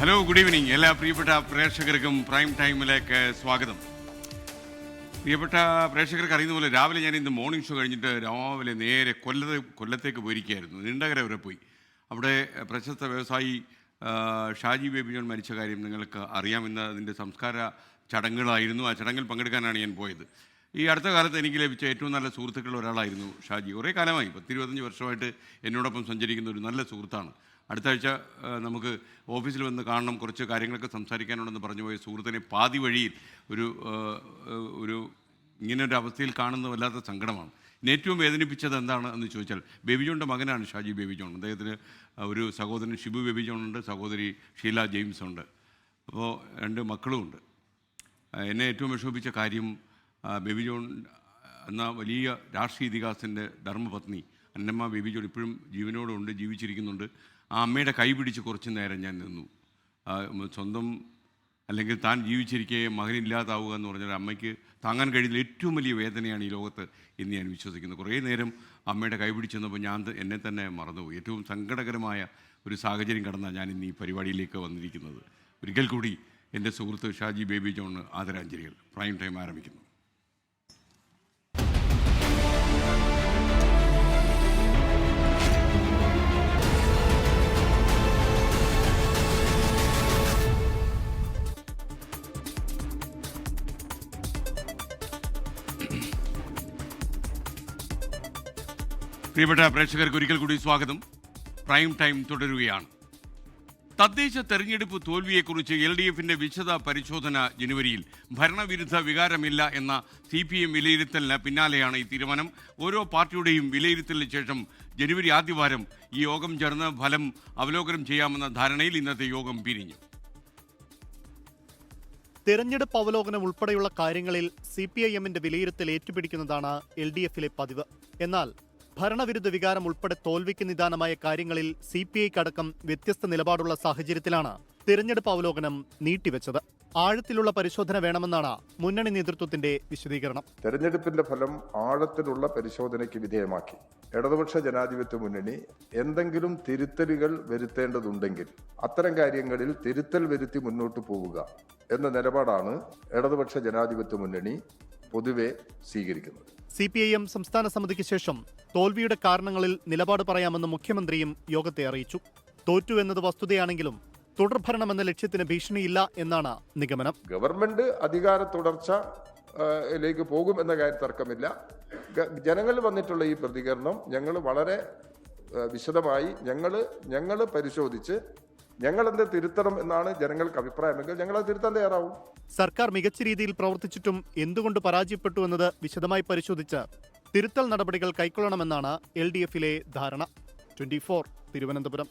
Hello, good evening. എല്ലാ പ്രിയപ്പെട്ട പ്രേക്ഷകർക്കും പ്രൈം ടൈമിലേക്ക് സ്വാഗതം. പ്രിയപ്പെട്ട പ്രേക്ഷകർക്ക് അറിയുന്ന പോലെ രാവിലെ ഞാൻ ഇന്ന് മോർണിംഗ് ഷോ കഴിഞ്ഞിട്ട് രാവിലെ നേരെ കൊല്ലത്തേക്ക് പോയിരിക്കുകയായിരുന്നു. നീണ്ടകര വരെ പോയി. അവിടെ പ്രശസ്ത വ്യവസായി ഷാജി ബേബി ജോൺ മരിച്ച കാര്യം നിങ്ങൾക്ക് അറിയാമെന്ന് അതിൻ്റെ സംസ്കാര ചടങ്ങുകളായിരുന്നു. ആ ചടങ്ങിൽ പങ്കെടുക്കാനാണ് ഞാൻ പോയത്. ഈ അടുത്ത കാലത്ത് എനിക്ക് ലഭിച്ച ഏറ്റവും നല്ല സുഹൃത്തുക്കളിൽ ഒരാളായിരുന്നു ഷാജി. കുറേ കാലമായി, 10-25 വർഷമായിട്ട് എന്നോടൊപ്പം സഞ്ചരിക്കുന്ന ഒരു നല്ല സുഹൃത്താണ്. അടുത്ത ആഴ്ച നമുക്ക് ഓഫീസിൽ വന്ന് കാണണം, കുറച്ച് കാര്യങ്ങളൊക്കെ സംസാരിക്കാനുണ്ടെന്ന് പറഞ്ഞു പോയ സുഹൃത്തിനെ പാതി വഴിയിൽ ഒരു ഇങ്ങനൊരു അവസ്ഥയിൽ കാണുന്ന വല്ലാത്ത സങ്കടമാണ്. ഇനി ഏറ്റവും വേദനിപ്പിച്ചത് എന്താണ് എന്ന് ചോദിച്ചാൽ, ബേബി ജോണിൻ്റെ മകനാണ് ഷാജി ബേബി ജോൺ. അദ്ദേഹത്തിന് ഒരു സഹോദരൻ ഷിബു ബേബി ജോൺ ഉണ്ട്, സഹോദരി ഷീല ജെയിംസ് ഉണ്ട്. അപ്പോൾ 2 മക്കളുമുണ്ട്. എന്നെ ഏറ്റവും വിഷമിപ്പിച്ച കാര്യം ബേബി ജോൺ എന്ന വലിയ രാഷ്ട്രീയ ഇതിഹാസത്തിൻ്റെ ധർമ്മപത്നി അന്നമ്മ ബേബി ജോൺ ഇപ്പോഴും ജീവനോടുണ്ട്, ജീവിച്ചിരിക്കുന്നുണ്ട്. ആ അമ്മയുടെ കൈ പിടിച്ച് കുറച്ച് നേരം ഞാൻ നിന്നു. സ്വന്തം അല്ലെങ്കിൽ താൻ ജീവിച്ചിരിക്കെ മകനില്ലാതാവുക എന്ന് പറഞ്ഞാൽ അമ്മയ്ക്ക് താങ്ങാൻ കഴിയുന്ന ഏറ്റവും വലിയ വേദനയാണ് ഈ ലോകത്ത് എന്ന് ഞാൻ വിശ്വസിക്കുന്നു. കുറേ നേരം അമ്മയുടെ കൈ പിടിച്ചെന്നപ്പോൾ ഞാൻ എന്നെ തന്നെ മറന്നുപോയി. ഏറ്റവും സങ്കടകരമായ ഒരു സാഹചര്യം കടന്നാണ് ഞാൻ ഇന്ന് ഈ പരിപാടിയിലേക്ക് വന്നിരിക്കുന്നത്. ഒരിക്കൽ കൂടി എൻ്റെ സുഹൃത്ത് ഷാജി ബേബി ജോണിന് ആദരാഞ്ജലികൾ. പ്രൈം ടൈം ആരംഭിക്കുന്നു. പ്രിയപ്പെട്ട പ്രേക്ഷകർക്ക് ഒരിക്കൽ കൂടി സ്വാഗതം. പ്രൈം ടൈം തുടരുകയാണ്. തദ്ദേശ തെരഞ്ഞെടുപ്പ് തോൽവിയെക്കുറിച്ച് LDFിൻ്റെ വിശദ പരിശോധന ജനുവരിയിൽ. ഭരണവിരുദ്ധ വികാരമില്ല എന്ന CPM വിലയിരുത്തലിന് പിന്നാലെയാണ് ഈ തീരുമാനം. ഓരോ പാർട്ടിയുടെയും വിലയിരുത്തലിന് ശേഷം ജനുവരി ആദ്യവാരം ഈ യോഗം ചേർന്ന് ഫലം അവലോകനം ചെയ്യാമെന്ന ധാരണയിൽ ഇന്നത്തെ യോഗം പിരിഞ്ഞു. തെരഞ്ഞെടുപ്പ് അവലോകനം ഉൾപ്പെടെയുള്ള കാര്യങ്ങളിൽ CPIMന്റെ വിലയിരുത്തൽ ഏറ്റുപിടിക്കുന്നതാണ് LDFിലെ പതിവ്. എന്നാൽ ഭരണവിരുദ്ധ വികാരം ഉൾപ്പെടെ തോൽവിക്ക് നിദാനമായ കാര്യങ്ങളിൽ CPIക്കടക്കം വ്യത്യസ്ത നിലപാടുള്ള സാഹചര്യത്തിലാണ് തിരഞ്ഞെടുപ്പ് അവലോകനം നീട്ടിവെച്ചത്. ആഴത്തിലുള്ള പരിശോധന വേണമെന്നാണ് മുന്നണി നേതൃത്വത്തിന്റെ വിശദീകരണം. തെരഞ്ഞെടുപ്പിന്റെ ഫലം ആഴത്തിലുള്ള പരിശോധനയ്ക്ക് വിധേയമാക്കി ഇടതുപക്ഷ ജനാധിപത്യ മുന്നണി എന്തെങ്കിലും തിരുത്തലുകൾ വരുത്തേണ്ടതുണ്ടെങ്കിൽ അത്തരം കാര്യങ്ങളിൽ തിരുത്തൽ വരുത്തി മുന്നോട്ട് പോവുക എന്ന നിലപാടാണ് ഇടതുപക്ഷ ജനാധിപത്യ മുന്നണി പൊതുവെ സ്വീകരിക്കുന്നത്. CPIM സംസ്ഥാന സമിതിക്ക് ശേഷം തോൽവിയുടെ കാരണങ്ങളിൽ നിലപാട് പറയാമെന്ന് മുഖ്യമന്ത്രിയും യോഗത്തെ അറിയിച്ചു. തോറ്റു എന്നത് വസ്തുതയാണെങ്കിലും തുടർഭരണമെന്ന ലക്ഷ്യത്തിന് ഭീഷണിയില്ല എന്നാണ് നിഗമനം. ഗവൺമെന്റ് അധികാര തുടർച്ചയിലേക്ക് പോകും എന്ന കാര്യം തർക്കമില്ല. ജനങ്ങളിൽ വന്നിട്ടുള്ള ഈ പ്രതികരണം ഞങ്ങൾ വളരെ വിശദമായി ഞങ്ങൾ പരിശോധിച്ച് ഞങ്ങളെന്ത് തിരുത്തണം എന്നാണ് ജനങ്ങൾക്ക് അഭിപ്രായമെങ്കിൽ ഞങ്ങളത് തിരുത്താൻ തയ്യാറാവും. സർക്കാർ മികച്ച രീതിയിൽ പ്രവർത്തിച്ചിട്ടും എന്തുകൊണ്ട് പരാജയപ്പെട്ടു എന്നത് വിശദമായി പരിശോധിച്ച് തിരുത്തൽ നടപടികൾ കൈക്കൊള്ളണമെന്നാണ് LDFിലെ ധാരണ. 24 തിരുവനന്തപുരം.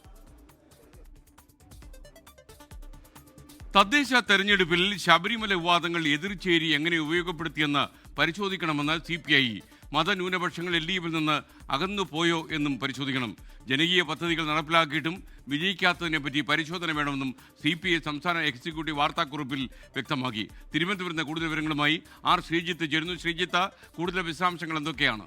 തദ്ദേശ തെരഞ്ഞെടുപ്പിൽ ശബരിമല വിവാദങ്ങൾ എതിർചേരി എങ്ങനെ ഉപയോഗപ്പെടുത്തിയെന്ന് പരിശോധിക്കണമെന്ന് CPI. മതന്യൂനപക്ഷങ്ങൾ LDFിൽ നിന്ന് അകന്നു പോയോ എന്നും പരിശോധിക്കണം. ജനകീയ പദ്ധതികൾ നടപ്പിലാക്കിയിട്ടും വിജയിക്കാത്തതിനെപ്പറ്റി പരിശോധന വേണമെന്നും CPI സംസ്ഥാന എക്സിക്യൂട്ടീവ് വാർത്താക്കുറിപ്പിൽ വ്യക്തമാക്കി. തിരുവനന്തപുരത്ത് കൂടുതൽ വിവരങ്ങളുമായി ശ്രീജിത്ത് ചേരുന്നു. ശ്രീജിത്ത്, കൂടുതൽ വിശദാംശങ്ങൾ എന്തൊക്കെയാണ്?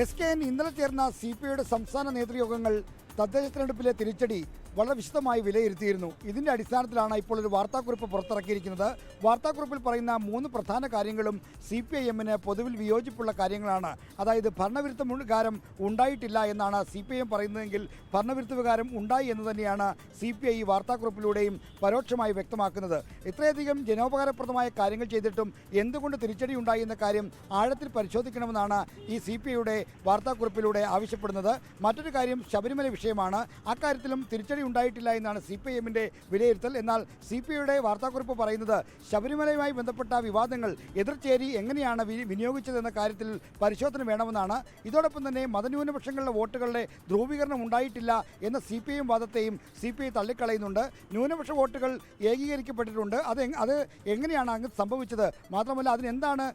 SKN ഇന്നലെ ചേർന്ന CPIയുടെ സംസ്ഥാന നേതൃയോഗങ്ങൾ തദ്ദേശ തെരഞ്ഞെടുപ്പിലെ തിരിച്ചടി വളരെ വിശദമായി വിലയിരുത്തിയിരുന്നു. ഇതിന്റെ അടിസ്ഥാനത്തിലാണ് ഇപ്പോൾ ഒരു വാർത്താക്കുറിപ്പ് പുറത്തിറക്കിയിരിക്കുന്നത്. വാർത്താക്കുറിപ്പിൽ പറയുന്ന 3 പ്രധാന കാര്യങ്ങളും CPIMന് പൊതുവിൽ വിയോജിപ്പുള്ള കാര്യങ്ങളാണ്. അതായത് ഭരണവിരുദ്ധ വികാരം ഉണ്ടായിട്ടില്ല എന്നാണ് CPIM പറയുന്നതെങ്കിൽ ഭരണവിരുദ്ധ വികാരം ഉണ്ടായി എന്ന് തന്നെയാണ് CPI ഈ വാർത്താക്കുറിപ്പിലൂടെയും പരോക്ഷമായി വ്യക്തമാക്കുന്നത്. ഇത്രയധികം ജനോപകാരപ്രദമായ കാര്യങ്ങൾ ചെയ്തിട്ടും എന്തുകൊണ്ട് തിരിച്ചടി ഉണ്ടായി എന്ന കാര്യം ആഴത്തിൽ പരിശോധിക്കണമെന്നാണ് ഈ CPIയുടെ വാർത്താക്കുറിപ്പിലൂടെ ആവശ്യപ്പെടുന്നത്. മറ്റൊരു കാര്യം ശബരിമല വിഷയമാണ്. അക്കാര്യത്തിലും തിരിച്ചടി ഉണ്ടായിട്ടില്ല എന്നാണ് CPIMന്റെ വിലയിരുത്തൽ. എന്നാൽ CPIയുടെ വാർത്താക്കുറിപ്പ് പറയുന്നത് ശബരിമലയുമായി ബന്ധപ്പെട്ട വിവാദങ്ങൾ എതിർചേരി എങ്ങനെയാണ് വിനിയോഗിച്ചതെന്ന കാര്യത്തിൽ പരിശോധന വേണമെന്നാണ്. ഇതോടൊപ്പം തന്നെ മതന്യൂനപക്ഷങ്ങളുടെ വോട്ടുകളുടെ ധ്രുവീകരണം ഉണ്ടായിട്ടില്ല എന്ന CPIM വാദത്തെയും CPI തള്ളിക്കളയുന്നുണ്ട്. ന്യൂനപക്ഷ വോട്ടുകൾ ഏകീകരിക്കപ്പെട്ടിട്ടുണ്ട്. അത് എങ്ങനെയാണ് അങ്ങ് സംഭവിച്ചത്, മാത്രമല്ല അതിനെന്താണ്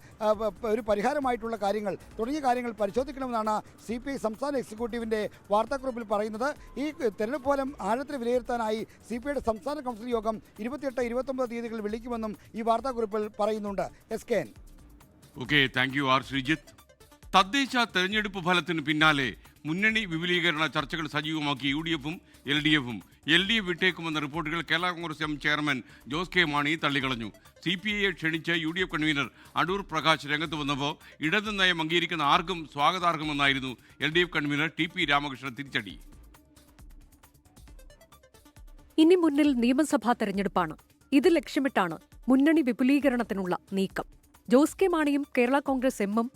ഒരു പരിഹാരമായിട്ടുള്ള കാര്യങ്ങൾ തുടങ്ങിയ കാര്യങ്ങൾ പരിശോധിക്കണമെന്നാണ് CPI സംസ്ഥാന എക്സിക്യൂട്ടീവിന്റെ വാർത്താക്കുറിപ്പിൽ പറയുന്നത്. ഈ തെരഞ്ഞെടുപ്പ് ഫലം ആഴത്തിൽ വിലയിരുത്താനായി CPIയുടെ സംസ്ഥാന കൗൺസിൽ യോഗം 28-29 തീയതികളിൽ വിളിക്കുമെന്നും ഈ വാർത്താക്കുറിപ്പിൽ പറയുന്നുണ്ട്. Okay, thank U Sreejith. തദ്ദേശ തെരഞ്ഞെടുപ്പ് ഫലത്തിന് പിന്നാലെ മുന്നണി വിപുലീകരണ ചർച്ചകൾ സജീവമാക്കി UDF-ഉം LDF-ഉം. LDF വിട്ടേക്കുമെന്ന റിപ്പോർട്ടുകൾ Kerala Congress M chairman Jose K Mani തള്ളിക്കളഞ്ഞു. CPI-യെ ക്ഷണിച്ച് UDF കൺവീനർ അടൂർ പ്രകാശ് രംഗത്ത് വന്നപ്പോൾ ഇടതു നയം അംഗീകരിക്കുന്ന ആർക്കും സ്വാഗതാർഹമെന്നായിരുന്നു LDF കൺവീനർ TP രാമകൃഷ്ണൻ തിരിച്ചടി. ഇനി മുന്നിൽ നിയമസഭാ തെരഞ്ഞെടുപ്പാണ്. ഇത് ലക്ഷ്യമിട്ടാണ് മുന്നണി വിപുലീകരണത്തിനുള്ള നീക്കം. ജോസ് കെ മാണിയും കേരള കോൺഗ്രസ് എമ്മും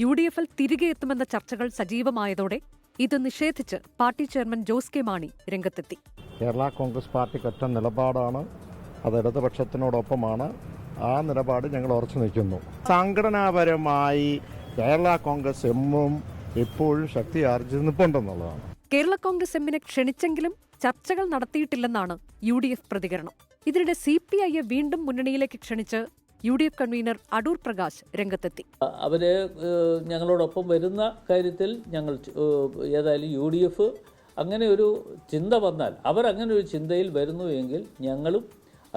UDF-ൽ തിരികെ എത്തുമെന്ന ചർച്ചകൾ സജീവമായതോടെ ഇത് നിഷേധിച്ച് party chairman Jose K Mani രംഗത്തെത്തി. കേരള കോൺഗ്രസ് പാർട്ടിക്ക് ഒറ്റ നിലപാടാണ്, അത് ഇടതുപക്ഷത്തിനോടൊപ്പമാണ്. ആ നിലപാട് ഞങ്ങൾ ഉറച്ചു നിൽക്കുന്നു. സംഘടനാപരമായി കേരള കോൺഗ്രസ് എമ്മും ഇപ്പോഴും ശക്തി ആർജിച്ച് നിൽപ്പുണ്ടെന്നുള്ളതാണ്. കേരള കോൺഗ്രസ് എമ്മിനെ ക്ഷണിച്ചെങ്കിലും ചർച്ചകൾ നടത്തിയിട്ടില്ലെന്നാണ് UDF പ്രതികരണം. ഇതിനിടെ CPI-യെ വീണ്ടും മുന്നണിയിലേക്ക് ക്ഷണിച്ച് UDF കൺവീനർ അടൂർ പ്രകാശ് രംഗത്തെത്തി. അവരെ ഞങ്ങളോടൊപ്പം വരുന്ന കാര്യത്തിൽ ഞങ്ങൾ ഏതായാലും UDF അങ്ങനെ ഒരു ചിന്ത വന്നാൽ, അവരങ്ങനെ ഒരു ചിന്തയിൽ വരുന്നു എങ്കിൽ ഞങ്ങളും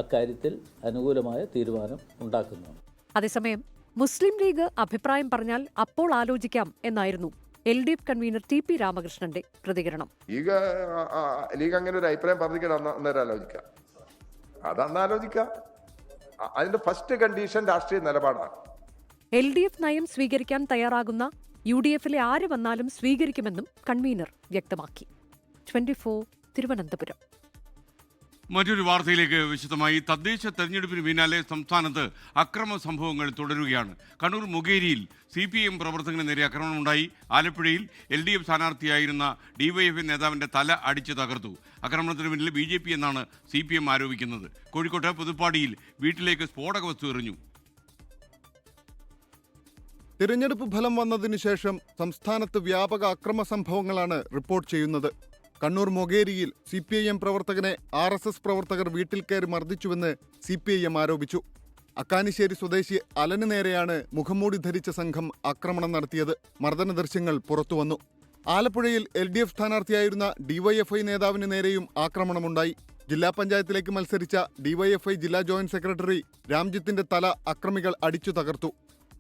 അക്കാര്യത്തിൽ അനുകൂലമായ തീരുമാനം ഉണ്ടാക്കുന്നതാണ്. അതേസമയം മുസ്ലിം ലീഗ് അഭിപ്രായം പറഞ്ഞാൽ അപ്പോൾ ആലോചിക്കാം എന്നായിരുന്നു LDF കൺവീനർ TP രാമകൃഷ്ണന്റെ പ്രതികരണം. ലീഗ് അങ്ങനെ ഒരു അഭിപ്രായം പറഞ്ഞിരിക്കണം, അന്നേരം ആലോചിക്കാം. അതന്ന് ആലോചിക്കാം. അതിന്റെ ഫസ്റ്റ് കണ്ടീഷൻ രാഷ്ട്രീയ നിലപാടാണ്. LDF നയം സ്വീകരിക്കാൻ തയ്യാറാകുന്ന UDF-ലെ ആര് വന്നാലും സ്വീകരിക്കുമെന്നും കൺവീനർ വ്യക്തമാക്കി. 24 തിരുവനന്തപുരം. മറ്റൊരു വാർത്തയിലേക്ക് വിശദമായി. തദ്ദേശ തെരഞ്ഞെടുപ്പിന് പിന്നാലെ സംസ്ഥാനത്ത് അക്രമ സംഭവങ്ങൾ തുടരുകയാണ്. കണ്ണൂർ മുകേരിയിൽ CPIM പ്രവർത്തകന് നേരെ ആക്രമണമുണ്ടായി. ആലപ്പുഴയിൽ LDF സ്ഥാനാർത്ഥിയായിരുന്ന DYFI നേതാവിന്റെ തല അടിച്ചു തകർത്തു. ആക്രമണത്തിന് പിന്നിൽ BJP എന്നാണ് CPM ആരോപിക്കുന്നത്. കോഴിക്കോട്ട് പുതുപ്പാടിയിൽ വീട്ടിലേക്ക് സ്ഫോടക വസ്തു എറിഞ്ഞു. തിരഞ്ഞെടുപ്പ് ഫലം വന്നതിനു ശേഷം സംസ്ഥാനത്ത് വ്യാപക അക്രമ സംഭവങ്ങളാണ് റിപ്പോർട്ട് ചെയ്യുന്നത്. കണ്ണൂർ മൊകേരിയിൽ CPIM പ്രവർത്തകനെ RSS പ്രവർത്തകർ വീട്ടിൽ കയറി മർദ്ദിച്ചുവെന്ന് CPIM ആരോപിച്ചു. അക്കാനിശ്ശേരി സ്വദേശി അലന് നേരെയാണ് മുഖംമൂടി ധരിച്ച സംഘം ആക്രമണം നടത്തിയത്. മർദ്ദന ദൃശ്യങ്ങൾ പുറത്തുവന്നു. ആലപ്പുഴയിൽ LDF സ്ഥാനാർത്ഥിയായിരുന്ന DYFI നേതാവിന് നേരെയും ആക്രമണമുണ്ടായി. ജില്ലാ പഞ്ചായത്തിലേക്ക് മത്സരിച്ച DYFI ജില്ലാ ജോയിന്റ് സെക്രട്ടറി രാംജിത്തിന്റെ തല അക്രമികൾ അടിച്ചു തകർത്തു.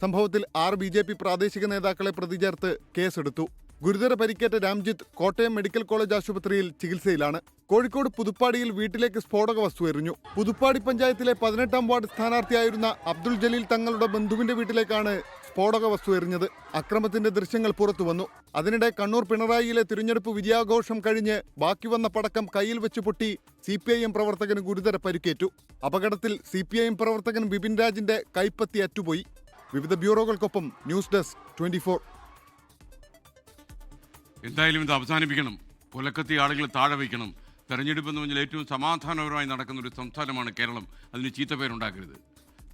സംഭവത്തിൽ 6 BJP പ്രാദേശിക നേതാക്കളെ പ്രതി ചേർത്ത് കേസെടുത്തു. ഗുരുതര പരിക്കേറ്റ രാംജിത്ത് കോട്ടയം മെഡിക്കൽ കോളേജ് ആശുപത്രിയിൽ ചികിത്സയിലാണ്. കോഴിക്കോട് പുതുപ്പാടിയിൽ വീട്ടിലേക്ക് സ്ഫോടക വസ്തു എറിഞ്ഞു. പുതുപ്പാടി പഞ്ചായത്തിലെ 18-ാം വാർഡ് സ്ഥാനാർത്ഥിയായിരുന്ന അബ്ദുൾ ജലീൽ തങ്ങളുടെ ബന്ധുവിന്റെ വീട്ടിലേക്കാണ് സ്ഫോടക വസ്തു എറിഞ്ഞത്. അക്രമത്തിന്റെ ദൃശ്യങ്ങൾ പുറത്തുവന്നു. അതിനിടെ കണ്ണൂർ പിണറായിയിലെ തിരഞ്ഞെടുപ്പ് വിജയാഘോഷം കഴിഞ്ഞ് ബാക്കി വന്ന പടക്കം കയ്യിൽ വെച്ച് പൊട്ടി CPIM പ്രവർത്തകന് ഗുരുതര പരിക്കേറ്റു. അപകടത്തിൽ CPIM പ്രവർത്തകൻ ബിപിൻ രാജിന്റെ കൈപ്പത്തി അറ്റുപോയി. വിവിധ ബ്യൂറോകൾക്കൊപ്പം ന്യൂസ് ഡെസ്ക് 24. എന്തായാലും ഇത് അവസാനിപ്പിക്കണം. കൊലക്കത്തി ആളുകൾ താഴെ വയ്ക്കണം. തെരഞ്ഞെടുപ്പ് എന്ന് പറഞ്ഞാൽ ഏറ്റവും സമാധാനപരമായി നടക്കുന്ന ഒരു സംസ്ഥാനമാണ് കേരളം. അതിന് ചീത്തപ്പേരുണ്ടാക്കരുത്.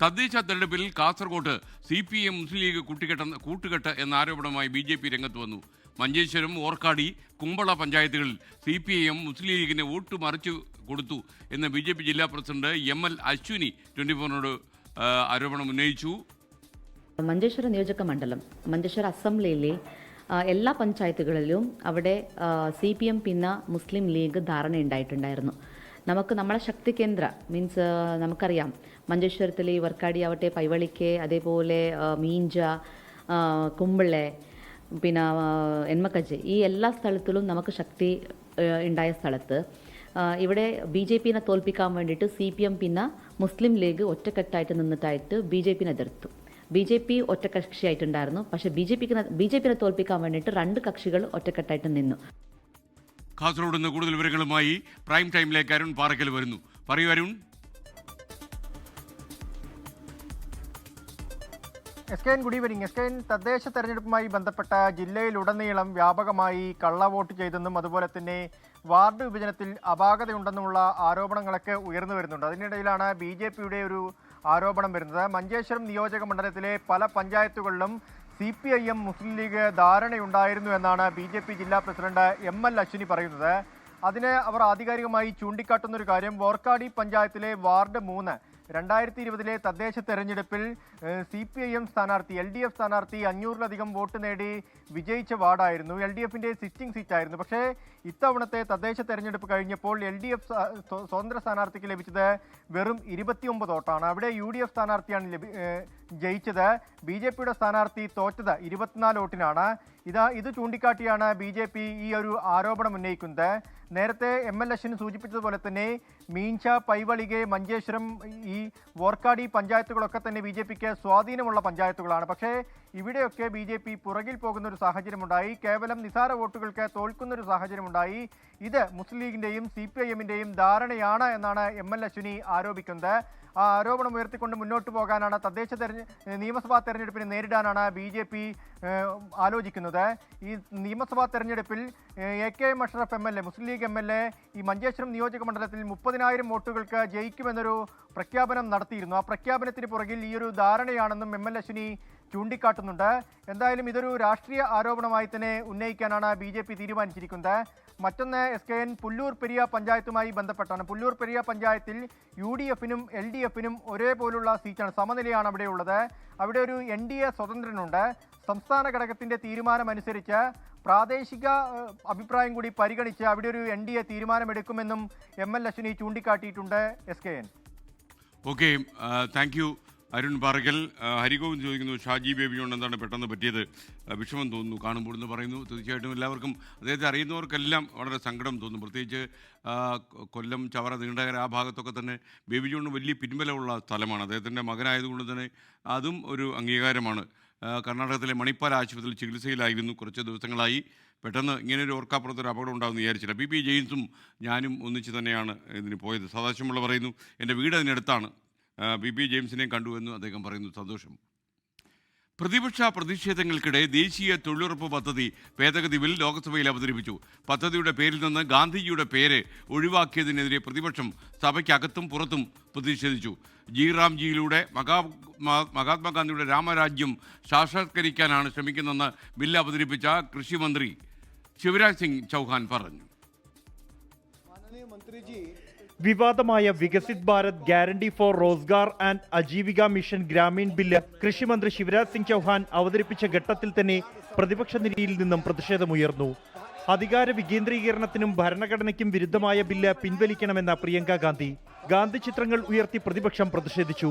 തദ്ദേശ തെരഞ്ഞെടുപ്പിൽ കാസർകോട്ട് CPM മുസ്ലിം ലീഗ് കൂട്ടുകെട്ട് എന്ന ആരോപണവുമായി BJP രംഗത്ത് വന്നു. മഞ്ചേശ്വരം, ഓർക്കാടി, കുമ്പള പഞ്ചായത്തുകളിൽ CPIM മുസ്ലിം ലീഗിനെ വോട്ട് മറിച്ചു കൊടുത്തു എന്ന് BJP ജില്ലാ പ്രസിഡന്റ് ML അശ്വിനി 24-നോട് ആരോപണം ഉന്നയിച്ചു. മഞ്ചേശ്വര നിയോജക മണ്ഡലം, മഞ്ചേശ്വര അസംബ്ലിയിലെ എല്ലാ പഞ്ചായത്തുകളിലും അവിടെ CPM പിന്നെ മുസ്ലിം ലീഗ് ധാരണയുണ്ടായിട്ടുണ്ടായിരുന്നു. നമ്മളെ ശക്തി കേന്ദ്ര മീൻസ് നമുക്കറിയാം മഞ്ചേശ്വരത്തിലെ വർക്കാടി ആവട്ടെ, പൈവളിക്ക്, അതേപോലെ മീഞ്ച, കുമ്പളെ, പിന്നെ എൻമക്കജ്, ഈ എല്ലാ സ്ഥലത്തിലും നമുക്ക് ശക്തി ഉണ്ടായ സ്ഥലത്ത് ഇവിടെ BJP-നെ തോൽപ്പിക്കാൻ വേണ്ടിയിട്ട് CPM പിന്നെ മുസ്ലിം ലീഗ് ഒറ്റക്കെട്ടായിട്ട് നിന്നിട്ടായിട്ട് BJP-നെ എതിർത്തു. BJP ഒറ്റക്കക്ഷിയായിട്ടുണ്ടായിരുന്നു. പക്ഷേ BJP-നെ തോൽപ്പിക്കാൻ വേണ്ടിയിട്ട് 2 കക്ഷികൾ ഒറ്റക്കെട്ടായിട്ട് നിന്നു. കാസർഗോഡ് നിന്ന് കൂടുതൽ വിവരങ്ങളുമായി പ്രൈം ടൈമിലേക്ക് അരുൺ പാറക്കൽ വരുന്നു. പറയൂ Arun. SKN good evening. SKN തദ്ദേശ തെരഞ്ഞെടുപ്പുമായി ബന്ധപ്പെട്ട ജില്ലയിലുടനീളം വ്യാപകമായി കള്ളവോട്ട് ചെയ്തെന്നും അതുപോലെ തന്നെ വാർഡ് വിഭജനത്തിൽ അപാകതയുണ്ടെന്നുമുള്ള ആരോപണങ്ങളൊക്കെ ഉയർന്നു വരുന്നുണ്ട്. അതിനിടയിലാണ് BJP-യുടെ ഒരു ആരോപണം വരുന്നത്. മഞ്ചേശ്വരം നിയോജക മണ്ഡലത്തിലെ പല പഞ്ചായത്തുകളിലും CPIM മുസ്ലിം ലീഗ് ധാരണയുണ്ടായിരുന്നു എന്നാണ് BJP ജില്ലാ പ്രസിഡന്റ് ML അശ്വിനി പറയുന്നത്. അതിന് അവർ ആധികാരികമായി ചൂണ്ടിക്കാട്ടുന്നൊരു കാര്യം, വോർക്കാടി പഞ്ചായത്തിലെ വാർഡ് 3 2020 തദ്ദേശ തെരഞ്ഞെടുപ്പിൽ CPIM സ്ഥാനാർത്ഥി LDF സ്ഥാനാർത്ഥി 500-ലധികം വോട്ട് നേടി വിജയിച്ച വാർഡായിരുന്നു. LDF-ന്റെ സിറ്റിംഗ് സീറ്റായിരുന്നു. പക്ഷേ ഇത്തവണത്തെ തദ്ദേശ തെരഞ്ഞെടുപ്പ് കഴിഞ്ഞപ്പോൾ LDF സ്വതന്ത്ര സ്ഥാനാർത്ഥിക്ക് ലഭിച്ചത് വെറും 29 വോട്ടാണ്. അവിടെ UDF സ്ഥാനാർത്ഥിയാണ് ജയിച്ചത്. BJP-യുടെ സ്ഥാനാർത്ഥി തോറ്റത് 24 വോട്ടിനാണ്. ഇത് ചൂണ്ടിക്കാട്ടിയാണ് BJP ഈ ഒരു ആരോപണം ഉന്നയിക്കുന്നത്. നേരത്തെ ML അശ്വിൻ സൂചിപ്പിച്ചതുപോലെ തന്നെ മീൻച, പൈവളികെ, മഞ്ചേശ്വരം, ഈ വോർക്കാടി പഞ്ചായത്തുകളൊക്കെ തന്നെ BJPക്ക് സ്വാധീനമുള്ള പഞ്ചായത്തുകളാണ്. പക്ഷേ ഇവിടെയൊക്കെ BJP പുറകിൽ പോകുന്ന ഒരു സാഹചര്യമുണ്ടായി. കേവലം നിസാര വോട്ടുകൾക്ക് തോൽക്കുന്നൊരു സാഹചര്യമുണ്ടായി. ഇത് മുസ്ലിം ലീഗിൻ്റെയും CPIM-ൻ്റെയും ധാരണയാണ് എന്നാണ് ML അശ്വിനി ആരോപിക്കുന്നത്. ആ ആരോപണം ഉയർത്തിക്കൊണ്ട് മുന്നോട്ട് പോകാനാണ് നിയമസഭാ തെരഞ്ഞെടുപ്പിനെ നേരിടാനാണ് BJP ആലോചിക്കുന്നത്. ഈ നിയമസഭാ തെരഞ്ഞെടുപ്പിൽ AK അഷ്റഫ് MLA, മുസ്ലിം ലീഗ് MLA, ഈ മഞ്ചേശ്വരം നിയോജക മണ്ഡലത്തിൽ 30,000 വോട്ടുകൾക്ക് ജയിക്കുമെന്നൊരു പ്രഖ്യാപനം നടത്തിയിരുന്നു. ആ പ്രഖ്യാപനത്തിന് പുറകിൽ ഈ ഒരു ധാരണയാണെന്നും ML അശ്വിനി ചൂണ്ടിക്കാട്ടുന്നുണ്ട്. എന്തായാലും ഇതൊരു രാഷ്ട്രീയ ആരോപണമായി തന്നെ ഉന്നയിക്കാനാണ് BJP തീരുമാനിച്ചിരിക്കുന്നത്. മറ്റൊന്ന് SKN പുല്ലൂർ പെരിയ പഞ്ചായത്തുമായി ബന്ധപ്പെട്ടാണ്. പുല്ലൂർ പെരിയ പഞ്ചായത്തിൽ UDF-നും LDF-നും ഒരേപോലുള്ള സീറ്റാണ്, സമനിലയാണ് അവിടെ ഉള്ളത്. അവിടെ ഒരു NDA സ്വതന്ത്രനുണ്ട്. സംസ്ഥാന ഘടകത്തിൻ്റെ തീരുമാനമനുസരിച്ച് പ്രാദേശിക അഭിപ്രായം കൂടി പരിഗണിച്ച് അവിടെ ഒരു NDA തീരുമാനമെടുക്കുമെന്നും ML അശ്വിനി ചൂണ്ടിക്കാട്ടിയിട്ടുണ്ട്. SKN. Okay, thank you Arun Parakkal. Harigovind ചോദിക്കുന്നു, ഷാജി ബേബിയോണ്ട് എന്താണ് പെട്ടെന്ന് പറ്റിയത്, വിഷമം തോന്നുന്നു കാണുമ്പോൾ എന്ന് പറയുന്നു. തീർച്ചയായിട്ടും എല്ലാവർക്കും അദ്ദേഹത്തെ അറിയുന്നവർക്കെല്ലാം വളരെ സങ്കടം തോന്നും. പ്രത്യേകിച്ച് കൊല്ലം, ചവറ, നീണ്ടകര ആ ഭാഗത്തൊക്കെ തന്നെ ബേബി ജോണിന് വലിയ പിൻബലമുള്ള സ്ഥലമാണ്. അദ്ദേഹത്തിൻ്റെ മകനായതുകൊണ്ട് തന്നെ അതും ഒരു അംഗീകാരമാണ്. കർണാടകത്തിലെ മണിപ്പാൽ ആശുപത്രിയിൽ ചികിത്സയിലായിരുന്നു കുറച്ച് ദിവസങ്ങളായി. പെട്ടെന്ന് ഇങ്ങനെയൊരു ഓർക്കാപ്പുറത്തൊരു അപകടം ഉണ്ടാകുമെന്ന് വിചാരിച്ചില്ല. PP ജെയിംസും ഞാനും ഒന്നിച്ച് തന്നെയാണ് ഇതിന് പോയത്. സദാശിവമുള്ള പറയുന്നു, എൻ്റെ വീട് അതിനടുത്താണ്, PP ജെയിംസിനെയും കണ്ടു എന്ന് അദ്ദേഹം പറയുന്നു. സന്തോഷം. പ്രതിപക്ഷ പ്രതിഷേധങ്ങൾക്കിടെ ദേശീയ തൊഴിലുറപ്പ് പദ്ധതി ഭേദഗതി ബിൽ ലോക്സഭയിൽ അവതരിപ്പിച്ചു. പദ്ധതിയുടെ പേരിൽ നിന്ന് ഗാന്ധിജിയുടെ പേര് ഒഴിവാക്കിയതിനെതിരെ പ്രതിപക്ഷം സഭയ്ക്കകത്തും പുറത്തും പ്രതിഷേധിച്ചു. റാംജിയിലൂടെ മഹാത്മാഗാന്ധിയുടെ രാമരാജ്യം സാക്ഷാത്കരിക്കാനാണ് ശ്രമിക്കുന്നതെന്ന് ബില്ല് അവതരിപ്പിച്ച കൃഷിമന്ത്രി ശിവരാജ് സിംഗ് ചൗഹാൻ പറഞ്ഞു. വിവാദമായ Viksit Bharat guarantee for Rozgar and Ajeevika mission Gramin bill കൃഷിമന്ത്രി ശിവരാജ് സിംഗ് ചൗഹാൻ അവതരിപ്പിച്ച ഘട്ടത്തിൽ തന്നെ പ്രതിപക്ഷ നിരയിൽ നിന്നും പ്രതിഷേധമുയർന്നു. അധികാര വികേന്ദ്രീകരണത്തിനും ഭരണഘടനയ്ക്കും വിരുദ്ധമായ ബില്ല് പിൻവലിക്കണമെന്ന പ്രിയങ്ക ഗാന്ധി. ഗാന്ധി ചിത്രങ്ങൾ ഉയർത്തി പ്രതിപക്ഷം പ്രതിഷേധിച്ചു.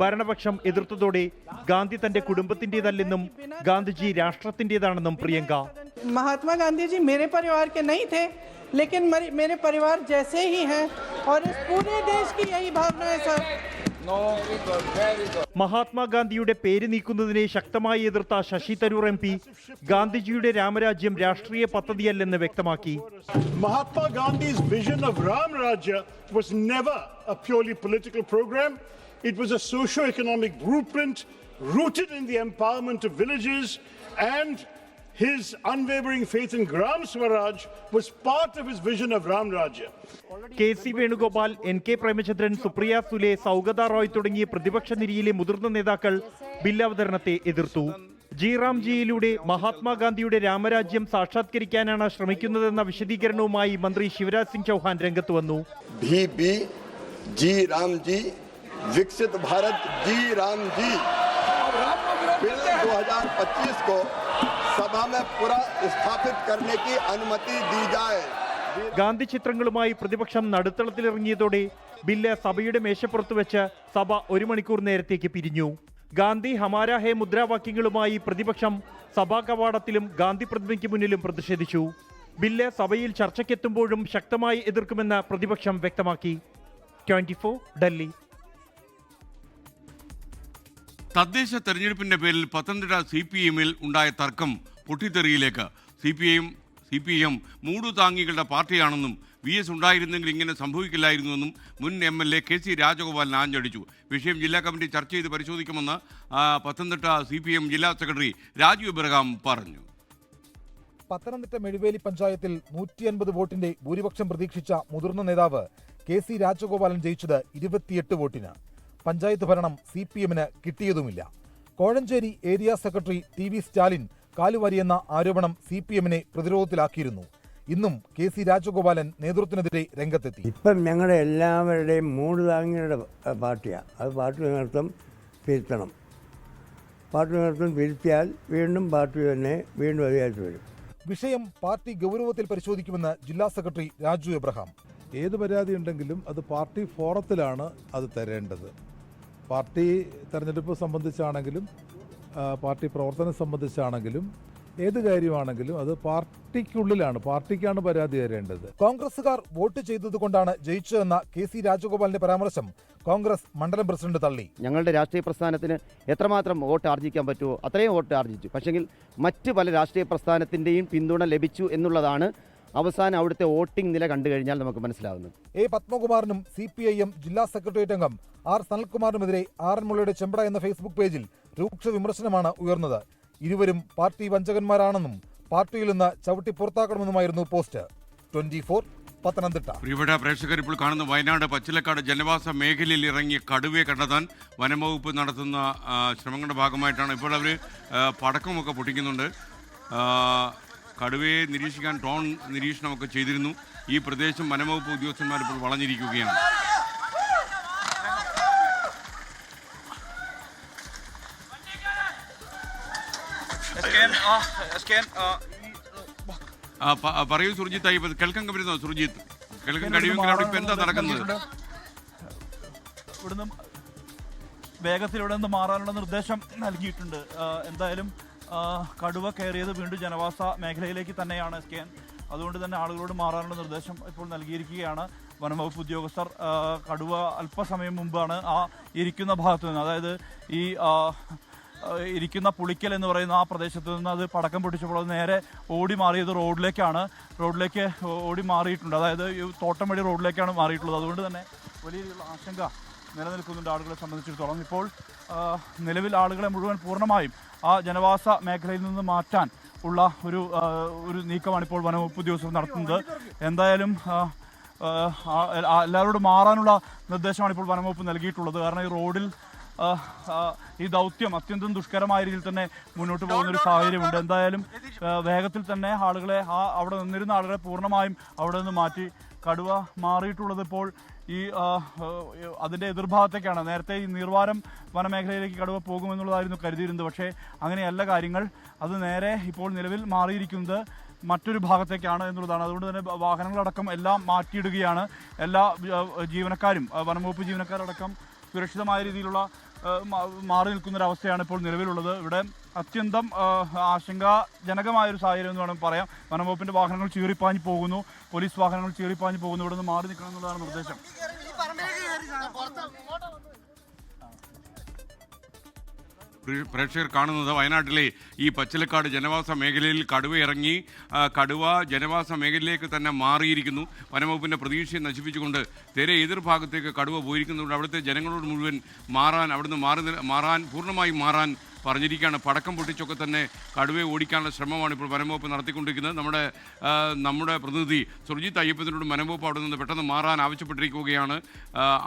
ഭരണപക്ഷം എതിർത്തതോടെ ഗാന്ധി തന്റെ കുടുംബത്തിന്റേതല്ലെന്നും ഗാന്ധിജി രാഷ്ട്രത്തിന്റേതാണെന്നും പ്രിയങ്ക. महात्मा गांधी जी मेरे परिवार के नहीं थे, लेकिन मेरे परिवार जैसे ही हैं और इस पूरे देश की यही भावना है सर. മഹാത്മാഗാന്ധിയുടെ പേര് നീക്കുന്നതിനെ ശക്തമായി എതിർത്ത ശശി തരൂർ MP ഗാന്ധിജിയുടെ രാമരാജ്യം രാഷ്ട്രീയ പദ്ധതിയല്ലെന്ന് വ്യക്തമാക്കി. Mahatma Gandhi's vision of Ram Rajya was never a purely political program. It was a socio-economic blueprint rooted in the empowerment of villages, and his unwavering faith in Gram Swaraj was part of his vision of Ram Rajya. KC Venugopal, NK Premachandran, Supriya Sule, Saugata Roy തുടങ്ങിയ പ്രതിപക്ഷ നിരയിലെ മുതിർന്ന നേതാക്കൾ bill അവതരണത്തെ എതിർത്തു. റാംജിയിലൂടെ മഹാത്മാഗാന്ധിയുടെ രാമരാജ്യം സാക്ഷാത്കരിക്കാനാണ് ശ്രമിക്കുന്നതെന്ന വിശദീകരണവുമായി മന്ത്രി ശിവരാജ് സിംഗ് ചൗഹാൻ രംഗത്ത് വന്നു. विकसित भारत रामजी बिल 2025 को सभा में पूरा स्थापित करने की अनुमति दी जाए. ഗാന്ധി ചിത്രങ്ങളുമായി പ്രതിപക്ഷം നടുത്തളത്തിലിറങ്ങിയതോടെ ബില്ല് സഭയുടെ മേശപ്പുറത്ത് വെച്ച് സഭ 1 മണിക്കൂർ നേരത്തേക്ക് പിരിഞ്ഞു. ഗാന്ധി ഹമാര ഹേ മുദ്രാവാക്യങ്ങളുമായി പ്രതിപക്ഷം സഭാ കവാടത്തിലും ഗാന്ധി പ്രതിമയ്ക്ക് മുന്നിലും പ്രതിഷേധിച്ചു. ബില്ല് സഭയിൽ ചർച്ചയ്ക്കെത്തുമ്പോഴും ശക്തമായി എതിർക്കുമെന്ന് പ്രതിപക്ഷം വ്യക്തമാക്കി. 24 ഡൽഹി. തദ്ദേശ തെരഞ്ഞെടുപ്പിന്റെ പേരിൽ പത്തനംതിട്ട CPM-ൽ ഉണ്ടായ തർക്കം പൊട്ടിത്തെറിയിലേക്ക്. CPM മൂടുതാങ്ങികളുടെ പാർട്ടിയാണെന്നും VS ഉണ്ടായിരുന്നെങ്കിൽ ഇങ്ങനെ സംഭവിക്കില്ലായിരുന്നുവെന്നും മുൻ MLA KC രാജഗോപാലിന് ആഞ്ഞടിച്ചു. വിഷയം ജില്ലാ കമ്മിറ്റി ചർച്ച ചെയ്ത് പരിശോധിക്കുമെന്ന് പത്തനംതിട്ട CPM ജില്ലാ സെക്രട്ടറി രാജു ഇബ്രഹാം പറഞ്ഞു. പത്തനംതിട്ട മെഴുവേലി പഞ്ചായത്തിൽ 150 വോട്ടിന്റെ ഭൂരിപക്ഷം പ്രതീക്ഷിച്ച മുതിർന്ന നേതാവ് KC രാജഗോപാലൻ ജയിച്ചത് 28 വോട്ടിന്. പഞ്ചായത്ത് ഭരണം CPM-ന് കിട്ടിയതുമില്ല. Kozhencherry area secretary TV Stalin കാലുവാരിയെന്ന ആരോപണം CPM-നെ പ്രതിരോധത്തിലാക്കിയിരുന്നു. ഇന്നും KC രാജഗോപാലൻ നേതൃത്വത്തിനെതിരെ രംഗത്തെത്തി. ഇപ്പം ഞങ്ങളുടെ എല്ലാവരുടെയും മൂടുതാങ്ങിയുടെ പാർട്ടിയാണ്. അത് പാർട്ടി നേതൃത്വം തിരുത്തണം. പാർട്ടി നേതൃത്വം തിരുത്തിയാൽ വീണ്ടും പാർട്ടി തന്നെ വീണ്ടും അധികാരത്തിൽ വരും. വിഷയം പാർട്ടി ഗൗരവത്തിൽ പരിശോധിക്കുമെന്ന് ജില്ലാ സെക്രട്ടറി രാജു എബ്രഹാം. ഏത് പരാതി ഉണ്ടെങ്കിലും അത് പാർട്ടി ഫോറത്തിലാണ് അത് തരേണ്ടത്. പാർട്ടി തെരഞ്ഞെടുപ്പ് സംബന്ധിച്ചാണെങ്കിലും പാർട്ടി പ്രവർത്തനം സംബന്ധിച്ചാണെങ്കിലും ഏത് കാര്യമാണെങ്കിലും അത് പാർട്ടിക്കുള്ളിലാണ്, പാർട്ടിക്കാണ് പരാതി തരേണ്ടത്. കോൺഗ്രസുകാർ വോട്ട് ചെയ്തതുകൊണ്ടാണ് ജയിച്ചതെന്ന KC രാജഗോപാലിന്റെ പരാമർശം കോൺഗ്രസ് മണ്ഡലം പ്രസിഡന്റ് തള്ളി. ഞങ്ങളുടെ രാഷ്ട്രീയ പ്രസ്ഥാനത്തിന് എത്രമാത്രം വോട്ട് ആർജിക്കാൻ പറ്റുമോ അത്രയും വോട്ട് ആർജിച്ചു. പക്ഷെങ്കിൽ മറ്റ് പല രാഷ്ട്രീയ പ്രസ്ഥാനത്തിൻ്റെയും പിന്തുണ ലഭിച്ചു എന്നുള്ളതാണ് അവസാനം അവിടുത്തെ വോട്ടിംഗ് നില കണ്ടു കഴിഞ്ഞാൽ നമുക്ക് മനസ്സിലാവുന്നത്. A. പത്മകുമാറിനും CPIM ജില്ലാ സെക്രട്ടേറിയറ്റ് അംഗം R. സനൽകുമാറിനുമെതിരെ ആറന്മുളയുടെ ചെമ്പ്ര എന്ന ഫേസ്ബുക്ക് പേജിൽ രൂക്ഷ വിമർശനമാണ് ഉയർന്നത്. ഇരുവരും പാർട്ടി വഞ്ചകന്മാരാണെന്നും പാർട്ടിയിൽ നിന്ന് ചവിട്ടി പുറത്താക്കണമെന്നുമായിരുന്നു പോസ്റ്റ്. 24 പത്തനംതിട്ട. പ്രിയപ്പെട്ട പ്രേക്ഷകർ, ഇപ്പോൾ കാണുന്ന വയനാട് പച്ചിലക്കാട് ജനവാസ മേഖലയിൽ ഇറങ്ങിയ കടുവയെ കണ്ടെത്താൻ വനംവകുപ്പ് നടത്തുന്ന ശ്രമങ്ങളുടെ ഭാഗമായിട്ടാണ് ഇപ്പോൾ അവർ പടക്കമൊക്കെ പൊട്ടിക്കുന്നുണ്ട്. കടുവയെ നിരീക്ഷിക്കാൻ ഡ്രോൺ നിരീക്ഷണമൊക്കെ ചെയ്തിരുന്നു. ഈ പ്രദേശം വനംവകുപ്പ് ഉദ്യോഗസ്ഥന്മാർ ഇപ്പോൾ വളഞ്ഞിരിക്കുകയാണ്. പറയൂ സുർജിത്ത്, കേൾക്കാൻ വരുന്നോ സുർജിത്ത്? കേൾക്കാൻ കഴിയുമെങ്കിൽ അവിടെ ഇപ്പം എന്താ നടക്കുന്നത്? ഇവിടുന്ന് വേഗത്തിൽ ഇവിടെ നിന്ന് മാറാനുള്ള നിർദ്ദേശം നൽകിയിട്ടുണ്ട്. എന്തായാലും കടുവ കയറിയത് വീണ്ടും ജനവാസ മേഖലയിലേക്ക് തന്നെയാണ് SKN. അതുകൊണ്ട് തന്നെ ആളുകളോട് മാറാനുള്ള നിർദ്ദേശം ഇപ്പോൾ നൽകിയിരിക്കുകയാണ് വനംവകുപ്പ് ഉദ്യോഗസ്ഥർ. കടുവ അല്പസമയം മുമ്പാണ് ആ ഇരിക്കുന്ന ഭാഗത്തു നിന്ന്, അതായത് ഈ ഇരിക്കുന്ന പുളിക്കൽ എന്ന് പറയുന്ന ആ പ്രദേശത്ത് നിന്ന് അത് പടക്കം പൊട്ടിച്ചപ്പോൾ അത് നേരെ ഓടി മാറിയത് റോഡിലേക്ക് ഓടി മാറിയിട്ടുണ്ട്. അതായത് ഈ തോട്ടം വഴി റോഡിലേക്കാണ് മാറിയിട്ടുള്ളത്. അതുകൊണ്ട് തന്നെ വലിയ ആശങ്ക നിലനിൽക്കുന്നുണ്ട് ആളുകളെ സംബന്ധിച്ചിടത്തോളം. ഇപ്പോൾ നിലവിൽ ആളുകളെ മുഴുവൻ പൂർണ്ണമായും ആ ജനവാസ മേഖലയിൽ നിന്ന് മാറ്റാൻ ഉള്ള ഒരു നീക്കമാണ് ഇപ്പോൾ വനംവകുപ്പ് ഉദ്യോഗസ്ഥർ നടത്തുന്നത്. എന്തായാലും എല്ലാവരോടും മാറാനുള്ള നിർദ്ദേശമാണ് ഇപ്പോൾ വനംവകുപ്പ് നൽകിയിട്ടുള്ളത്. കാരണം ഈ റോഡിൽ ഈ ദൗത്യം അത്യന്തം ദുഷ്കരമായ രീതിയിൽ തന്നെ മുന്നോട്ട് പോകുന്നൊരു സാഹചര്യമുണ്ട്. എന്തായാലും വേഗത്തിൽ തന്നെ ആളുകളെ അവിടെ നിന്നിരുന്ന ആളുകളെ പൂർണ്ണമായും അവിടെ നിന്ന് മാറ്റി. കടുവ മാറിയിട്ടുള്ളത് ഇപ്പോൾ ഈ അതിൻ്റെ എതിർഭാഗത്തേക്കാണ്. നേരത്തെ ഈ നീർവാരം വനമേഖലയിലേക്ക് കടുവ പോകുമെന്നുള്ളതായിരുന്നു കരുതിയിരുന്നത്. പക്ഷേ അങ്ങനെയല്ല കാര്യങ്ങൾ. അത് നേരെ ഇപ്പോൾ നിലവിൽ മാറിയിരിക്കുന്നത് മറ്റൊരു ഭാഗത്തേക്കാണ് എന്നുള്ളതാണ്. അതുകൊണ്ട് തന്നെ വാഹനങ്ങളടക്കം എല്ലാം മാറ്റിയിടുകയാണ്. എല്ലാ ജീവനക്കാരും, വനംവകുപ്പ് ജീവനക്കാരടക്കം സുരക്ഷിതമായ രീതിയിലുള്ള മാറി നിൽക്കുന്നൊരവസ്ഥയാണ് ഇപ്പോൾ നിലവിലുള്ളത്. ഇവിടെ അത്യന്തം ആശങ്കാജനകമായൊരു സാഹചര്യം എന്ന് വേണം പറയാം. വനംവകുപ്പിൻ്റെ വാഹനങ്ങൾ ചീറിപ്പാഞ്ഞ് പോകുന്നു, പോലീസ് വാഹനങ്ങൾ ചീറിപ്പാഞ്ഞ് പോകുന്നു. ഇവിടെ നിന്ന് മാറി നിൽക്കണം എന്നുള്ളതാണ് നിർദ്ദേശം. പ്രേക്ഷകർ കാണുന്നത് വയനാട്ടിലെ ഈ പച്ചിലക്കാട് ജനവാസ മേഖലയിൽ കടുവ ഇറങ്ങി. കടുവ ജനവാസ മേഖലയിലേക്ക് തന്നെ മാറിയിരിക്കുന്നു. വനംവകുപ്പിൻ്റെ പ്രതീക്ഷയെ നശിപ്പിച്ചുകൊണ്ട് തെരെ എതിർഭാഗത്തേക്ക് കടുവ പോയിരിക്കുന്നുണ്ട്. അവിടുത്തെ ജനങ്ങളോട് മുഴുവൻ പൂർണ്ണമായും മാറാൻ പറഞ്ഞിരിക്കുകയാണ്. പടക്കം പൊട്ടിച്ചൊക്കെ തന്നെ കടുവയെ ഓടിക്കാനുള്ള ശ്രമമാണ് ഇപ്പോൾ വനംവകുപ്പ് നടത്തിക്കൊണ്ടിരിക്കുന്നത്. നമ്മുടെ പ്രതിനിധി സുർജിത്ത് അയ്യപ്പത്തിനോട് വനംവകുപ്പ് അവിടെ നിന്ന് പെട്ടെന്ന് മാറാൻ ആവശ്യപ്പെട്ടിരിക്കുകയാണ്.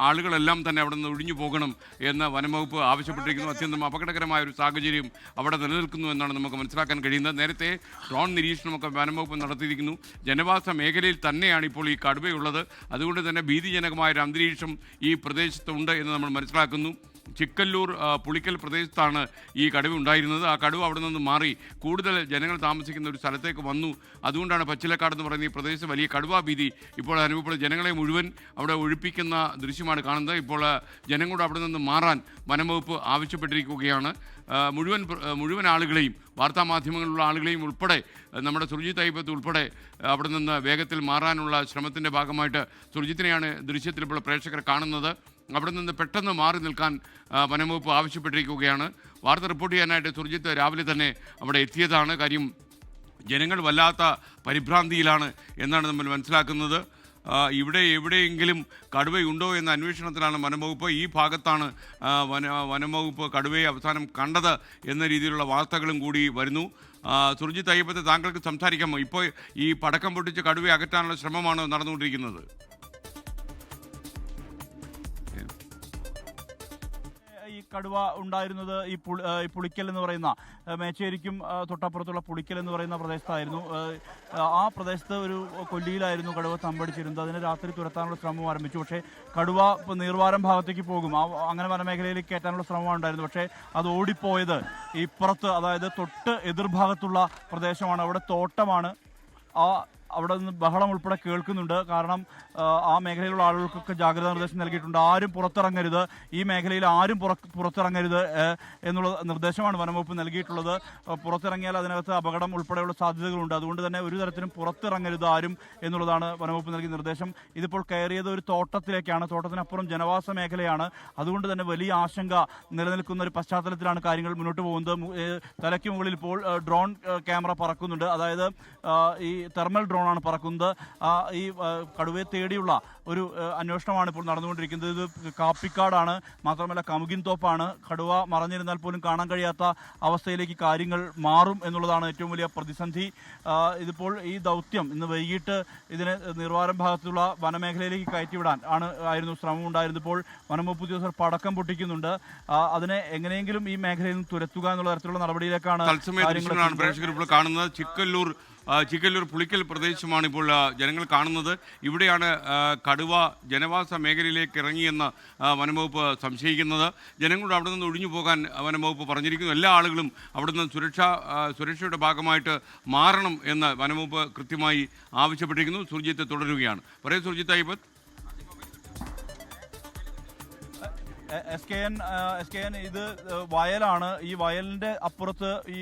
ആളുകളെല്ലാം തന്നെ അവിടെ നിന്ന് ഒഴിഞ്ഞു പോകണം എന്ന് വനംവകുപ്പ് ആവശ്യപ്പെട്ടിരിക്കുന്നു. അത്യന്തം അപകടകരമായ ഒരു സാഹചര്യം അവിടെ നിലനിൽക്കുന്നു എന്നാണ് നമുക്ക് മനസ്സിലാക്കാൻ കഴിയുന്നത്. നേരത്തെ ഡ്രോൺ നിരീക്ഷണമൊക്കെ വനംവകുപ്പ് നടത്തിയിരിക്കുന്നു. ജനവാസ മേഖലയിൽ തന്നെയാണ് ഇപ്പോൾ ഈ കടുവയുള്ളത്. അതുകൊണ്ട് തന്നെ ഭീതിജനകമായൊരു അന്തരീക്ഷം ഈ പ്രദേശത്തുണ്ട് എന്ന് നമ്മൾ മനസ്സിലാക്കുന്നു. ചിക്കല്ലൂർ പുളിക്കൽ പ്രദേശത്താണ് ഈ കടുവ ഉണ്ടായിരുന്നത്. ആ കടുവ അവിടെ നിന്ന് മാറി കൂടുതൽ ജനങ്ങൾ താമസിക്കുന്ന ഒരു സ്ഥലത്തേക്ക് വന്നു. അതുകൊണ്ടാണ് പച്ചിലക്കാട് എന്ന് പറയുന്ന ഈ പ്രദേശത്ത് വലിയ കടുവാ ഭീതി ഇപ്പോൾ അനുഭവപ്പെടുന്നത്. ജനങ്ങളെ മുഴുവൻ അവിടെ ഒഴിപ്പിക്കുന്ന ദൃശ്യമാണ് കാണുന്നത്. ഇപ്പോൾ ജനങ്ങളോട് അവിടെ നിന്ന് മാറാൻ വനംവകുപ്പ് ആവശ്യപ്പെട്ടിരിക്കുകയാണ്. മുഴുവൻ ആളുകളെയും, വാർത്താമാധ്യമങ്ങളിലുള്ള ആളുകളെയും ഉൾപ്പെടെ, നമ്മുടെ സുർജിത്ത് അയ്യപ്പത്ത് ഉൾപ്പെടെ അവിടെ നിന്ന് വേഗത്തിൽ മാറാനുള്ള ശ്രമത്തിൻ്റെ ഭാഗമായിട്ട് സുർജിത്തിനെയാണ് ദൃശ്യത്തിൽ ഇപ്പോൾ പ്രേക്ഷകർ കാണുന്നത്. അവിടെ നിന്ന് പെട്ടെന്ന് മാറി നിൽക്കാൻ വനംവകുപ്പ് ആവശ്യപ്പെട്ടിരിക്കുകയാണ്. വാർത്ത റിപ്പോർട്ട് ചെയ്യാനായിട്ട് സുർജിത്ത് രാവിലെ തന്നെ അവിടെ എത്തിയതാണ്. കാര്യം ജനങ്ങൾ വല്ലാത്ത പരിഭ്രാന്തിയിലാണ് എന്നാണ് നമ്മൾ മനസ്സിലാക്കുന്നത്. ഇവിടെ എവിടെയെങ്കിലും കടുവയുണ്ടോ എന്ന അന്വേഷണത്തിലാണ് വനംവകുപ്പ്. ഈ ഭാഗത്താണ് വനംവകുപ്പ് കടുവയെ അവസാനം കണ്ടത് എന്ന രീതിയിലുള്ള വാർത്തകളും കൂടി വരുന്നു. സുർജിത്ത് അയ്യപ്പത്തെ, താങ്കൾക്ക് സംസാരിക്കാമോ? ഇപ്പോൾ ഈ പടക്കം പൊട്ടിച്ച് കടുവയെ അകറ്റാനുള്ള ശ്രമമാണ് നടന്നുകൊണ്ടിരിക്കുന്നത്. ഈ കടുവ ഉണ്ടായിരുന്നത് ഈ പുളിക്കൽ എന്ന് പറയുന്ന, മേച്ചേരിക്കും തൊട്ടപ്പുറത്തുള്ള പുളിക്കൽ എന്ന് പറയുന്ന പ്രദേശത്തായിരുന്നു. ആ പ്രദേശത്ത് ഒരു കൊല്ലിയിലായിരുന്നു കടുവ തമ്പടിച്ചിരുന്നത്. അതിനെ രാത്രി തുരത്താനുള്ള ശ്രമം ആരംഭിച്ചു. പക്ഷേ കടുവ ഇപ്പോൾ നീർവാരം ഭാഗത്തേക്ക് പോകും, അങ്ങനെ വനമേഖലയിലേക്ക് കയറ്റാനുള്ള ശ്രമമാണ് ഉണ്ടായിരുന്നു. പക്ഷേ അത് ഓടിപ്പോയത് ഇപ്പുറത്ത്, അതായത് തൊട്ട് എതിർഭാഗത്തുള്ള പ്രദേശമാണ്. അവിടെ തോട്ടമാണ്. അവിടെ നിന്ന് ബഹളം ഉൾപ്പെടെ കേൾക്കുന്നുണ്ട്. കാരണം ആ മേഖലയിലുള്ള ആളുകൾക്കൊക്കെ ജാഗ്രതാ നിർദ്ദേശം നൽകിയിട്ടുണ്ട്. ആരും പുറത്തിറങ്ങരുത്, ഈ മേഖലയിൽ ആരും പുറത്തിറങ്ങരുത് എന്നുള്ള നിർദ്ദേശമാണ് വനംവകുപ്പ് നൽകിയിട്ടുള്ളത്. പുറത്തിറങ്ങിയാൽ അതിനകത്ത് അപകടം ഉൾപ്പെടെയുള്ള സാധ്യതകളുണ്ട്. അതുകൊണ്ട് തന്നെ ഒരു തരത്തിലും പുറത്തിറങ്ങരുത് ആരും എന്നുള്ളതാണ് വനംവകുപ്പ് നൽകിയ നിർദ്ദേശം. ഇതിപ്പോൾ കയറിയത് ഒരു തോട്ടത്തിലേക്കാണ്. തോട്ടത്തിനപ്പുറം ജനവാസ മേഖലയാണ്. അതുകൊണ്ട് തന്നെ വലിയ ആശങ്ക നിലനിൽക്കുന്ന ഒരു പശ്ചാത്തലത്തിലാണ് കാര്യങ്ങൾ മുന്നോട്ട് പോകുന്നത്. തലയ്ക്ക് മുകളിൽ ഇപ്പോൾ ഡ്രോൺ ക്യാമറ പറക്കുന്നുണ്ട്. അതായത് ഈ തെർമൽ ഡ്രോണാണ് പറക്കുന്നത്. ഈ കടുവയെ തേടിയുള്ള ഒരു അന്വേഷണമാണ് ഇപ്പോൾ നടന്നുകൊണ്ടിരിക്കുന്നത്. ഇത് കാപ്പിക്കാടാണ്, മാത്രമല്ല കമുകിൻ തോപ്പാണ്. കടുവ മറഞ്ഞിരുന്നാൽ പോലും കാണാൻ കഴിയാത്ത അവസ്ഥയിലേക്ക് കാര്യങ്ങൾ മാറും എന്നുള്ളതാണ് ഏറ്റവും വലിയ പ്രതിസന്ധി. ഇതിപ്പോൾ ഈ ദൗത്യം ഇന്ന് വൈകിട്ട് ഇതിനെ നിർവാരം ഭാഗത്തുള്ള വനമേഖലയിലേക്ക് കയറ്റിവിടാൻ ആയിരുന്നു ശ്രമം ഉണ്ടായിരുന്നത്. ഇപ്പോൾ വനംവകുപ്പ് ഉദ്യോഗസ്ഥർ പടക്കം പൊട്ടിക്കുന്നുണ്ട്. അതിനെ എങ്ങനെയെങ്കിലും ഈ മേഖലയിൽ നിന്ന് തുരത്തുക എന്നുള്ള തരത്തിലുള്ള നടപടിയിലേക്കാണ് പ്രേക്ഷകർ ഇപ്പോൾ കാണുന്നത്. ചിക്കല്ലൂർ പുളിക്കൽ പ്രദേശമാണ് ഇപ്പോൾ ജനങ്ങൾ കാണുന്നത്. ഇവിടെയാണ് കടുവ ജനവാസ മേഖലയിലേക്ക് ഇറങ്ങിയെന്ന് വനംവകുപ്പ് സംശയിക്കുന്നത്. ജനങ്ങളോട് അവിടെ നിന്ന് ഒഴിഞ്ഞു പോകാൻ വനംവകുപ്പ് പറഞ്ഞിരിക്കുന്നു. എല്ലാ ആളുകളും അവിടെ നിന്ന് സുരക്ഷയുടെ ഭാഗമായിട്ട് മാറണം എന്ന് വനംവകുപ്പ് കൃത്യമായി ആവശ്യപ്പെട്ടിരിക്കുന്നു. സുർജിത്ത് തുടരുകയാണ്. പറയൂ സുർജിത്ത് അയ്യപ്പൻ. SKN ഇത് വയലാണ്. ഈ വയലിന്റെ അപ്പുറത്ത് ഈ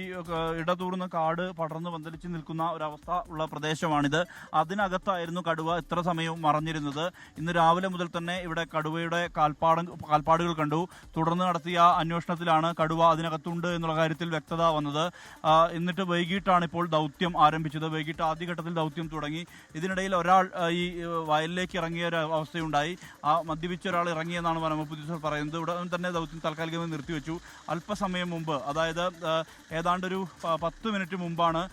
ഇടതൂർന്ന കാട് പടർന്ന് പന്തലിച്ച് നിൽക്കുന്ന ഒരവസ്ഥ ഉള്ള പ്രദേശമാണിത്. അതിനകത്തായിരുന്നു കടുവ ഇത്ര സമയവും മറഞ്ഞിരുന്നത്. ഇന്ന് രാവിലെ മുതൽ തന്നെ ഇവിടെ കടുവയുടെ കാൽപ്പാടുകൾ കണ്ടു. തുടർന്ന് നടത്തിയ അന്വേഷണത്തിലാണ് കടുവ അതിനകത്തുണ്ട് എന്നുള്ള കാര്യത്തിൽ വ്യക്തത വന്നത്. എന്നിട്ട് വൈകിട്ടാണ് ഇപ്പോൾ ദൗത്യം ആരംഭിച്ചത്. വൈകിട്ട് ആദ്യഘട്ടത്തിൽ ദൗത്യം തുടങ്ങി. ഇതിനിടയിൽ ഒരാൾ ഈ വയലിലേക്ക് ഇറങ്ങിയ ഒരു അവസ്ഥയുണ്ടായി. മദ്യപിച്ച ഒരാൾ ഇറങ്ങിയെന്നാണ് വനംവകുപ്പ് ഉദ്യോഗസ്ഥർ പറയുന്നത്. ഉടൻ തന്നെ ദൗത്യം താൽക്കാലികമായി നിർത്തിവെച്ചു. അല്പസമയം മുമ്പ്, അതായത് ഏതാണ്ടൊരു 10 മിനിറ്റ് മുമ്പാണ്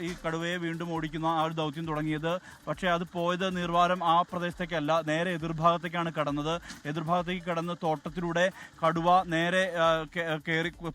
ഈ കടുവയെ വീണ്ടും ഓടിക്കുന്ന ആ ഒരു ദൗത്യം തുടങ്ങിയത്. പക്ഷേ അത് പോയത് നീർവാരം ആ പ്രദേശത്തേക്കല്ല, നേരെ എതിർഭാഗത്തേക്കാണ് കടന്നത്. എതിർഭാഗത്തേക്ക് കടന്ന് തോട്ടത്തിലൂടെ കടുവ നേരെ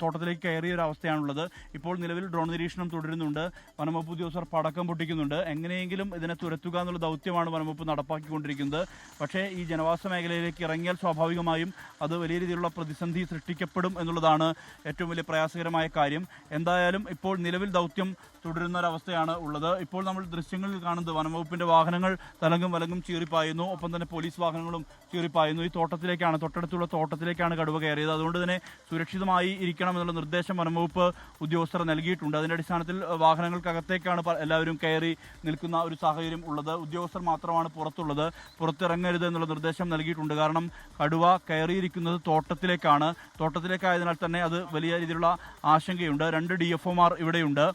തോട്ടത്തിലേക്ക് കയറിയ ഒരു അവസ്ഥയാണുള്ളത്. ഇപ്പോൾ നിലവിൽ ഡ്രോൺ നിരീക്ഷണം തുടരുന്നുണ്ട്. വനംവകുപ്പ് ഉദ്യോഗസ്ഥർ പടക്കം പൊട്ടിക്കുന്നുണ്ട്. എങ്ങനെയെങ്കിലും ഇതിനെ തുരത്തുക എന്നുള്ള ദൗത്യമാണ് വനംവകുപ്പ് നടപ്പാക്കിക്കൊണ്ടിരിക്കുന്നത്. പക്ഷേ ഈ ജനവാസ മേഖലയിലേക്ക് ഇറങ്ങിയാൽ സ്വാഭാവികമായും അത് വലിയ രീതിയിലുള്ള പ്രതിസന്ധി സൃഷ്ടിക്കപ്പെടും എന്നുള്ളതാണ് ഏറ്റവും വലിയ പ്രയാസകരമായ കാര്യം. എന്തായാലും ഇപ്പോൾ നിലവിൽ ദൗത്യം തുടരുന്ന ഒരവസ്ഥയാണ് ഉള്ളത്. ഇപ്പോൾ നമ്മൾ ദൃശ്യങ്ങളിൽ കാണുന്നത് വനംവകുപ്പിന്റെ വാഹനങ്ങൾ തലങ്കും വലങ്കും ചീറിപ്പായുന്നു. ഒപ്പം തന്നെ പോലീസ് വാഹനങ്ങളും ചീറിപ്പായുന്നു. ഈ തോട്ടത്തിലേക്കാണ്, തൊട്ടടുത്തുള്ള തോട്ടത്തിലേക്കാണ് കടുവ കയറിയത്. അതുകൊണ്ട് തന്നെ സുരക്ഷിതമായി ഇരിക്കണം എന്നുള്ള നിർദ്ദേശം വനംവകുപ്പ് ഉദ്യോഗസ്ഥർ നൽകിയിട്ടുണ്ട്. അതിന്റെ അടിസ്ഥാനത്തിൽ വാഹനങ്ങൾക്കകത്തേക്കാണ് എല്ലാവരും കയറി നിൽക്കുന്ന ഒരു സാഹചര്യം ഉള്ളത്. ഉദ്യോഗസ്ഥർ മാത്രമാണ് പുറത്തുള്ളത്. പുറത്തിറങ്ങരുത് എന്നുള്ള നിർദ്ദേശം നൽകിയിട്ടുണ്ട്. കാരണം കടുവ കയറിയിരിക്കുന്നത് തോട്ടത്തിലേക്കാണ്. തോട്ടത്തിലേക്കായതിനാൽ തന്നെ അത് വലിയ രീതിയിലുള്ള ആശങ്കയുണ്ട്. 2 DFOമാർ ഇവിടെയുണ്ട്.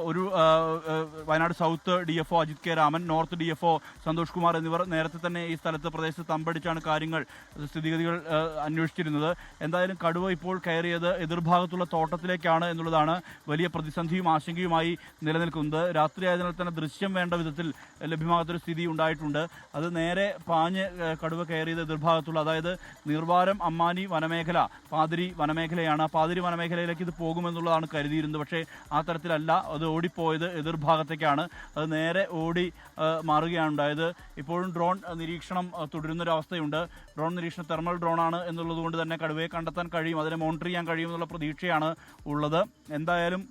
ഒരു Wayanad south DFO Ajith K Raman, north DFO Santhosh Kumar എന്നിവർ നേരത്തെ തന്നെ ഈ പ്രദേശത്ത് തമ്പടിച്ചാണ് സ്ഥിതിഗതികൾ അന്വേഷിച്ചിരുന്നത്. എന്തായാലും കടുവ ഇപ്പോൾ കയറിയത് എതിർഭാഗത്തുള്ള തോട്ടത്തിലേക്കാണ് എന്നുള്ളതാണ് വലിയ പ്രതിസന്ധിയും ആശങ്കയുമായി നിലനിൽക്കുന്നത്. രാത്രി ആയതിനാൽ തന്നെ ദൃശ്യം വേണ്ട വിധത്തിൽ ലഭ്യമാകാത്തൊരു സ്ഥിതി ഉണ്ടായിട്ടുണ്ട്. അത് നേരെ പാഞ്ഞ് കടുവ കയറിയത് എതിർഭാഗത്തുള്ള, അതായത് നീർവാരം അമ്മാനി വനമേഖല പാതിരി വനമേഖലയാണ്. ആ പാതിരി വനമേഖലയിലേക്ക് ഇത് പോകുമെന്നുള്ളതാണ് കരുതിയിരുന്നത്. പക്ഷേ ആ തരത്തിലല്ല. അത് ഓടിപ്പോയത് എതിർഭാഗത്തേക്കാണ്. അത് നേരെ ഓടി മാറുകയാണ് ഉണ്ടായത്. ഇപ്പോഴും ഡ്രോൺ നിരീക്ഷണം തുടരുന്നൊരവസ്ഥയുണ്ട്. ഡ്രോൺ നിരീക്ഷണം തെർമൽ ഡ്രോണാണ് എന്നുള്ളത് കൊണ്ട് തന്നെ കടുവയെ കണ്ടെത്താൻ കഴിയും, അതിനെ മോണിറ്റർ ചെയ്യാൻ കഴിയും എന്നുള്ള പ്രതീക്ഷയാണ് ഉള്ളത്. എന്തായാലും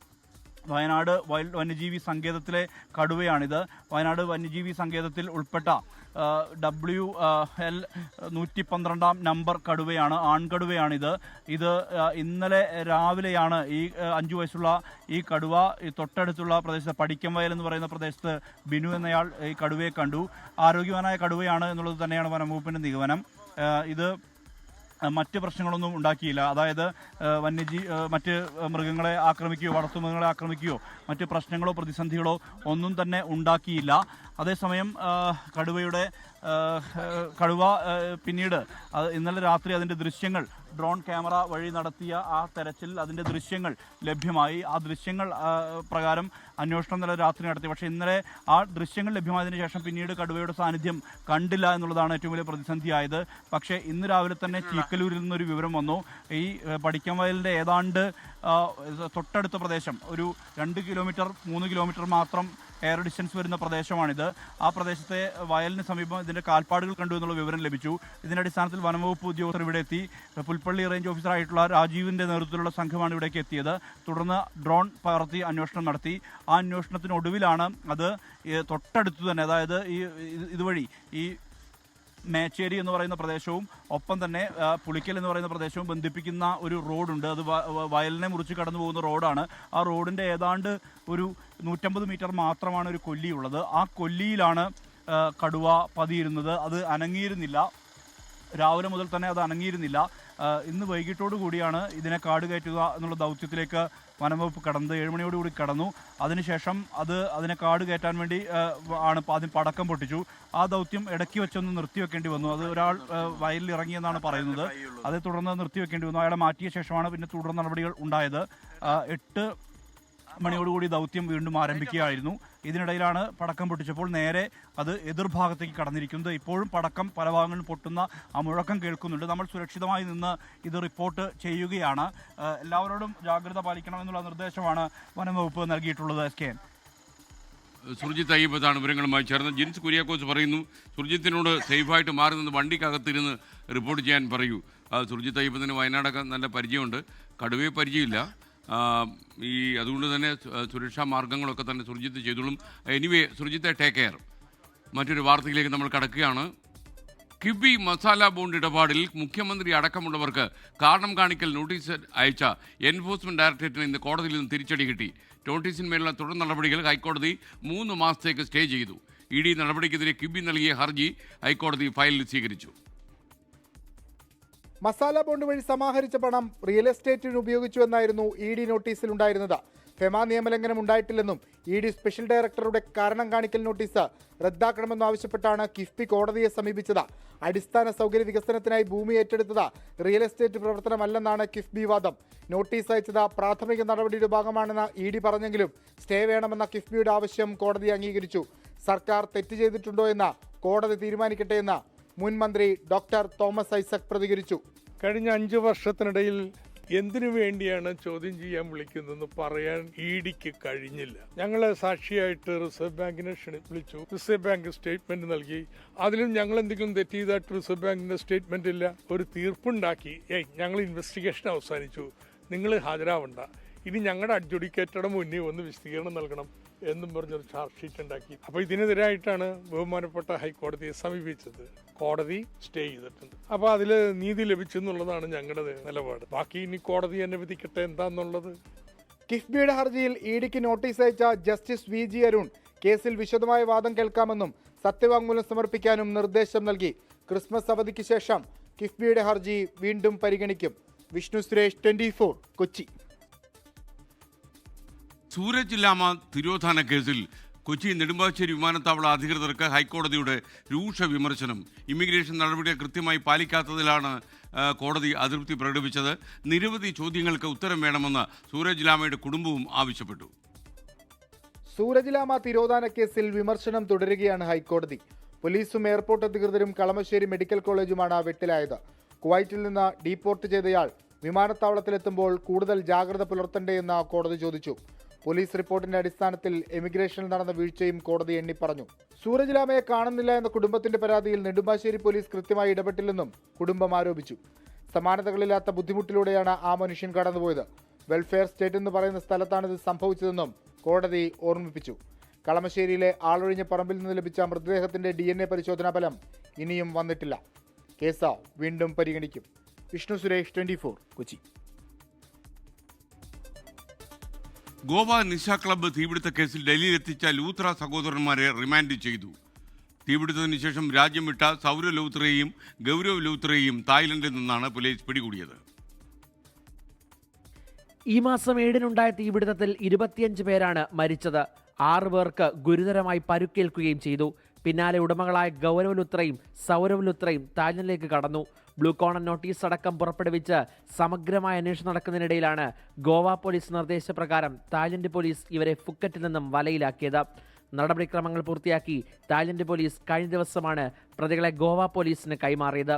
വയനാട് വന്യജീവി സങ്കേതത്തിലെ കടുവയാണിത്. വയനാട് വന്യജീവി സങ്കേതത്തിൽ ഉൾപ്പെട്ട WL 112 നമ്പർ കടുവയാണ്, ആൺകടുവയാണിത്. ഇത് ഇന്നലെ രാവിലെയാണ് ഈ 5 വയസ്സുള്ള ഈ കടുവ ഈ തൊട്ടടുത്തുള്ള പ്രദേശത്ത് പടിക്കംവയൽ എന്ന് പറയുന്ന പ്രദേശത്ത് ബിനു എന്നയാൾ ഈ കടുവയെ കണ്ടു. ആരോഗ്യവാനായ കടുവയാണ് എന്നുള്ളത് തന്നെയാണ് വനംവകുപ്പിന്റെ നിഗമനം. ഇത് മറ്റ് പ്രശ്നങ്ങളൊന്നും ഉണ്ടാക്കിയില്ല. അതായത് മറ്റ് മൃഗങ്ങളെ ആക്രമിക്കുകയോ വളർത്തുമൃഗങ്ങളെ ആക്രമിക്കുകയോ മറ്റ് പ്രശ്നങ്ങളോ പ്രതിസന്ധികളോ ഒന്നും തന്നെ ഉണ്ടാക്കിയില്ല. അതേസമയം കടുവ പിന്നീട് ഇന്നലെ രാത്രി അതിൻ്റെ ദൃശ്യങ്ങൾ ഡ്രോൺ ക്യാമറ വഴി നടത്തിയ ആ തെരച്ചിൽ അതിൻ്റെ ദൃശ്യങ്ങൾ ലഭ്യമായി. ആ ദൃശ്യങ്ങൾ പ്രകാരം അന്വേഷണം ഇന്നലെ രാത്രി നടത്തി. പക്ഷേ ഇന്നലെ ആ ദൃശ്യങ്ങൾ ലഭ്യമായതിനു ശേഷം പിന്നീട് കടുവയുടെ സാന്നിധ്യം കണ്ടില്ല എന്നുള്ളതാണ് ഏറ്റവും വലിയ പ്രതിസന്ധിയായത്. പക്ഷേ ഇന്ന് രാവിലെ തന്നെ ചീക്കലൂരിൽ നിന്നൊരു വിവരം വന്നു. ഈ പടിക്കംവയലിൻ്റെ ഏതാണ്ട് തൊട്ടടുത്ത പ്രദേശം ഒരു 2 കിലോമീറ്റർ 3 കിലോമീറ്റർ മാത്രം എയർ ഡിസ്റ്റൻസ് വരുന്ന പ്രദേശമാണിത്. ആ പ്രദേശത്തെ വയലിന് സമീപം ഇതിൻ്റെ കാൽപ്പാടുകൾ കണ്ടു എന്നുള്ള വിവരം ലഭിച്ചു. ഇതിൻ്റെ അടിസ്ഥാനത്തിൽ വനംവകുപ്പ് ഉദ്യോഗസ്ഥർ ഇവിടെ എത്തി. പുൽപ്പള്ളി റേഞ്ച് ഓഫീസറായിട്ടുള്ള രാജീവിൻ്റെ നേതൃത്വത്തിലുള്ള സംഘമാണ് ഇവിടേക്ക് എത്തിയത്. തുടർന്ന് ഡ്രോൺ പകർത്തി അന്വേഷണം നടത്തി. ആ അന്വേഷണത്തിനൊടുവിലാണ് അത് തൊട്ടടുത്ത് തന്നെ, അതായത് ഇതുവഴി ഈ മേച്ചേരി എന്ന് പറയുന്ന പ്രദേശവും ഒപ്പം തന്നെ പുളിക്കൽ എന്ന് പറയുന്ന പ്രദേശവും ബന്ധിപ്പിക്കുന്ന ഒരു റോഡുണ്ട്. അത് വയലിനെ മുറിച്ച് കടന്നു പോകുന്ന റോഡാണ്. ആ റോഡിൻ്റെ ഏതാണ്ട് ഒരു 150 മീറ്റർ മാത്രമാണ് ഒരു കൊല്ലിയുള്ളത്. ആ കൊല്ലിയിലാണ് കടുവ പതിയിരുന്നത്. അത് അനങ്ങിയിരുന്നില്ല, രാവിലെ മുതൽ തന്നെ അത് അനങ്ങിയിരുന്നില്ല. ഇന്ന് വൈകിട്ടോടു കൂടിയാണ് ഇതിനെ കാട് കയറ്റുക എന്നുള്ള ദൗത്യത്തിലേക്ക് വനംവകുപ്പ് കടന്നത്. 7 മണിയോടുകൂടി കടന്നു. അതിനുശേഷം അതിനെ കാട് കയറ്റാൻ വേണ്ടി ആണ് ആദ്യം പടക്കം പൊട്ടിച്ചു. ആ ദൗത്യം ഇടയ്ക്ക് വെച്ചൊന്ന് നിർത്തിവെക്കേണ്ടി വന്നു. അത് ഒരാൾ വയലിൽ ഇറങ്ങിയെന്നാണ് പറയുന്നത്. അതേ തുടർന്ന് നിർത്തിവെക്കേണ്ടി വന്നു. അയാളെ മാറ്റിയ ശേഷമാണ് പിന്നെ തുടർ നടപടികൾ ഉണ്ടായത്. 8 മണിയോടുകൂടി ദൗത്യം വീണ്ടും ആരംഭിക്കുകയായിരുന്നു. ഇതിനിടയിലാണ് പടക്കം പൊട്ടിച്ചപ്പോൾ നേരെ അത് എതിർഭാഗത്തേക്ക് കടന്നിരിക്കുന്നത്. ഇപ്പോഴും പടക്കം പല ഭാഗങ്ങളിലും പൊട്ടുന്ന ആ മുഴക്കം കേൾക്കുന്നുണ്ട്. നമ്മൾ സുരക്ഷിതമായി നിന്ന് ഇത് റിപ്പോർട്ട് ചെയ്യുകയാണ്. എല്ലാവരോടും ജാഗ്രത പാലിക്കണമെന്നുള്ള നിർദ്ദേശമാണ് വനംവകുപ്പ് നൽകിയിട്ടുള്ളത്. SKN സുർജിത്ത് അയ്യപ്പത്താണ് വിവരങ്ങളുമായി ചേർന്ന്. ജിൻസ് കുര്യാക്കോസ് പറയുന്നു, സുർജിത്തിനോട് സേഫായിട്ട് മാറി നിന്ന് വണ്ടിക്കകത്തിരുന്ന് റിപ്പോർട്ട് ചെയ്യാൻ പറയൂ. സുർജിത്ത് അയ്യപ്പത്തിന് വയനാടൊക്കെ നല്ല പരിചയമുണ്ട്, കടുവയെ പരിചയമില്ല. അതുകൊണ്ട് തന്നെ സുരക്ഷാ മാർഗങ്ങളൊക്കെ തന്നെ സുർജിത്ത് ചെയ്തോളും. എനിവേ, സുർജിത്തെ ടേക്ക് കെയർ. മറ്റൊരു വാർത്തയിലേക്ക് നമ്മൾ കടക്കുകയാണ്. കിബി മസാല ബോണ്ട് ഇടപാടിൽ മുഖ്യമന്ത്രി അടക്കമുള്ളവർക്ക് കാരണം കാണിക്കൽ നോട്ടീസ് അയച്ച എൻഫോഴ്സ്മെന്റ് ഡയറക്ടറേറ്റിന് ഇന്ന് കോടതിയിൽ നിന്ന് തിരിച്ചടി കിട്ടി. നോട്ടീസിന്മേലുള്ള തുടർ നടപടികൾ ഹൈക്കോടതി 3 മാസത്തേക്ക് സ്റ്റേ ചെയ്തു. ED നടപടിക്കെതിരെ കിബി നൽകിയ ഹർജി ഹൈക്കോടതി ഫയലിൽ സ്വീകരിച്ചു. മസാല ബോണ്ട് വഴി സമാഹരിച്ച പണം റിയൽ എസ്റ്റേറ്റിന് ഉപയോഗിച്ചു എന്നായിരുന്നു ED നോട്ടീസിലുണ്ടായിരുന്നത്. ഫെമ നിയമലംഘനം ഉണ്ടായിട്ടില്ലെന്നും ED സ്പെഷ്യൽ ഡയറക്ടറുടെ കാരണം കാണിക്കൽ നോട്ടീസ് റദ്ദാക്കണമെന്നാവശ്യപ്പെട്ടാണ് കിഫ്ബി കോടതിയെ സമീപിച്ചത്. അടിസ്ഥാന സൗകര്യ വികസനത്തിനായി ഭൂമി ഏറ്റെടുത്തത് റിയൽ എസ്റ്റേറ്റ് പ്രവർത്തനമല്ലെന്നാണ് കിഫ്ബി വാദം. നോട്ടീസ് അയച്ചത് പ്രാഥമിക നടപടിയുടെ ഭാഗമാണെന്ന് ED പറഞ്ഞെങ്കിലും സ്റ്റേ വേണമെന്ന കിഫ്ബിയുടെ ആവശ്യം കോടതി അംഗീകരിച്ചു. സർക്കാർ തെറ്റ് ചെയ്തിട്ടുണ്ടോ എന്ന് കോടതി തീരുമാനിക്കട്ടെ എന്ന് മുൻ മന്ത്രി ഡോക്ടർ തോമസ് ഐസക് പ്രതികരിച്ചു. കഴിഞ്ഞ 5 വർഷത്തിനിടയിൽ എന്തിനു വേണ്ടിയാണ് ചോദ്യം ചെയ്യാൻ വിളിക്കുന്നതെന്ന് പറയാൻ EDക്ക് കഴിഞ്ഞില്ല. ഞങ്ങൾ സാക്ഷിയായിട്ട് റിസർവ് ബാങ്കിനെ വിളിച്ചു. റിസർവ് ബാങ്ക് സ്റ്റേറ്റ്മെന്റ് നൽകി. അതിലും ഞങ്ങൾ എന്തെങ്കിലും തെറ്റ് ചെയ്തായിട്ട് റിസർവ് ബാങ്കിന്റെ സ്റ്റേറ്റ്മെന്റ് ഇല്ല. ഒരു തീർപ്പുണ്ടാക്കി, ഞങ്ങൾ ഇൻവെസ്റ്റിഗേഷൻ അവസാനിച്ചു, നിങ്ങൾ ഹാജരാവണ്ട, ഇനി ഞങ്ങളുടെ അഡ്ജുഡിക്കേറ്ററുടെ മുന്നിൽ വന്ന് വിശദീകരണം നൽകണം എന്നും പറഞ്ഞൊരു ചാർജ് ഷീറ്റ് ഉണ്ടാക്കി. അപ്പോൾ ഇതിനെതിരായിട്ടാണ് ബഹുമാനപ്പെട്ട ഹൈക്കോടതിയെ സമീപിച്ചത്. കോടതി സ്റ്റേ ചെയ്തിട്ടുണ്ട്. അപ്പോൾ അതിൽ നീതി ലഭിച്ചെന്നുള്ളതാണ് ഞങ്ങളുടെ നിലപാട്. ബാക്കി ഇനി കോടതി തന്നെ വിധിക്കട്ടെ എന്താന്നുള്ളത്. കിഫ്ബിയുടെ ഹർജിയിൽ EDക്ക് നോട്ടീസ് അയച്ച ജസ്റ്റിസ് VG അരുൺ കേസിൽ വിശദമായ വാദം കേൾക്കാമെന്നും സത്യവാങ്മൂലം സമർപ്പിക്കാനും നിർദ്ദേശം നൽകി. ക്രിസ്മസ് അവധിക്ക് ശേഷം കിഫ്ബിയുടെ ഹർജി വീണ്ടും പരിഗണിക്കും. വിഷ്ണു സുരേഷ്, 24 കൊച്ചി. സൂരജ് ലാമ തിരോധാന കേസിൽ കൊച്ചി നെടുമ്പാശ്ശേരി വിമാനത്താവള അധികൃതർക്ക് ഹൈക്കോടതിയുടെ രൂക്ഷ വിമർശനം. ഇമിഗ്രേഷൻ നടപടികൾ കൃത്യമായി പാലിക്കാത്തതിലാണ് കോടതി അതൃപ്തി പ്രകടിപ്പിച്ചത്. നിരവധി ചോദ്യങ്ങൾക്ക് ഉത്തരം വേണമെന്ന് സൂരജ് ലാമയുടെ കുടുംബവും ആവശ്യപ്പെട്ടു. സൂരജ് ലാമ തിരോധാന കേസിൽ വിമർശനം തുടരുകയാണ് ഹൈക്കോടതി. പോലീസും എയർപോർട്ട് അധികൃതരും കളമശ്ശേരി മെഡിക്കൽ കോളേജുമാണ് വെട്ടിലായത്. കുവൈറ്റിൽ നിന്ന് ഡീപ്പോർട്ട് ചെയ്തയാൾ വിമാനത്താവളത്തിലെത്തുമ്പോൾ കൂടുതൽ ജാഗ്രത പുലർത്തണ്ടേയെന്ന് കോടതി ചോദിച്ചു. പോലീസ് റിപ്പോർട്ടിന്റെ അടിസ്ഥാനത്തിൽ എമിഗ്രേഷനിൽ നടന്ന വീഴ്ചയും കോടതി എണ്ണിപ്പറഞ്ഞു. സൂരജ് ലാമയെ കാണുന്നില്ല എന്ന കുടുംബത്തിന്റെ പരാതിയിൽ നെടുമ്പാശ്ശേരി പോലീസ് കൃത്യമായി ഇടപെട്ടില്ലെന്നും കുടുംബം ആരോപിച്ചു. സമാനതകളില്ലാത്ത ബുദ്ധിമുട്ടിലൂടെയാണ് ആ മനുഷ്യൻ കടന്നുപോയത്. വെൽഫെയർ സ്റ്റേറ്റ് എന്ന് പറയുന്ന സ്ഥലത്താണിത് സംഭവിച്ചതെന്നും കോടതി ഓർമ്മിപ്പിച്ചു. കളമശ്ശേരിയിലെ ആളൊഴിഞ്ഞ പറമ്പിൽ നിന്ന് ലഭിച്ച മൃതദേഹത്തിന്റെ DNA പരിശോധനാ ഫലം ഇനിയും വന്നിട്ടില്ല. കേസ് വീണ്ടും പരിഗണിക്കും. വിഷ്ണു സുരേഷ്, 24 കൊച്ചി. ഗോവ നിശ ക്ലബ്ബ് തീപിടുത്ത കേസിൽ ഡൽഹിയിലെത്തിച്ച ലൂത്ര സഹോദരന്മാരെ റിമാൻഡ് ചെയ്തു. തീപിടുത്തത്തിന് ശേഷം രാജ്യം വിട്ട സൗരവ് ലൂത്രയെയും ഗൗരവ് ലൂത്രയെയും തായ്ലൻഡിൽ നിന്നാണ് പോലീസ് പിടികൂടിയത്. ഈ മാസം 7-നുണ്ടായ തീപിടുത്തത്തിൽ 25 പേരാണ് മരിച്ചത്. 6 പേർക്ക് ഗുരുതരമായി പരുക്കേൽക്കുകയും ചെയ്തു. പിന്നാലെ ഉടമകളായ ഗൗരവ് ലുത്രയും സൗരവ് ലുത്രയും തായ്ലൻഡിലേക്ക് കടന്നു. ബ്ലൂ കോണൻ നോട്ടീസ് അടക്കം പുറപ്പെടുവിച്ച് സമഗ്രമായ അന്വേഷണം നടക്കുന്നതിനിടയിലാണ് ഗോവ പോലീസ് നിർദ്ദേശപ്രകാരം തായ്ലൻഡ് പോലീസ് ഇവരെ ഫുക്കറ്റിൽ നിന്നും വലയിലാക്കിയത്. നടപടിക്രമങ്ങൾ പൂർത്തിയാക്കി തായ്ലൻഡ് പോലീസ് കഴിഞ്ഞ ദിവസമാണ് പ്രതികളെ ഗോവ പോലീസിന് കൈമാറിയത്.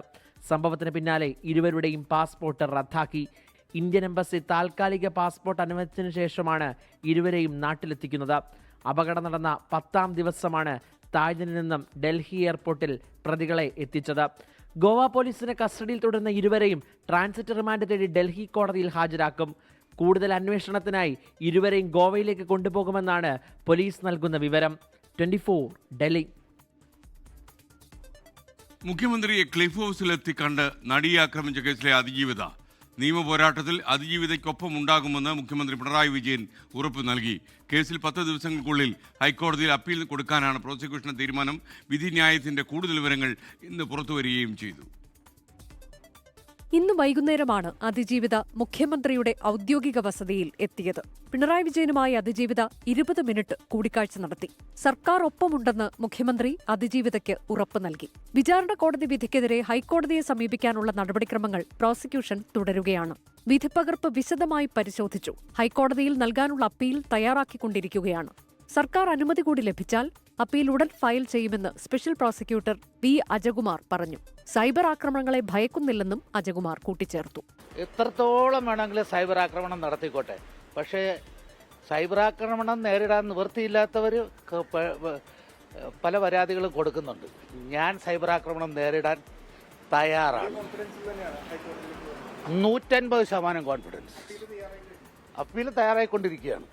സംഭവത്തിന് പിന്നാലെ ഇരുവരുടെയും പാസ്പോർട്ട് റദ്ദാക്കി. ഇന്ത്യൻ എംബസി താൽക്കാലിക പാസ്പോർട്ട് അനുവദിച്ചതിനു ശേഷമാണ് ഇരുവരെയും നാട്ടിലെത്തിക്കുന്നത്. അപകടം നടന്ന 10ാം ദിവസമാണ് തായ്ലൻഡിൽ നിന്നും ഡൽഹി എയർപോർട്ടിൽ പ്രതികളെ എത്തിച്ചത്. ഗോവ പോലീസിന് കസ്റ്റഡിയിൽ തുടരുന്ന ഇരുവരെയും ട്രാൻസിറ്റ് റിമാൻഡ് തേടി ഡൽഹി കോടതിയിൽ ഹാജരാക്കും. കൂടുതൽ അന്വേഷണത്തിനായി ഇരുവരെയും ഗോവയിലേക്ക് കൊണ്ടുപോകുമെന്നാണ് പോലീസ് നൽകുന്ന വിവരം. 24 ഡൽഹി. മുഖ്യമന്ത്രിയെ ക്ലിഫ് ഹൗസിലെത്തി കണ്ട് നടിയെ ആക്രമിച്ച കേസിലെ അതിജീവിത നിയമ പോരാട്ടത്തിൽ അതിജീവിതയ്ക്കൊപ്പം ഉണ്ടാകുമെന്ന് മുഖ്യമന്ത്രി പിണറായി വിജയൻ ഉറപ്പ് നൽകി. കേസിൽ 10 ദിവസങ്ങൾക്കുള്ളിൽ ഹൈക്കോടതിയിൽ അപ്പീൽ കൊടുക്കാനാണ് പ്രോസിക്യൂഷന്റെ തീരുമാനം. വിധിന്യായത്തിന്റെ കൂടുതൽ വിവരങ്ങൾ ഇന്ന് പുറത്തുവരികയും ചെയ്തു. ഇന്ന് വൈകുന്നേരമാണ് അതിജീവിത മുഖ്യമന്ത്രിയുടെ ഔദ്യോഗിക വസതിയിൽ എത്തിയത്. പിണറായി വിജയനുമായി അതിജീവിത 20 മിനിറ്റ് കൂടിക്കാഴ്ച നടത്തി. സർക്കാർ ഒപ്പമുണ്ടെന്ന് മുഖ്യമന്ത്രി അതിജീവിതയ്ക്ക് ഉറപ്പ് നൽകി. വിചാരണ കോടതി വിധിക്കെതിരെ ഹൈക്കോടതിയെ സമീപിക്കാനുള്ള നടപടിക്രമങ്ങൾ പ്രോസിക്യൂഷൻ തുടരുകയാണ്. വിധിപ്പകർപ്പ് വിശദമായി പരിശോധിച്ചു. ഹൈക്കോടതിയിൽ നൽകാനുള്ള അപ്പീൽ തയ്യാറാക്കിക്കൊണ്ടിരിക്കുകയാണ്. സർക്കാർ അനുമതി കൂടി ലഭിച്ചാൽ അപ്പീൽ ഉടൻ ഫയൽ ചെയ്യുമെന്ന് സ്പെഷ്യൽ പ്രോസിക്യൂട്ടർ വി അജകുമാർ പറഞ്ഞു. സൈബർ ആക്രമണങ്ങളെ ഭയക്കുന്നില്ലെന്നും അജകുമാർ കൂട്ടിച്ചേർത്തു. എത്രത്തോളം വേണമെങ്കിലും സൈബർ ആക്രമണം നടത്തിക്കോട്ടെ, പക്ഷേ സൈബർ ആക്രമണം നേരിടാൻ നിവൃത്തിയില്ലാത്തവർ പല പരാതികളും കൊടുക്കുന്നുണ്ട്. ഞാൻ സൈബർ ആക്രമണം നേരിടാൻ തയ്യാറാണ്. 150% കോൺഫിഡൻസ്. അപ്പീൽ തയ്യാറായിക്കൊണ്ടിരിക്കുകയാണ്.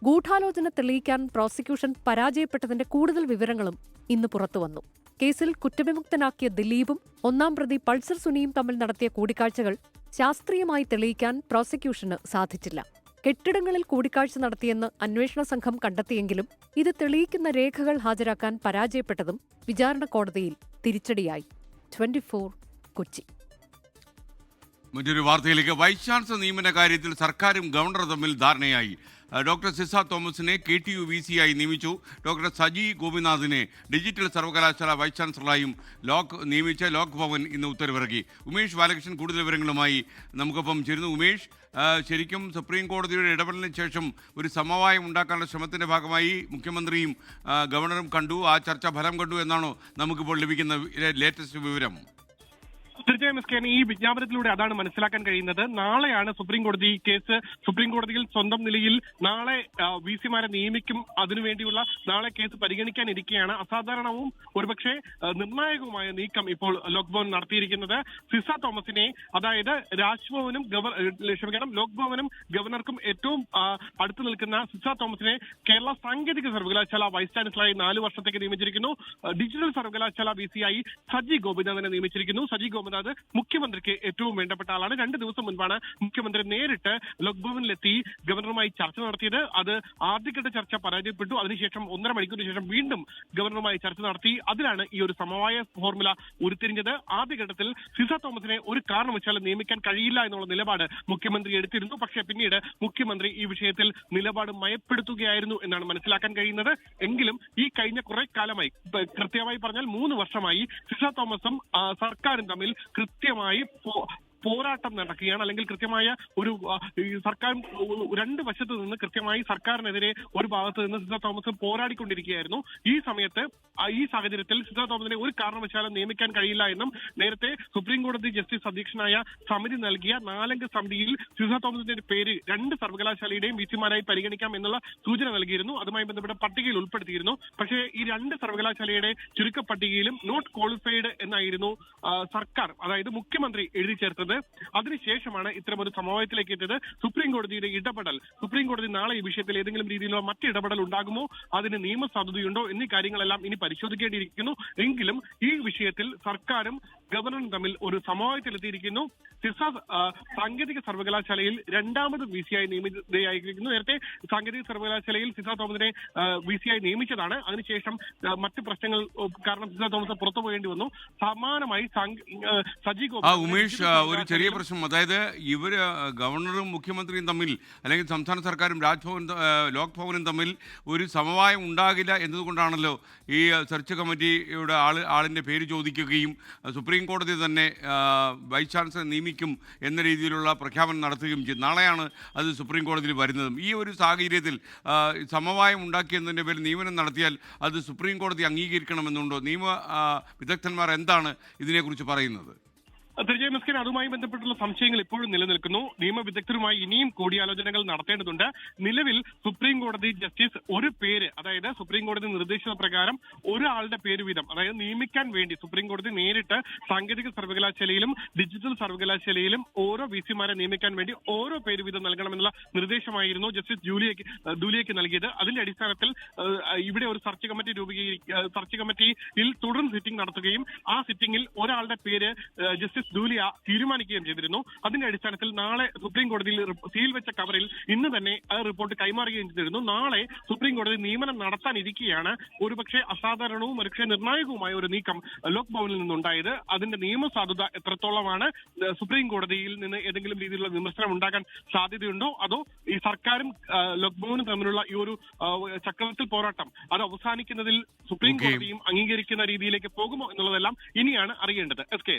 ഗൂഢാലോചന തെളിയിക്കാൻ പ്രോസിക്യൂഷൻ പരാജയപ്പെട്ടതിന്റെ കൂടുതൽ വിവരങ്ങളും ഇന്ന് പുറത്തുവന്നു. കേസിൽ കുറ്റവിമുക്തനാക്കിയ ദിലീപും 1ാം പ്രതി പൾസർ സുനിയും തമ്മിൽ നടത്തിയ കൂടിക്കാഴ്ചകൾ ശാസ്ത്രീയമായി തെളിയിക്കാൻ പ്രോസിക്യൂഷന് സാധിച്ചില്ല. കെട്ടിടങ്ങളിൽ കൂടിക്കാഴ്ച നടത്തിയെന്ന് അന്വേഷണ സംഘം കണ്ടെത്തിയെങ്കിലും ഇത് തെളിയിക്കുന്ന രേഖകൾ ഹാജരാക്കാൻ പരാജയപ്പെട്ടതും വിചാരണ കോടതിയിൽ തിരിച്ചടിയായി. 24 കൊച്ചി. മറ്റൊരു വാർത്തയിലേക്ക്. വൈസ് ചാൻസലർ നിയമന കാര്യത്തിൽ സർക്കാരും ഗവർണറും തമ്മിൽ ധാരണയായി. ഡോക്ടർ സിസ തോമസിനെ KTU VC ആയി നിയമിച്ചു. ഡോക്ടർ സജി ഗോപിനാഥിനെ ഡിജിറ്റൽ സർവകലാശാല വൈസ് ചാൻസലറായും നിയമിച്ച ലോക് ഭവൻ ഇന്ന് ഉത്തരവിറക്കി. ഉമേഷ് ബാലകൃഷ്ണൻ കൂടുതൽ വിവരങ്ങളുമായി നമുക്കൊപ്പം ചേരുന്നു. ഉമേഷ്, ശരിക്കും സുപ്രീം കോടതിയുടെ ഇടപെടലിന് ശേഷം ഒരു സമവായം ഉണ്ടാക്കാനുള്ള ശ്രമത്തിൻ്റെ ഭാഗമായി മുഖ്യമന്ത്രിയും ഗവർണറും കണ്ടു, ആ ചർച്ച ഫലം കണ്ടു എന്നാണോ നമുക്കിപ്പോൾ ലഭിക്കുന്ന ലേറ്റസ്റ്റ് വിവരം? തീർച്ചയായും എസ്കെൻ, ഈ വിജ്ഞാപനത്തിലൂടെ അതാണ് മനസ്സിലാക്കാൻ കഴിയുന്നത്. നാളെയാണ് സുപ്രീം കോടതി കേസ് സുപ്രീം കോടതിയിൽ സ്വന്തം നിലയിൽ നാളെ VC-മാരെ നിയമിക്കും. അതിനുവേണ്ടിയുള്ള നാളെ കേസ് പരിഗണിക്കാനിരിക്കെയാണ് അസാധാരണവും ഒരുപക്ഷെ നിർണായകവുമായ നീക്കം ഇപ്പോൾ ലോക് ഭവൻ നടത്തിയിരിക്കുന്നത്. സിസ തോമസിനെ, അതായത് രാജ്ഭവനും ലോക് ഭവനും ഗവർണർക്കും ഏറ്റവും അടുത്ത് നിൽക്കുന്ന സിസ തോമസിനെ കേരള സാങ്കേതിക സർവകലാശാല വൈസ് ചാൻസലറായി 4 വർഷത്തേക്ക് നിയമിച്ചിരിക്കുന്നു. ഡിജിറ്റൽ സർവകലാശാല VC-ആയി സജി ഗോപിനാഥിനെ നിയമിച്ചിരിക്കുന്നു. സജി ഗോപിനാഥ് മുഖ്യമന്ത്രിക്ക് ഏറ്റവും വേണ്ടപ്പെട്ട ആളാണ്. 2 ദിവസം മുൻപാണ് മുഖ്യമന്ത്രി നേരിട്ട് ലോക് ഭവനിലെത്തി ഗവർണറുമായി ചർച്ച നടത്തിയത്. അത് ആദ്യഘട്ട ചർച്ച പരാജയപ്പെട്ടു. അതിനുശേഷം 1.5 മണിക്കൂറിന് ശേഷം വീണ്ടും ഗവർണറുമായി ചർച്ച നടത്തി. അതിലാണ് ഈ ഒരു സമവായ ഫോർമുല ഉരുത്തിരിഞ്ഞത്. ആദ്യഘട്ടത്തിൽ സിസ തോമസിനെ ഒരു കാരണവശാലും നിയമിക്കാൻ കഴിയില്ല എന്നുള്ള നിലപാട് മുഖ്യമന്ത്രി എടുത്തിരുന്നു. പക്ഷേ പിന്നീട് മുഖ്യമന്ത്രി ഈ വിഷയത്തിൽ നിലപാട് മയപ്പെടുത്തുകയായിരുന്നു എന്നാണ് മനസ്സിലാക്കാൻ കഴിയുന്നത്. എങ്കിലും ഈ കഴിഞ്ഞ കുറെ കാലമായി, കൃത്യമായി പറഞ്ഞാൽ 3 വർഷമായി സിസ തോമസും സർക്കാരും തമ്മിൽ കൃത്യമായി പോരാട്ടം നടക്കുകയാണ്. അല്ലെങ്കിൽ കൃത്യമായ ഒരു സർക്കാർ 2 വശത്ത് നിന്ന് കൃത്യമായി സർക്കാരിനെതിരെ ഒരു ഭാഗത്ത് നിന്ന് സിസ തോമസ് പോരാടിക്കൊണ്ടിരിക്കുകയായിരുന്നു. ഈ സാഹചര്യത്തിൽ സിസ തോമസിനെ ഒരു കാരണവശാലും നിയമിക്കാൻ കഴിയില്ല എന്നും നേരത്തെ സുപ്രീം കോടതി ജസ്റ്റിസ് അധ്യക്ഷനായ സമിതി നൽകിയ 4-അംഗ സമിതിയിൽ സിസ തോമസിന്റെ പേര് 2 സർവകലാശാലയുടെയും VC-മാരായി പരിഗണിക്കാം എന്നുള്ള സൂചന നൽകിയിരുന്നു. അതുമായി ബന്ധപ്പെട്ട പട്ടികയിൽ ഉൾപ്പെടുത്തിയിരുന്നു. പക്ഷേ ഈ 2 സർവകലാശാലയുടെ ചുരുക്കപ്പട്ടികയിലും നോട്ട് ക്വാളിഫൈഡ് എന്നായിരുന്നു സർക്കാർ, അതായത് മുഖ്യമന്ത്രി എഴുതി ചേർത്തത്. അതിനുശേഷമാണ് ഇത്തരമൊരു സമവായത്തിലേക്ക് എത്തിയത്. സുപ്രീം കോടതിയുടെ ഇടപെടൽ, സുപ്രീം കോടതി നാളെ ഈ വിഷയത്തിൽ ഏതെങ്കിലും രീതിയിലുള്ള മറ്റ് ഇടപെടൽ ഉണ്ടാകുമോ, അതിന് നിയമസാധുതയുണ്ടോ എന്നീ കാര്യങ്ങളെല്ലാം ഇനി പരിശോധിക്കേണ്ടിയിരിക്കുന്നു. എങ്കിലും ഈ വിഷയത്തിൽ സർക്കാരും ഗവർണറും തമ്മിൽ ഒരു സമവായത്തിലെത്തിയിരിക്കുന്നു. സിസ സാങ്കേതിക സർവകലാശാലയിൽ 2ാമത് VC-ആയി നിയമിതയായിരിക്കുന്നു. നേരത്തെ സാങ്കേതിക സർവകലാശാലയിൽ സിസ തോമസിനെ VC-ആയി നിയമിച്ചതാണ്. അതിനുശേഷം മറ്റ് പ്രശ്നങ്ങൾ കാരണം സിസ തോമസ് പുറത്തു പോകേണ്ടി വന്നു. സമാനമായി സജി ഉമേഷ്, ഒരു ചെറിയ പ്രശ്നം, അതായത് ഇവർ ഗവർണറും മുഖ്യമന്ത്രിയും തമ്മിൽ, അല്ലെങ്കിൽ സംസ്ഥാന സർക്കാരും ലോക് ഭവനും തമ്മിൽ ഒരു സമവായം ഉണ്ടാകില്ല എന്നതുകൊണ്ടാണല്ലോ ഈ സെർച്ച് കമ്മിറ്റിയുടെ ആളിൻ്റെ പേര് ചോദിക്കുകയും സുപ്രീം കോടതി തന്നെ വൈസ് ചാൻസലർ നിയമിക്കും എന്ന രീതിയിലുള്ള പ്രഖ്യാപനം നടത്തുകയും ചെയ്തു. നാളെയാണ് അത് സുപ്രീം കോടതിയിൽ വരുന്നതും. ഈ ഒരു സാഹചര്യത്തിൽ സമവായം ഉണ്ടാക്കിയതിൻ്റെ പേരിൽ നിയമനം നടത്തിയാൽ അത് സുപ്രീം കോടതി അംഗീകരിക്കണമെന്നുണ്ടോ? നിയമ വിദഗ്ധന്മാർ എന്താണ് ഇതിനെക്കുറിച്ച് പറയുന്നത്? തീർച്ചയായും മിസ്കിൻ, അതുമായി ബന്ധപ്പെട്ടുള്ള സംശയങ്ങൾ ഇപ്പോഴും നിലനിൽക്കുന്നു. നിയമവിദഗ്ധരുമായി ഇനിയും കൂടിയാലോചനകൾ നടത്തേണ്ടതുണ്ട്. നിലവിൽ സുപ്രീം കോടതി ജസ്റ്റിസ് ഒരു പേര്, അതായത് സുപ്രീം കോടതി നിർദ്ദേശിച്ച പ്രകാരം ഒരാളുടെ പേര് വീതം, അതായത് നിയമിക്കാൻ വേണ്ടി സുപ്രീം കോടതി നേരിട്ട് സാങ്കേതിക സർവകലാശാലയിലും ഡിജിറ്റൽ സർവകലാശാലയിലും ഓരോ വിസിമാരെ നിയമിക്കാൻ വേണ്ടി ഓരോ പേര് വീതം നൽകണമെന്നുള്ള നിർദ്ദേശമായിരുന്നു ജസ്റ്റിസ് ദൂലിയയ്ക്ക് നൽകിയത്. അതിന്റെ അടിസ്ഥാനത്തിൽ ഇവിടെ ഒരു സെർച്ച് കമ്മിറ്റിയിൽ തുടർന്ന് സിറ്റിംഗ് നടത്തുകയും ആ സിറ്റിംഗിൽ ഒരാളുടെ പേര് ജസ്റ്റിസ് ദൂലിയ തീരുമാനിക്കുകയും ചെയ്തിരുന്നു. അതിന്റെ അടിസ്ഥാനത്തിൽ നാളെ സുപ്രീം കോടതിയിൽ സീൽ വെച്ച കവറിൽ ഇന്ന് തന്നെ ആ റിപ്പോർട്ട് കൈമാറുകയും ചെയ്തിരുന്നു. നാളെ സുപ്രീം കോടതി നിയമനം നടത്താനിരിക്കെയാണ് ഒരുപക്ഷെ അസാധാരണവും ഒരുപക്ഷെ നിർണായകവുമായ ഒരു നീക്കം ലോക് ഭവനിൽ നിന്നുണ്ടായത്. അതിന്റെ നിയമസാധുത എത്രത്തോളമാണ്, സുപ്രീം കോടതിയിൽ നിന്ന് ഏതെങ്കിലും രീതിയിലുള്ള വിമർശനം ഉണ്ടാകാൻ സാധ്യതയുണ്ടോ, അതോ ഈ സർക്കാരും ലോക് ഭവനും തമ്മിലുള്ള ഈ ഒരു ചക്രത്തിൽ പോരാട്ടം അത് അവസാനിക്കുന്നതിൽ സുപ്രീം കോടതിയും അംഗീകരിക്കുന്ന രീതിയിലേക്ക് പോകുമോ എന്നുള്ളതെല്ലാം ഇനിയാണ് അറിയേണ്ടത്.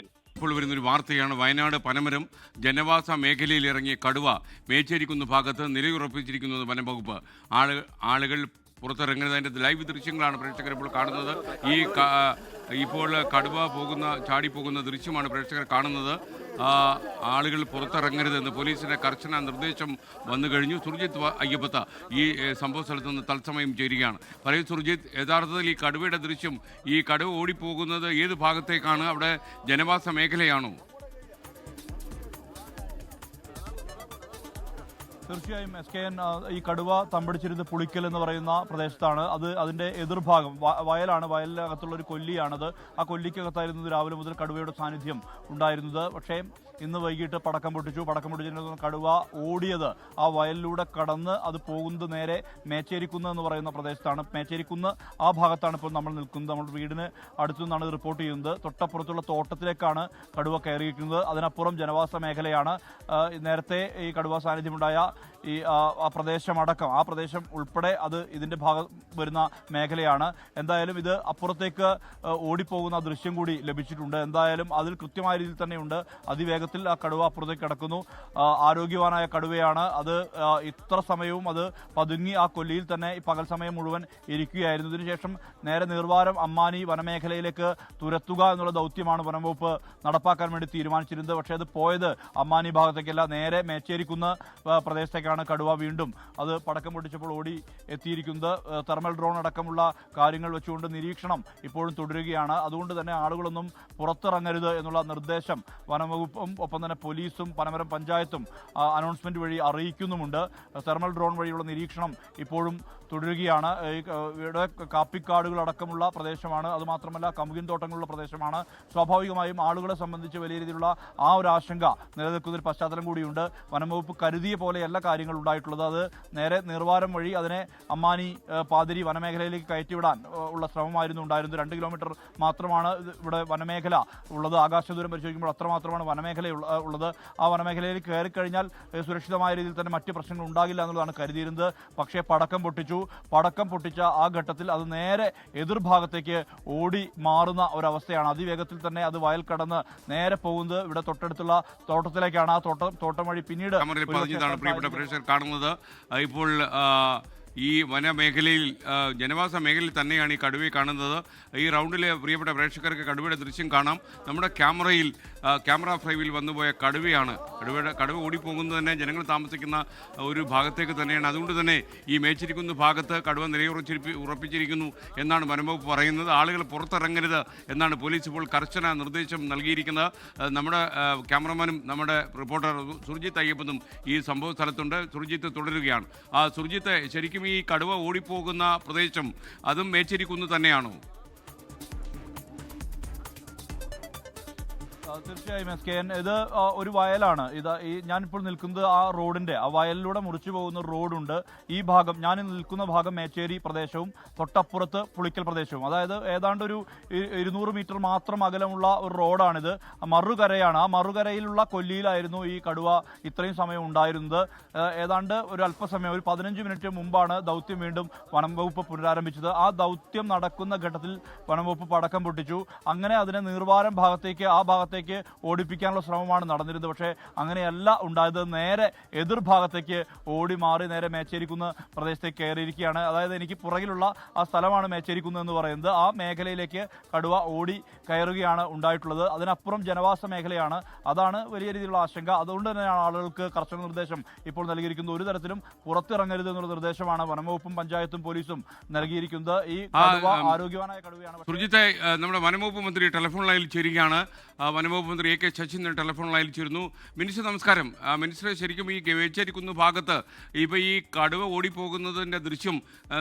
ഇപ്പോൾ വരുന്നൊരു വാർത്തയാണ്. വയനാട് പനമരം ജനവാസ മേഖലയിൽ ഇറങ്ങിയ കടുവ മേച്ചേരിക്കുന്ന ഭാഗത്ത് നിലയുറപ്പിച്ചിരിക്കുന്നത് വനംവകുപ്പ്. ആളുകൾ പുറത്തിറങ്ങുന്നതിൻ്റെ ലൈവ് ദൃശ്യങ്ങളാണ് പ്രേക്ഷകർ ഇപ്പോൾ കാണുന്നത്. ഇപ്പോൾ കടുവ ചാടിപ്പോകുന്ന ദൃശ്യമാണ് പ്രേക്ഷകർ കാണുന്നത്. ആളുകൾ പുറത്തിറങ്ങരുതെന്ന് പോലീസിന്റെ കർശന നിർദ്ദേശം വന്നു കഴിഞ്ഞു. സുർജിത്ത് അയ്യപ്പത്ത ഈ സംഭവ സ്ഥലത്ത് നിന്ന് തത്സമയം ചേരുകയാണ്. പറയൂ സുർജിത്ത്, യഥാർത്ഥത്തിൽ ഈ കടുവയുടെ ദൃശ്യം, ഈ കടുവ ഓടിപ്പോകുന്നത് ഏത് ഭാഗത്തേക്കാണ്? അവിടെ ജനവാസ മേഖലയാണോ? തീർച്ചയായും SKN, ഈ കടുവ തമ്പടിച്ചിരുന്നത് പുളിക്കൽ എന്ന് പറയുന്ന പ്രദേശത്താണ്. അതിന്റെ എതിർഭാഗം വയലാണ്, വയലിനകത്തുള്ള ഒരു കൊല്ലിയാണത്. ആ കൊല്ലിക്കകത്തായിരുന്നു രാവിലെ മുതൽ കടുവയുടെ സാന്നിധ്യം ഉണ്ടായിരുന്നത്. പക്ഷേ ഇന്ന് വൈകിട്ട് പടക്കം പൊട്ടിച്ചിരുന്ന കടുവ ഓടിയത് ആ വയലിലൂടെ കടന്ന് അത് പോകുന്നത് നേരെ മേച്ചേരിക്കുന്ന് എന്ന് പറയുന്ന പ്രദേശത്താണ്. മേച്ചേരിക്കുന്ന് ആ ഭാഗത്താണ് ഇപ്പോൾ നമ്മൾ നിൽക്കുന്നത്. നമ്മുടെ വീടിന് അടുത്തു നിന്നാണ് റിപ്പോർട്ട് ചെയ്യുന്നത്. തൊട്ടപ്പുറത്തുള്ള തോട്ടത്തിലേക്കാണ് കടുവ കയറിയിരിക്കുന്നത്. അതിനപ്പുറം ജനവാസ മേഖലയാണ്. നേരത്തെ ഈ കടുവ സാന്നിധ്യമുണ്ടായ ആ പ്രദേശമടക്കം, ആ പ്രദേശം ഉൾപ്പെടെ അത് ഇതിന്റെ ഭാഗം വരുന്ന മേഖലയാണ്. എന്തായാലും ഇത് അപ്പുറത്തേക്ക് ഓടിപ്പോകുന്ന ദൃശ്യം കൂടി ലഭിച്ചിട്ടുണ്ട്. എന്തായാലും അതിൽ കൃത്യമായ രീതിയിൽ തന്നെയുണ്ട്. അതിവേഗത്തിൽ ആ കടുവ അപ്പുറത്തേക്ക് കിടക്കുന്നു. ആരോഗ്യവാനായ കടുവയാണ്. അത് ഇത്ര സമയവും അത് പതുങ്ങി ആ കൊല്ലിയിൽ തന്നെ ഈ പകൽ സമയം മുഴുവൻ ഇരിക്കുകയായിരുന്നു. ഇതിനുശേഷം നേരെ നീർവാരം അമ്മാനി വനമേഖലയിലേക്ക് തുരത്തുക എന്നുള്ള ദൗത്യമാണ് വനംവകുപ്പ് നടപ്പാക്കാൻ വേണ്ടി തീരുമാനിച്ചിരുന്നത്. പക്ഷേ അത് പോയത് അമ്മാനി ഭാഗത്തേക്കല്ല, നേരെ മേച്ചേരിക്കുന്ന പ്രദേശത്തേക്കാണ്. കടുവ വീണ്ടും അത് പടക്കം പൊട്ടിച്ചപ്പോൾ ഓടി എത്തിയിരിക്കുന്നത്. തെർമൽ ഡ്രോൺ അടക്കമുള്ള കാര്യങ്ങൾ വെച്ചുകൊണ്ട് നിരീക്ഷണം ഇപ്പോഴും തുടരുകയാണ്. അതുകൊണ്ട് തന്നെ ആളുകളൊന്നും പുറത്തിറങ്ങരുത് എന്നുള്ള നിർദ്ദേശം വനംവകുപ്പും ഒപ്പം തന്നെ പോലീസും പനമരം പഞ്ചായത്തും അനൗൺസ്മെന്റ് വഴി അറിയിക്കുന്നുമുണ്ട്. തെർമൽ ഡ്രോൺ വഴിയുള്ള നിരീക്ഷണം ഇപ്പോഴും തുടരുകയാണ്. ഇവിടെ കാപ്പിക്കാടുകളടക്കമുള്ള പ്രദേശമാണ്. അതുമാത്രമല്ല കമുകിൻ തോട്ടങ്ങളുള്ള പ്രദേശമാണ്. സ്വാഭാവികമായും ആളുകളെ സംബന്ധിച്ച് വലിയ രീതിയിലുള്ള ആ ഒരു ആശങ്ക നിലനിൽക്കുന്ന ഒരു പശ്ചാത്തലം കൂടിയുണ്ട്. വനംവകുപ്പ് കരുതിയ പോലെയല്ല കാര്യങ്ങൾ ഉണ്ടായിട്ടുള്ളത്. അത് നേരെ നിർവാരം വഴി അതിനെ അമ്മാനി പാതിരി വനമേഖലയിലേക്ക് കയറ്റിവിടാൻ ഉള്ള ശ്രമമായിരുന്നു ഉണ്ടായിരുന്നത്. 2 കിലോമീറ്റർ മാത്രമാണ് ഇവിടെ വനമേഖല ഉള്ളത്. ആകാശദൂരം പരിശോധിക്കുമ്പോൾ അത്രമാത്രമാണ് വനമേഖല ഉള്ളത്. ആ വനമേഖലയിൽ കയറിക്കഴിഞ്ഞാൽ സുരക്ഷിതമായ രീതിയിൽ തന്നെ മറ്റ് പ്രശ്നങ്ങൾ ഉണ്ടാകില്ല എന്നുള്ളതാണ് കരുതിയിരുന്നത്. പക്ഷേ പടക്കം പൊട്ടിച്ച ആ ഘട്ടത്തിൽ അത് നേരെ എതിർഭാഗത്തേക്ക് ഓടി മാറുന്ന ഒരവസ്ഥയാണ്. അതിവേഗത്തിൽ തന്നെ അത് വയൽ കടന്ന് നേരെ പോകുന്നത് ഇവിടെ തൊട്ടടുത്തുള്ള തോട്ടത്തിലേക്കാണ്. ആ തോട്ടം വഴി പിന്നീട് പ്രിയപ്പെട്ട പ്രേക്ഷകർ കാണുന്നത് ഇപ്പോൾ ഈ വനമേഖലയിൽ ജനവാസ മേഖലയിൽ തന്നെയാണ് ഈ കടുവയെ കാണുന്നത്. ഈ റൗണ്ടിലെ പ്രിയപ്പെട്ട പ്രേക്ഷകർക്ക് കടുവയുടെ ദൃശ്യം കാണാം. നമ്മുടെ ക്യാമറ ഫ്രൈവിൽ വന്നുപോയ കടുവയാണ്. കടുവ ഓടിപ്പോകുന്നത് തന്നെ ജനങ്ങൾ താമസിക്കുന്ന ഒരു ഭാഗത്തേക്ക് തന്നെയാണ്. അതുകൊണ്ട് തന്നെ ഈ മേച്ചിരിക്കുന്ന ഭാഗത്ത് കടുവ ഉറപ്പിച്ചിരിക്കുന്നു എന്നാണ് വനംവകുപ്പ് പറയുന്നത്. ആളുകൾ പുറത്തിറങ്ങരുത് എന്നാണ് പോലീസ് ഇപ്പോൾ കർശന നിർദ്ദേശം നൽകിയിരിക്കുന്നത്. നമ്മുടെ ക്യാമറമാനും നമ്മുടെ റിപ്പോർട്ടർ സുർജിത്ത് അയ്യപ്പനും ഈ സംഭവ സ്ഥലത്തുണ്ട്. സുർജിത്ത് തുടരുകയാണ്. സുർജിത്ത്, ശരിക്കും ഈ കടുവ ഓടിപ്പോകുന്ന പ്രദേശം അതും മേച്ചേരിക്കുന്ന് തന്നെയാണോ? തീർച്ചയായും SKN, ഇത് ഒരു വയലാണ്. ഞാനിപ്പോൾ നിൽക്കുന്നത് ആ റോഡിന്റെ, ആ വയലിലൂടെ മുറിച്ചു പോകുന്ന റോഡുണ്ട്. ഈ ഭാഗം, ഞാൻ നിൽക്കുന്ന ഭാഗം മേച്ചേരി പ്രദേശവും തൊട്ടപ്പുറത്ത് പുളിക്കൽ പ്രദേശവും. അതായത് ഏതാണ്ട് ഒരു 200 മീറ്റർ മാത്രം അകലമുള്ള ഒരു റോഡാണിത്. മറുകരയാണ്. ആ മറുകരയിലുള്ള കൊല്ലിയിലായിരുന്നു ഈ കടുവ ഇത്രയും സമയം ഉണ്ടായിരുന്നത്. ഏതാണ്ട് ഒരു അല്പസമയം, ഒരു 15 മിനിറ്റ് മുമ്പാണ് ദൗത്യം വീണ്ടും വനംവകുപ്പ് പുനരാരംഭിച്ചത്. ആ ദൗത്യം നടക്കുന്ന ഘട്ടത്തിൽ വനംവകുപ്പ് പടക്കം പൊട്ടിച്ചു. അങ്ങനെ അതിനെ നീർവാരം ഭാഗത്തേക്ക്, ആ ഭാഗത്തേക്ക് ഭാഗത്തേക്ക് ഓടിപ്പിക്കാനുള്ള ശ്രമമാണ് നടന്നിരുന്നത്. പക്ഷേ അങ്ങനെയല്ല ഉണ്ടായത്. നേരെ എതിർഭാഗത്തേക്ക് ഓടി മാറി നേരെ മേച്ചേരിക്കുന്ന് പ്രദേശത്തേക്ക് കയറിയിരിക്കുകയാണ്. അതായത് എനിക്ക് പുറകിലുള്ള ആ സ്ഥലമാണ് മേച്ചേരിക്കുന്ന് എന്ന് പറയുന്നത്. ആ മേഖലയിലേക്ക് കടുവ ഓടി കയറുകയാണ് ഉണ്ടായിട്ടുള്ളത്. അതിനപ്പുറം ജനവാസ മേഖലയാണ്. അതാണ് വലിയ രീതിയിലുള്ള ആശങ്ക. അതുകൊണ്ട് തന്നെയാണ് ആളുകൾക്ക് കർശന നിർദ്ദേശം ഇപ്പോൾ നൽകിയിരിക്കുന്നത്. ഒരു തരത്തിലും പുറത്തിറങ്ങരുത് എന്നുള്ള നിർദ്ദേശമാണ് വനംവകുപ്പും പഞ്ചായത്തും പോലീസും നൽകിയിരിക്കുന്നത്. ഈ കടുവ ആരോഗ്യവാനായ കടുവയാണ്. സുർജിത്തെ, നമ്മുടെ വനംവകുപ്പ് മന്ത്രി ടെലിഫോൺ ലൈനിൽ ചേരുകയാണ്. വനംവകുപ്പ് മന്ത്രി എ കെ ശശീന്ദ്രൻ ടെലിഫോൺ ലൈനിൽ ചേരുന്നു. മിനിസ്റ്റർ നമസ്കാരം. മിനിസ്റ്റർ, ശരിക്കും ഈ മേച്ചേരിക്കുന്ന് ഭാഗത്ത് ഇപ്പോൾ ഈ കടുവ ഓടിപ്പോകുന്നതിൻ്റെ ദൃശ്യം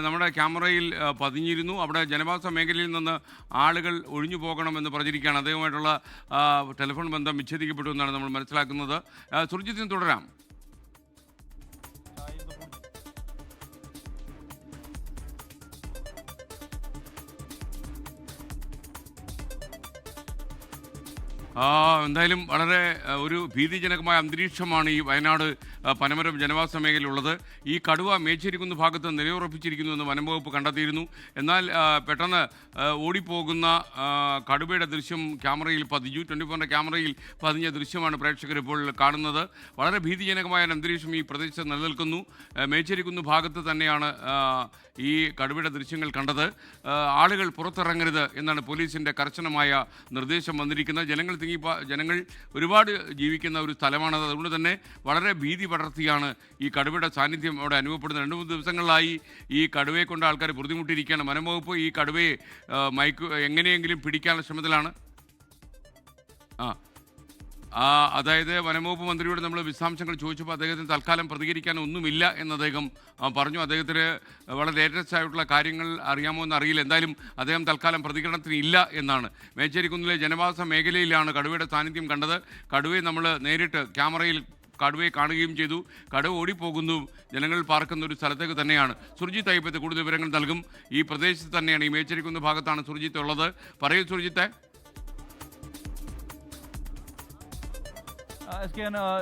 നമ്മുടെ ക്യാമറയിൽ പതിഞ്ഞിരുന്നു. അവിടെ ജനവാസ മേഖലയിൽ നിന്ന് ആളുകൾ ഒഴിഞ്ഞു പോകണമെന്ന് പറഞ്ഞിരിക്കുകയാണ്. അദ്ദേഹവുമായിട്ടുള്ള ടെലിഫോൺ ബന്ധം വിച്ഛേദിക്കപ്പെട്ടു എന്നാണ് നമ്മൾ മനസ്സിലാക്കുന്നത്. സുർജിത്തിന് തുടരാം. എന്തായാലും വളരെ ഒരു ഭീതിജനകമായ അന്തരീക്ഷമാണ് ഈ വയനാട് പനമരം ജനവാസ മേഖലയിലുള്ളത്. ഈ കടുവ മേച്ചേരിക്കുന്ന് ഭാഗത്ത് നിലയുറപ്പിച്ചിരിക്കുന്നുവെന്ന് വനംവകുപ്പ് കണ്ടെത്തിയിരുന്നു. എന്നാൽ പെട്ടെന്ന് ഓടിപ്പോകുന്ന കടുവയുടെ ദൃശ്യം ക്യാമറയിൽ പതിഞ്ഞു. 24ന്റെ ക്യാമറയിൽ പതിഞ്ഞ ദൃശ്യമാണ് പ്രേക്ഷകർ ഇപ്പോൾ കാണുന്നത്. വളരെ ഭീതിജനകമായ അന്തരീക്ഷം ഈ പ്രദേശത്ത് നിലനിൽക്കുന്നു. മേച്ചേരിക്കുന്ന് ഭാഗത്ത് തന്നെയാണ് ഈ കടുവയുടെ ദൃശ്യങ്ങൾ കണ്ടത്. ആളുകൾ പുറത്തിറങ്ങരുത് എന്നാണ് പോലീസിൻ്റെ കർശനമായ നിർദ്ദേശം വന്നിരിക്കുന്നത്. ജനങ്ങൾ ഒരുപാട് ജീവിക്കുന്ന ഒരു സ്ഥലമാണത്. അതുകൊണ്ട് തന്നെ വളരെ ഭീതി പടർത്തിയാണ് ഈ കടുവയുടെ സാന്നിധ്യം അവിടെ അനുഭവപ്പെടുന്നത്. 2-3 ദിവസങ്ങളിലായി ഈ കടുവയെ കൊണ്ട് ആൾക്കാർ ബുദ്ധിമുട്ടിയിരിക്കുകയാണ്. വനംവകുപ്പ് ഈ കടുവയെ എങ്ങനെയെങ്കിലും പിടിക്കാനുള്ള ശ്രമത്തിലാണ്. അതായത് വനംവകുപ്പ് മന്ത്രിയോട് നമ്മൾ വിശദാംശങ്ങൾ ചോദിച്ചപ്പോൾ അദ്ദേഹത്തിന് തൽക്കാലം പ്രതികരിക്കാൻ ഒന്നുമില്ല എന്ന് അദ്ദേഹം പറഞ്ഞു. അദ്ദേഹത്തിന് വളരെ ലേറ്റസ്റ്റ് ആയിട്ടുള്ള കാര്യങ്ങൾ അറിയാമോ എന്ന് അറിയില്ല. എന്തായാലും അദ്ദേഹം തൽക്കാലം പ്രതികരണത്തിന് ഇല്ല എന്നാണ്. മേച്ചേരിക്കുന്നിലെ ജനവാസ മേഖലയിലാണ് കടുവയുടെ സാന്നിധ്യം കണ്ടത്. കടുവയെ നമ്മൾ നേരിട്ട് ക്യാമറയിൽ കടുവയെ കാണുകയും ചെയ്തു. കടുവ ഓടിപ്പോകുന്നു ജനങ്ങൾ പാർക്കുന്ന ഒരു സ്ഥലത്തേക്ക് തന്നെയാണ്. സുർജിത്ത് അയ്യപ്പത്ത് കൂടുതൽ വിവരങ്ങൾ നൽകും. ഈ പ്രദേശത്ത് തന്നെയാണ്, ഈ മേച്ചേരിക്കുന്ന് ഭാഗത്താണ് സുർജിത്ത് ഉള്ളത്. പറയൂ സുർജിത്തെ.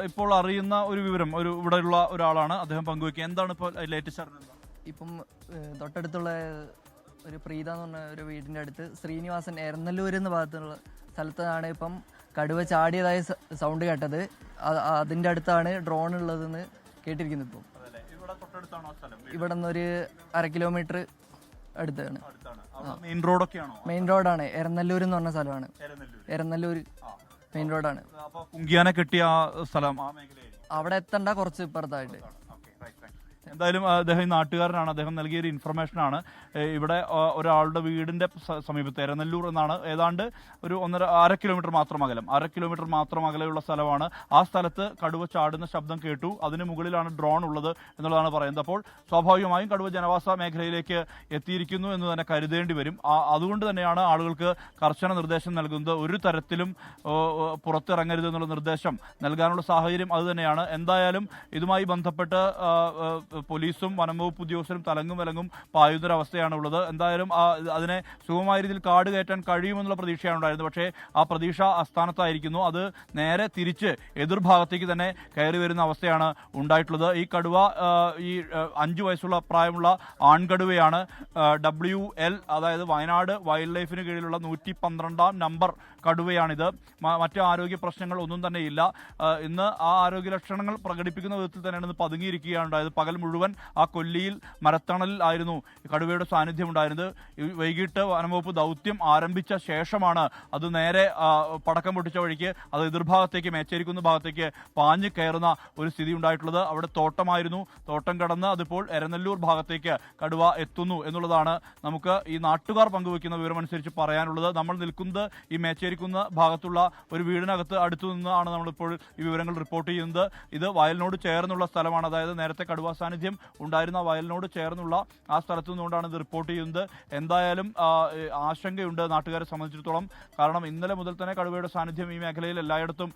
ഇപ്പോൾ അറിയുന്ന ഒരു വിവരം ഇവിടെയുള്ള ഒരാളാണ്, അദ്ദേഹം പങ്കുവയ്ക്കുക. എന്താണ് ഇപ്പോൾ ലേറ്റസ്റ്റ് അറിഞ്ഞത്? ഇപ്പം തൊട്ടടുത്തുള്ള ഒരു പ്രീത എന്ന് പറഞ്ഞ ഒരു വീടിൻ്റെ അടുത്ത് ശ്രീനിവാസൻ എരന്നല്ലൂർ എന്ന ഭാഗത്തുള്ള സ്ഥലത്താണ് ഇപ്പം കടുവ ചാടിയതായ സൗണ്ട് കേട്ടത്. അതിൻ്റെ അടുത്താണ് ഡ്രോൺ ഉള്ളതെന്ന് കേട്ടിരിക്കുന്നത്. ഇപ്പം ഇവിടെ നിന്നൊരു 1/2 കിലോമീറ്റർ അടുത്താണ്. മെയിൻ റോഡാണ്. എരന്നല്ലൂർ എന്ന് പറഞ്ഞ സ്ഥലമാണ്. എരന്നല്ലൂർ മെയിൻ റോഡാണ്. കുങ്കിയാനെ കെട്ടിയ സ്ഥലം അവിടെ എത്തണ്ട, കുറച്ച് ഇപ്പുറത്തായിട്ട്. എന്തായാലും അദ്ദേഹം നാട്ടുകാരനാണ്. അദ്ദേഹം നൽകിയൊരു ഇൻഫർമേഷനാണ്. ഇവിടെ ഒരാളുടെ വീടിൻ്റെ സമീപത്ത് എരനല്ലൂർ എന്നാണ്, ഏതാണ്ട് ഒരു 1.5 കിലോമീറ്റർ മാത്രം അകലം, 1/2 കിലോമീറ്റർ മാത്രം അകലെയുള്ള സ്ഥലമാണ്. ആ സ്ഥലത്ത് കടുവ ചാടുന്ന ശബ്ദം കേട്ടു. അതിന് മുകളിലാണ് ഡ്രോൺ ഉള്ളത് എന്നുള്ളതാണ് പറയുന്നത്. അപ്പോൾ സ്വാഭാവികമായും കടുവ ജനവാസ മേഖലയിലേക്ക് എത്തിയിരിക്കുന്നു എന്ന് തന്നെ കരുതേണ്ടി വരും. അതുകൊണ്ട് തന്നെയാണ് ആളുകൾക്ക് കർശന നിർദ്ദേശം നൽകുന്നത്. ഒരു തരത്തിലും പുറത്തിറങ്ങരുത് എന്നുള്ള നിർദ്ദേശം നൽകാനുള്ള സാഹചര്യം അതുതന്നെയാണ്. എന്തായാലും ഇതുമായി ബന്ധപ്പെട്ട് പോലീസും വനംവകുപ്പ് ഉദ്യോഗസ്ഥരും തലങ്ങും വിലങ്ങും പായുന്നൊരവസ്ഥയാണ് ഉള്ളത്. എന്തായാലും അതിനെ സുഗമമായ രീതിയിൽ കാട് കയറ്റാൻ കഴിയുമെന്നുള്ള പ്രതീക്ഷയാണ് ഉണ്ടായിരുന്നത്. പക്ഷേ ആ പ്രതീക്ഷ അസ്ഥാനത്തായിരിക്കുന്നു. അത് നേരെ തിരിച്ച് എതിർഭാഗത്തേക്ക് തന്നെ കയറി വരുന്ന അവസ്ഥയാണ് ഉണ്ടായിട്ടുള്ളത്. ഈ കടുവ ഈ 5 വയസ്സുള്ള പ്രായമുള്ള ആൺകടുവയാണ്. WL, അതായത് വയനാട് വൈൽഡ് ലൈഫിന് കീഴിലുള്ള 112ാം നമ്പർ കടുവയാണിത്. മറ്റ് ആരോഗ്യ പ്രശ്നങ്ങൾ ഒന്നും തന്നെ ഇല്ല. ഇന്ന് ആ ആരോഗ്യ ലക്ഷണങ്ങൾ പ്രകടിപ്പിക്കുന്ന വിധത്തിൽ തന്നെയാണ് ഇന്ന് പതുങ്ങിയിരിക്കുകയാണ് ഉണ്ടായത്. പകൽ മുഴുവൻ ആ കൊല്ലിയിൽ മരത്തണലിൽ ആയിരുന്നു കടുവയുടെ സാന്നിധ്യം ഉണ്ടായിരുന്നത്. വൈകിട്ട് വനംവകുപ്പ് ദൗത്യം ആരംഭിച്ച ശേഷമാണ് അത് നേരെ പടക്കം പൊട്ടിച്ച വഴിക്ക് അത് എതിർഭാഗത്തേക്ക് മേച്ചേരിക്കുന്ന ഭാഗത്തേക്ക് പാഞ്ഞു കയറുന്ന ഒരു സ്ഥിതി ഉണ്ടായിട്ടുള്ളത്. അവിടെ തോട്ടമായിരുന്നു. തോട്ടം കടന്ന് അതിപ്പോൾ എരനല്ലൂർ ഭാഗത്തേക്ക് കടുവ എത്തുന്നു എന്നുള്ളതാണ് നമുക്ക് ഈ നാട്ടുകാർ പങ്കുവെക്കുന്ന വിവരമനുസരിച്ച് പറയാനുള്ളത്. നമ്മൾ നിൽക്കുന്നത് ഈ മേച്ചേരിക്കുന്ന ഭാഗത്തുള്ള ഒരു വീടിനകത്ത് അടുത്തു നിന്നാണ് നമ്മളിപ്പോൾ ഈ വിവരങ്ങൾ റിപ്പോർട്ട് ചെയ്യുന്നത്. ഇത് വയലിനോട് ചേർന്നുള്ള സ്ഥലമാണ്. അതായത് നേരത്തെ കടുവ സാന്നിധ്യം ഉണ്ടായിരുന്ന വയലിനോട് ചേർന്നുള്ള ആ സ്ഥലത്തു നിന്നുകൊണ്ടാണ് ഇത് റിപ്പോർട്ട് ചെയ്യുന്നത്. എന്തായാലും ആശങ്കയുണ്ട് നാട്ടുകാരെ സംബന്ധിച്ചിടത്തോളം. കാരണം ഇന്നലെ മുതൽ തന്നെ കടുവയുടെ സാന്നിധ്യം ഈ മേഖലയിൽ എല്ലായിടത്തും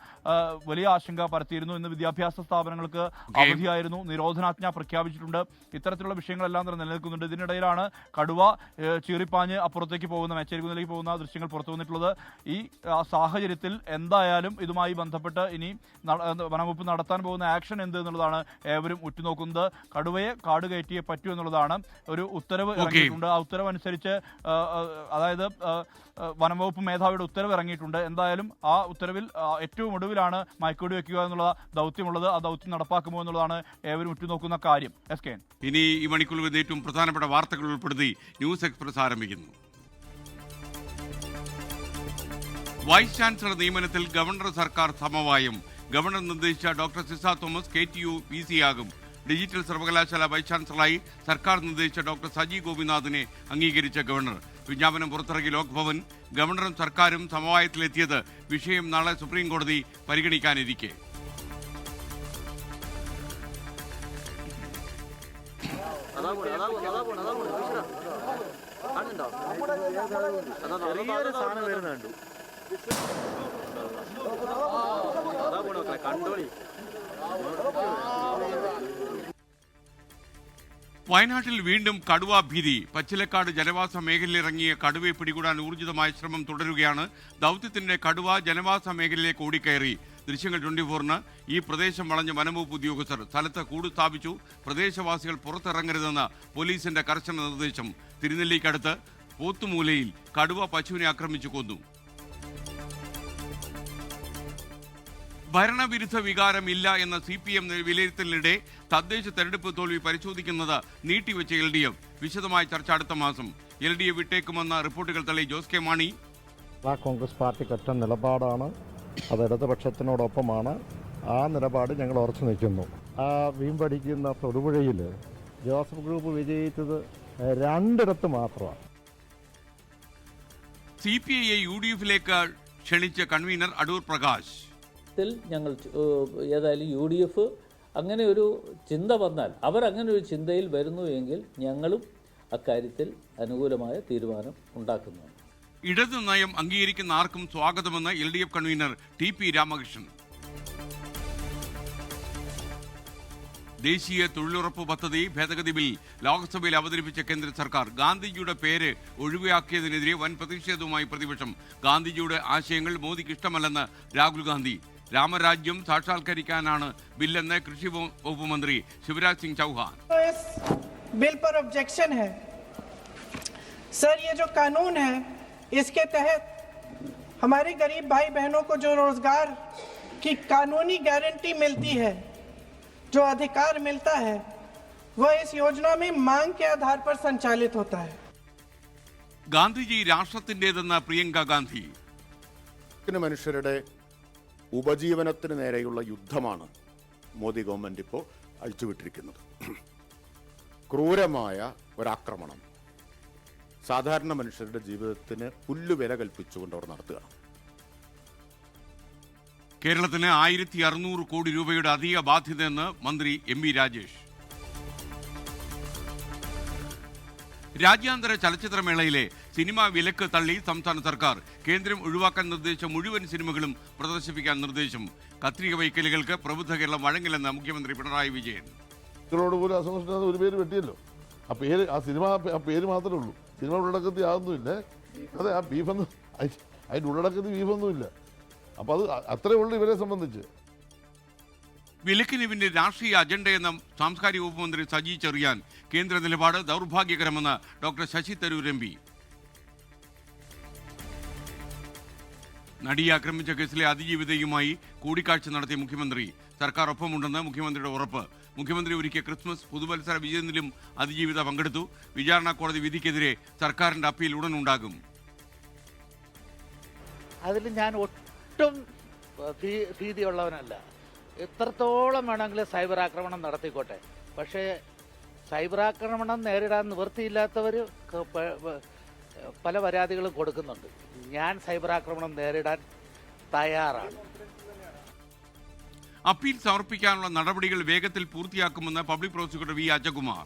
വലിയ ആശങ്ക പരത്തിയിരുന്നു. ഇന്ന് വിദ്യാഭ്യാസ സ്ഥാപനങ്ങൾക്ക് അവധിയായിരുന്നു. നിരോധനാജ്ഞ പ്രഖ്യാപിച്ചിട്ടുണ്ട്. ഇത്തരത്തിലുള്ള വിഷയങ്ങളെല്ലാം തന്നെ നിലനിൽക്കുന്നുണ്ട്. ഇതിനിടയിലാണ് കടുവ ചീറിപ്പാഞ്ഞ് അപ്പുറത്തേക്ക് പോകുന്ന മേച്ചേരിക്കുന്നിലേക്ക് പോകുന്ന ദൃശ്യങ്ങൾ പുറത്തു വന്നിട്ടുള്ളത്. ഈ സാഹചര്യത്തിൽ എന്തായാലും ഇതുമായി ബന്ധപ്പെട്ട് ഇനി വനംവകുപ്പ് നടത്താൻ പോകുന്ന ആക്ഷൻ എന്ത് എന്നുള്ളതാണ് ഏവരും ഉറ്റുനോക്കുന്നത്. കടുവയെ കാട് കയറ്റിയേ പറ്റൂ എന്നുള്ളതാണ് ഒരു ഉത്തരവ് ഇറങ്ങിയിട്ടുണ്ട്. ആ ഉത്തരവ് അനുസരിച്ച് അതായത് വനംവകുപ്പ് മേധാവിയുടെ ഉത്തരവ് ഇറങ്ങിയിട്ടുണ്ട്. എന്തായാലും ആ ഉത്തരവിൽ ഏറ്റവും ഒടുവിലാണ് മയക്കുവെടി വെക്കുക എന്നുള്ള ദൗത്യമുള്ളത്. ആ ദൗത്യം നടപ്പാക്കുമോ എന്നുള്ളതാണ് ഏവരും ഉറ്റുനോക്കുന്ന കാര്യം. SKN ഇനി ഈ മണിക്കൂറിൽ ഏറ്റവും പ്രധാനപ്പെട്ട വാർത്തകൾ ഉൾപ്പെടുത്തി ന്യൂസ് എക്സ്പ്രസ് ആരംഭിക്കുന്നു. വൈസ് ചാൻസലർ നിയമനത്തിൽ ഗവർണർ സർക്കാർ സമവായം. ഗവർണർ നിർദ്ദേശിച്ച doctor Ciza Thomas KTU VC ആകും. ഡിജിറ്റൽ സർവകലാശാല വൈസ് ചാൻസലറായി സർക്കാർ നിർദ്ദേശിച്ച ഡോക്ടർ സജി ഗോപിനാഥിനെ അംഗീകരിച്ച ഗവർണർ. വിജ്ഞാപനം പുറത്തിറക്കി ലോക്ഭവൻ. ഗവർണറും സർക്കാരും സമവായത്തിലെത്തിയത് വിഷയം നാളെ സുപ്രീം കോടതി പരിഗണിക്കാനിരിക്കെ. വയനാട്ടിൽ വീണ്ടും കടുവാ ഭീതി. പച്ചിലക്കാട് ജനവാസ മേഖലയിലിറങ്ങിയ കടുവയെ പിടികൂടാൻ ഊർജിതമായ ശ്രമം തുടരുകയാണ്. ദൗത്യത്തിന്റെ കടുവ ജനവാസ മേഖലയിലേക്ക് ഓടിക്കയറി. ദൃശ്യങ്ങൾ 24-ന്. ഈ പ്രദേശം വളഞ്ഞ വനംവകുപ്പ് ഉദ്യോഗസ്ഥർ സ്ഥലത്ത് കൂട് സ്ഥാപിച്ചു. പ്രദേശവാസികൾ പുറത്തിറങ്ങരുതെന്ന് പോലീസിന്റെ കർശന നിർദ്ദേശം. തിരുനെല്ലിക്കടുത്ത് പോത്തുമൂലയിൽ കടുവ പശുവിനെ ആക്രമിച്ചു കൊന്നു. ഭരണവിരുദ്ധ വികാരം ഇല്ല എന്ന CPM വിലയിരുത്തലിനിടെ തദ്ദേശ തെരഞ്ഞെടുപ്പ് തോൽവി പരിശോധിക്കുന്നത് നീട്ടിവെച്ച LDF. വിശദമായ ചർച്ച അടുത്ത മാസം. LDF വിട്ടേക്കുമെന്ന റിപ്പോർട്ടുകൾ തള്ളി ജോസ് കെ മാണി. കോൺഗ്രസ് പാർട്ടിക്ക് ഒറ്റ നിലപാടാണ്, അത് ഇടതുപക്ഷത്തിനോടൊപ്പമാണ്. ആ നിലപാട് ഞങ്ങൾ ഉറച്ചു നിൽക്കുന്നു. ആ വീമ്പടിക്കുന്ന തൊടുപുഴയിൽ ജോസഫ് ഗ്രൂപ്പ് വിജയിച്ചത് 2 മാത്രമാണ്. CPIയെ UDF-ലേക്ക് ക്ഷണിച്ച കൺവീനർ അടൂർ പ്രകാശ്. ഞങ്ങൾ ഏതായാലും UDF അങ്ങനെ ഒരു ചിന്ത വന്നാൽ, അവരങ്ങനെ ഒരു ചിന്തയിൽ വരുന്നു എങ്കിൽ ഞങ്ങളും അക്കാര്യത്തിൽ അനുകൂലമായ തീരുമാനം ഉണ്ടാക്കുന്നതാണ്. ഇടതു നയം അംഗീകരിക്കുന്ന ആർക്കും സ്വാഗതമെന്ന് LDF കൺവീനർ TP രാമകൃഷ്ണൻ. ദേശീയ തൊഴിലുറപ്പ് പദ്ധതി ഭേദഗതി ബിൽ ലോക്സഭയിൽ അവതരിപ്പിച്ച കേന്ദ്ര സർക്കാർ. ഗാന്ധിജിയുടെ പേര് ഒഴിവാക്കിയതിനെതിരെ വൻ പ്രതിഷേധവുമായി പ്രതിപക്ഷം. ഗാന്ധിജിയുടെ ആശയങ്ങൾ മോദിക്ക് ഇഷ്ടമല്ലെന്ന് രാഹുൽ ഗാന്ധി. രാമരാജ്യം സാക്ഷാത്കരിക്കാനാണ് ബില്ലെന്ന് കൃഷി വകുപ്പ് മന്ത്രി ശിവരാജ് സിംഗ് ചൗഹാൻ. बिल पर ऑब्जेक्शन है सर. ये जो कानून है इसके तहत हमारे गरीब भाई बहनों को जो रोजगार की कानूनी गारंटी मिलती है, जो अधिकार मिलता है, वह इस योजना में मांग के आधार पर संचालित होता है. ഗാന്ധിജി രാഷ്ട്രത്തിൻ്റെതെന്ന പ്രിയങ്ക ഗാന്ധി. മനുഷ്യരുടെ ഉപജീവനത്തിന് നേരെയുള്ള യുദ്ധമാണ് മോദി ഗവൺമെൻറ് ഇപ്പോൾ അഴിച്ചുവിട്ടിരിക്കുന്നത്. ക്രൂരമായ ഒരാക്രമണം സാധാരണ മനുഷ്യരുടെ ജീവിതത്തിന് പുല്ലുവില കൽപ്പിച്ചുകൊണ്ട് അവർ നടത്തുകയാണ്. കേരളത്തിന് 1600 കോടി രൂപയുടെ അധിക ബാധ്യതയെന്ന് മന്ത്രി MV രാജേഷ്. രാജ്യാന്തര ചലച്ചിത്രമേളയിലെ സിനിമാ വിലക്ക് തള്ളി സംസ്ഥാന സർക്കാർ. കേന്ദ്രം ഒഴിവാക്കാൻ നിർദ്ദേശിച്ച മുഴുവൻ സിനിമകളും പ്രദർശിപ്പിക്കാൻ നിർദ്ദേശം. കത്രിക വൈക്കലുകൾക്ക് പ്രബുദ്ധ കേരളം വഴങ്ങില്ലെന്ന് മുഖ്യമന്ത്രി പിണറായി വിജയൻ. പോലും അസംസ്കൃത ഒരു പേര് വെട്ടിയല്ലോ. ആ സിനിമ പേര് മാത്രമേ ഉള്ളൂ. സിനിമ ഉള്ളടക്കത്തിൽ യാതൊന്നുമില്ല. അതെ, ആ ബീഫൊന്നും അതിൻ്റെ ഉള്ളടക്കത്തിൽ ബീഫൊന്നുമില്ല. അപ്പോൾ അത് അത്രേ ഉള്ളൂ ഇവരെ സംബന്ധിച്ച്. വിലക്കിന് പിന്നിൽ രാഷ്ട്രീയ അജണ്ടയെന്ന സാംസ്കാരിക വകുപ്പ് മന്ത്രി സജി ചെറിയാൻ. കേന്ദ്ര നിലപാട് ദൗർഭാഗ്യകരമെന്ന് ഡോക്ടർ ശശി തരൂർ MP. നടിയെ ആക്രമിച്ച കേസിലെ അതിജീവിതയുമായി കൂടിക്കാഴ്ച നടത്തിയ മുഖ്യമന്ത്രി. സർക്കാർ ഒപ്പമുണ്ടെന്ന് മുഖ്യമന്ത്രിയുടെ ഉറപ്പ്. മുഖ്യമന്ത്രി ഒരുക്കിയ ക്രിസ്മസ് പുതുവത്സര വിജയത്തിലും അതിജീവിത പങ്കെടുത്തു. വിചാരണ കോടതി വിധിക്കെതിരെ സർക്കാരിന്റെ അപ്പീൽ ഉടൻ ഉണ്ടാകും. അതിൽ ഞാൻ ഒട്ടും ഭീതിയുള്ളവനല്ല. എത്രത്തോളം വേണമെങ്കിലും സൈബർ ആക്രമണം നടത്തിക്കോട്ടെ. പക്ഷേ സൈബർ ആക്രമണം നേരിടാൻ നിവൃത്തിയില്ലാത്തവർ പല പരാതികളും കൊടുക്കുന്നുണ്ട്. ഞാൻ സൈബർ ആക്രമണം നേരിടാൻ തയ്യാറാണ്. അപ്പീൽ സമർപ്പിക്കാനുള്ള നടപടികൾ വേഗത്തിൽ പൂർത്തിയാക്കുമെന്ന് പബ്ലിക് പ്രോസിക്യൂട്ടർ V അജകുമാർ.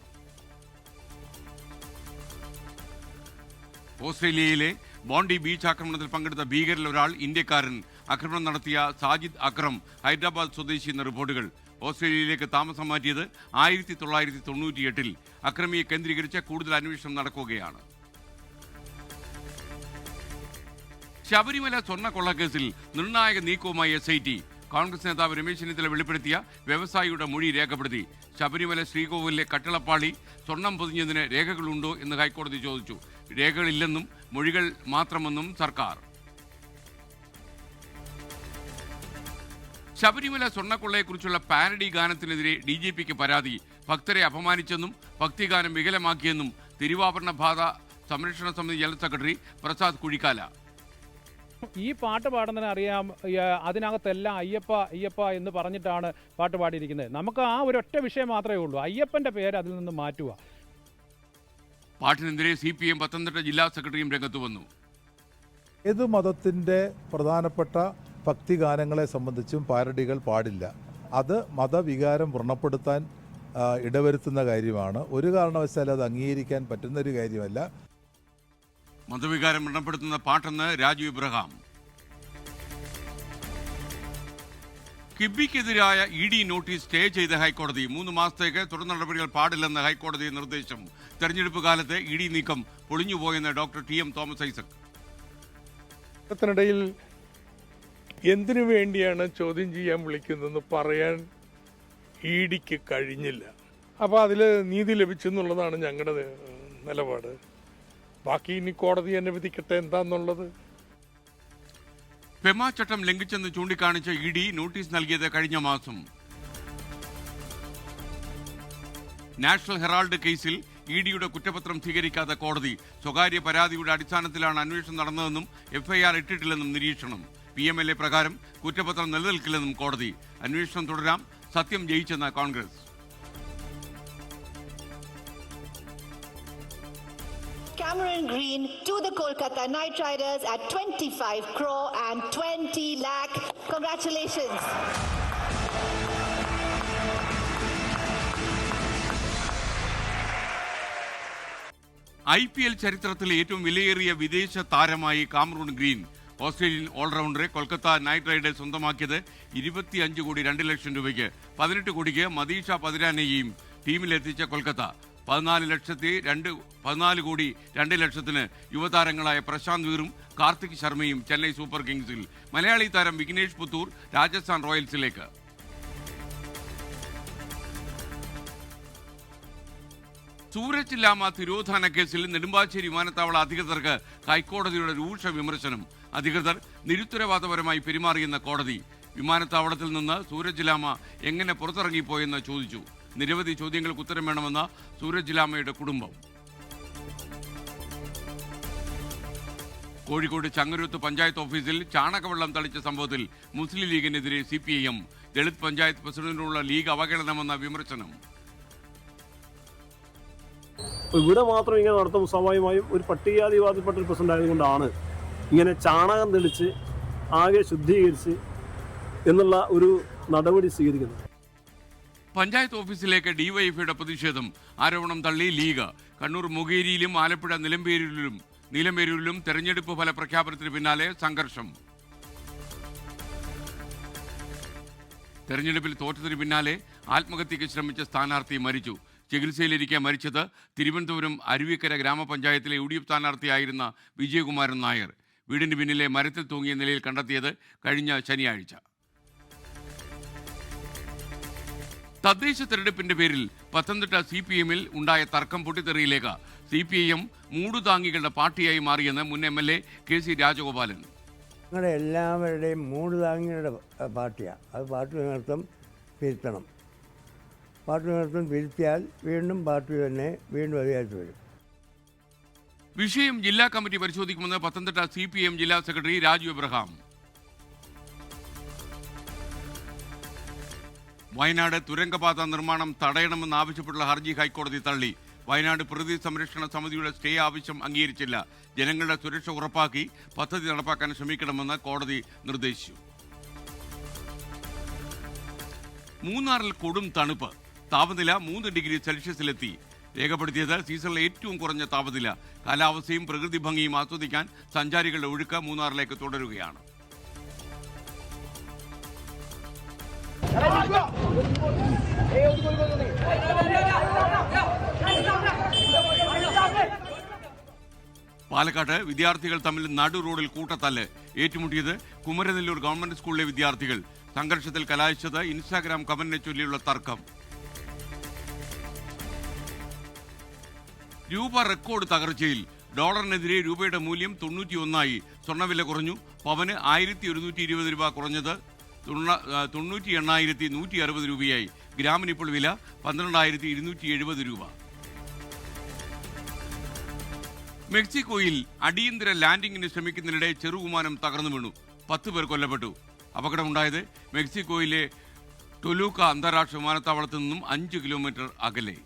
ഓസ്ട്രേലിയയിലെ ബോണ്ടി ബീച്ച് ആക്രമണത്തിൽ പങ്കെടുത്ത ഭീകരിൽ ഒരാൾ ഇന്ത്യക്കാരൻ. ആക്രമണം നടത്തിയ സാജിദ് അക്രം ഹൈദരാബാദ് സ്വദേശി എന്ന റിപ്പോർട്ടുകൾ. ഓസ്ട്രേലിയയിലേക്ക് താമസം മാറ്റിയത് 1998. അക്രമിയെ കേന്ദ്രീകരിച്ച് കൂടുതൽ അന്വേഷണം നടക്കുകയാണ്. ശബരിമല സ്വർണ്ണക്കൊള്ളക്കേസിൽ നിർണായക നീക്കവുമായി SIT. കോൺഗ്രസ് നേതാവ് രമേശ് ചെന്നിത്തല വെളിപ്പെടുത്തിയ വ്യവസായിയുടെ മൊഴി രേഖപ്പെടുത്തി. ശബരിമല ശ്രീകോവിലെ കട്ടിളപ്പാളി സ്വർണം പൊതിഞ്ഞതിന് രേഖകളുണ്ടോ എന്ന് ഹൈക്കോടതി ചോദിച്ചു. രേഖകളില്ലെന്നും മൊഴികൾ മാത്രമെന്നും സർക്കാർ. ശബരിമല സ്വർണ്ണക്കൊള്ളയെക്കുറിച്ചുള്ള പാരഡി ഗാനത്തിനെതിരെ DGPക്ക് പരാതി. ഭക്തരെ അപമാനിച്ചെന്നും ഭക്തിഗാനം വികലമാക്കിയെന്നും തിരുവാഭരണ ബാധ സംരക്ഷണ സമിതി ജനറൽ സെക്രട്ടറി പ്രസാദ് കുഴിക്കാല. ഈ പാട്ട് പാടുന്നതിന് അറിയാം, അതിനകത്തെല്ലാം അയ്യപ്പ അയ്യപ്പ എന്ന് പറഞ്ഞിട്ടാണ് പാട്ട് പാടിയിരിക്കുന്നത്. നമുക്ക് ആ ഒരൊറ്റ വിഷയം മാത്രമേ ഉള്ളൂ, അയ്യപ്പൻ്റെ പേര് അതിൽ നിന്ന് മാറ്റുക. പാട്ടിനെതിരെ CPM പത്തനംതിട്ട ജില്ലാ സെക്രട്ടറിയും രംഗത്ത് വന്നു. ഏത് മതത്തിൻ്റെ പ്രധാനപ്പെട്ട ഭക്തിഗാനങ്ങളെ സംബന്ധിച്ചും പാരഡികൾ പാടില്ല. അത് മതവികാരം വ്രണപ്പെടുത്താൻ ഇടവരുത്തുന്ന കാര്യമാണ്. ഒരു കാരണവശാലും അത് അംഗീകരിക്കാൻ പറ്റുന്ന ഒരു കാര്യമല്ല. മതവികാരം വ്രണപ്പെടുത്തുന്ന പാട്ടെന്ന് രാജു ഇബ്രഹാം. കിബിക്കെതിരായ ED നോട്ടീസ് സ്റ്റേ ചെയ്ത ഹൈക്കോടതി. 3 മാസത്തേക്ക് തുടർ നടപടികൾ പാടില്ലെന്ന് ഹൈക്കോടതി നിർദ്ദേശം. തെരഞ്ഞെടുപ്പ് കാലത്ത് ED നീക്കം പൊളിഞ്ഞുപോയെന്ന് ഡോക്ടർ TM തോമസ് ഐസക്. ത്തിനിടയിൽ എന്തിനു വേണ്ടിയാണ് ചോദ്യം ചെയ്യാൻ വിളിക്കുന്നതെന്ന് പറയാൻ EDക്ക് കഴിഞ്ഞില്ല. അപ്പോൾ അതിൽ നീതി ലഭിച്ചെന്നുള്ളതാണ് ഞങ്ങളുടെ നിലപാട്. ബാക്കി ഇനി കോടതി തന്നെ വിധിക്കട്ടെ എന്താന്നുള്ളത്. പെമ ചട്ടം ലംഘിച്ചെന്ന് ചൂണ്ടിക്കാണിച്ച ED നോട്ടീസ് നൽകിയത് കഴിഞ്ഞ മാസം. നാഷണൽ ഹെറാൾഡ് കേസിൽ EDയുടെ കുറ്റപത്രം സ്വീകരിക്കാത്ത കോടതി. സ്വകാര്യ പരാതിയുടെ അടിസ്ഥാനത്തിലാണ് അന്വേഷണം നടന്നതെന്നും FIR ഇട്ടിട്ടില്ലെന്നും നിരീക്ഷണം. PMLA പ്രകാരം കുറ്റപത്രം നിലനിൽക്കില്ലെന്നും കോടതി. അന്വേഷണം തുടരാം, സത്യം ജയിച്ചെന്ന Congress. Cameron Green to the Kolkata Knight Riders at 25 crore and 20 lakh. Congratulations. IPL ചരിത്രത്തിലെ ഏറ്റവും വിലയേറിയ വിദേശ താരമായി കാമറൂൺ ഗ്രീൻ. ഓസ്ട്രേലിയൻ ഓൾറൗണ്ടറെ കൊൽക്കത്ത നൈറ്റ് റൈഡേഴ്സ് സ്വന്തമാക്കിയത് 25 കോടി 2 ലക്ഷം രൂപയ്ക്ക്. 18 കോടിക്ക് മദീഷ പതിരാനെയും ടീമിലെത്തിച്ച കൊൽക്കത്ത 14 കോടി 2 ലക്ഷത്തിന് യുവതാരങ്ങളായ പ്രശാന്ത് വീറും കാർത്തിക് ശർമ്മയും ചെന്നൈ സൂപ്പർ കിങ്സിൽ. മലയാളി താരം വിഘ്നേഷ് പുത്തൂർ രാജസ്ഥാൻ റോയൽസിലേക്ക്. സൂരജ് ലാമ തിരോധാന കേസിൽ നെടുമ്പാശ്ശേരി വിമാനത്താവള അധികൃതർക്ക് ഹൈക്കോടതിയുടെ രൂക്ഷ വിമർശനം. അധികൃതർ നിരുത്തരവാദപരമായി പെരുമാറിയെന്ന കോടതി. വിമാനത്താവളത്തിൽ നിന്ന് സൂരജ് ലാമ എങ്ങനെ പുറത്തിറങ്ങിപ്പോയെന്ന് ചോദിച്ചു. നിരവധി ചോദ്യങ്ങൾക്ക് ഉത്തരം വേണമെന്ന സൂരജ് ലാമയുടെ കുടുംബം. കോഴിക്കോട് ചങ്ങരോത്ത് പഞ്ചായത്ത് ഓഫീസിൽ ചാണകവെള്ളം തളിച്ച സംഭവത്തിൽ മുസ്ലിം ലീഗിനെതിരെ CPIM. ദളിത് പഞ്ചായത്ത് പ്രസിഡന്റിനുള്ള ലീഗ് അവഹേളനമെന്ന വിമർശനം. ഇവിടെ മാത്രം ഇങ്ങനെ നടത്തും. സ്വാഭാവികമായും ഒരു പട്ടികജാതിവാദപ്പെട്ട ഒരു പ്രസിഡന്റ് ആയതുകൊണ്ടാണ് ഇങ്ങനെ ചാണകം തെളിച്ച് ആകെ ശുദ്ധീകരിച്ച് എന്നുള്ള ഒരു നടപടി സ്വീകരിക്കുന്നത്. പഞ്ചായത്ത് ഓഫീസിലേക്ക് DYFIയുടെ പ്രതിഷേധം. ആരോപണം തള്ളി ലീഗ്. കണ്ണൂർ മുകേരിയിലും ആലപ്പുഴ നീലമ്പേരൂരിലും തെരഞ്ഞെടുപ്പ് ഫല പ്രഖ്യാപനത്തിന് പിന്നാലെ സംഘർഷം. തെരഞ്ഞെടുപ്പിൽ തോറ്റതിന് പിന്നാലെ ആത്മഹത്യയ്ക്ക് ശ്രമിച്ച സ്ഥാനാർത്ഥി മരിച്ചു. ചികിത്സയിലിരിക്കെ മരിച്ചത് തിരുവനന്തപുരം അരുവിക്കര ഗ്രാമപഞ്ചായത്തിലെ UDF സ്ഥാനാർത്ഥിയായിരുന്ന വിജയകുമാരൻ നായർ. വീടിന് പിന്നിലെ മരത്തിൽ തൂങ്ങിയ നിലയിൽ കണ്ടെത്തിയത് കഴിഞ്ഞ ശനിയാഴ്ച. തദ്ദേശ തെരഞ്ഞെടുപ്പിന്റെ പേരിൽ പത്തനംതിട്ട CPMൽ ഉണ്ടായ തർക്കം പൊട്ടിത്തെറിയിലേക്ക്. CPIM മൂടുതാങ്ങികളുടെ പാർട്ടിയായി മാറിയെന്ന് മുൻ MLA KC രാജഗോപാലൻ. ഞങ്ങളുടെ എല്ലാവരുടെയും മൂടുതാങ്ങികളുടെ പാർട്ടിയാണ്. അത് പാർട്ടി നേതൃത്വം തിരുത്തണം. പാർട്ടി നേതൃത്വം തിരുത്തിയാൽ വീണ്ടും പാർട്ടി തന്നെ വീണ്ടും അധികാരത്തിൽ വരും. വിഷയം ജില്ലാ കമ്മിറ്റി പരിശോധിക്കുമെന്ന് പത്തനംതിട്ട CPM ജില്ലാ സെക്രട്ടറി രാജു ഇബ്രഹാം. വയനാട് തുരങ്കപാത നിർമ്മാണം തടയണമെന്നാവശ്യപ്പെട്ടുള്ള ഹർജി ഹൈക്കോടതി തള്ളി. വയനാട് പ്രകൃതി സംരക്ഷണ സമിതിയുടെ സ്റ്റേ ആവശ്യം അംഗീകരിച്ചില്ല. ജനങ്ങളുടെ സുരക്ഷ ഉറപ്പാക്കി പദ്ധതി നടപ്പാക്കാൻ ശ്രമിക്കണമെന്ന് കോടതി നിർദ്ദേശിച്ചു. മൂന്നാറിൽ കൊടും തണുപ്പ്. താപനില 3 ഡിഗ്രി സെൽഷ്യസിലെത്തി. രേഖപ്പെടുത്തിയത് സീസണിലെ ഏറ്റവും കുറഞ്ഞ താപനില. കാലാവസ്ഥയും പ്രകൃതി ഭംഗിയും ആസ്വദിക്കാൻ സഞ്ചാരികളുടെ ഒഴുക്ക് മൂന്നാറിലേക്ക് തുടരുകയാണ്. പാലക്കാട് വിദ്യാർത്ഥികൾ തമ്മിൽ നടു റോഡിൽ കൂട്ടത്തല്ല്. ഏറ്റുമുട്ടിയത് കുമരനെല്ലൂർ ഗവൺമെന്റ് സ്കൂളിലെ വിദ്യാർത്ഥികൾ. സംഘർഷത്തിൽ കലാശിച്ചത് ഇൻസ്റ്റാഗ്രാം കമന്റിനെ ചൊല്ലിയുള്ള തർക്കം. രൂപ റെക്കോർഡ് തകർച്ചയിൽ. ഡോളറിനെതിരെ രൂപയുടെ മൂല്യം 91 സ്വർണ്ണവില കുറഞ്ഞു. പവന് 1120 രൂപ കുറഞ്ഞത് 98,160 രൂപയായി. ഗ്രാമിന് ഇപ്പോൾ വില 12,270 രൂപ. മെക്സിക്കോയിൽ അടിയന്തര ലാൻഡിംഗിന് ശ്രമിക്കുന്നതിനിടെ ചെറുവിമാനം തകർന്നു വീണു. 10 പേർ കൊല്ലപ്പെട്ടു. അപകടമുണ്ടായത് മെക്സിക്കോയിലെ ടൊലൂക്ക അന്താരാഷ്ട്ര വിമാനത്താവളത്തിൽ നിന്നും 5 കിലോമീറ്റർ അകലെ.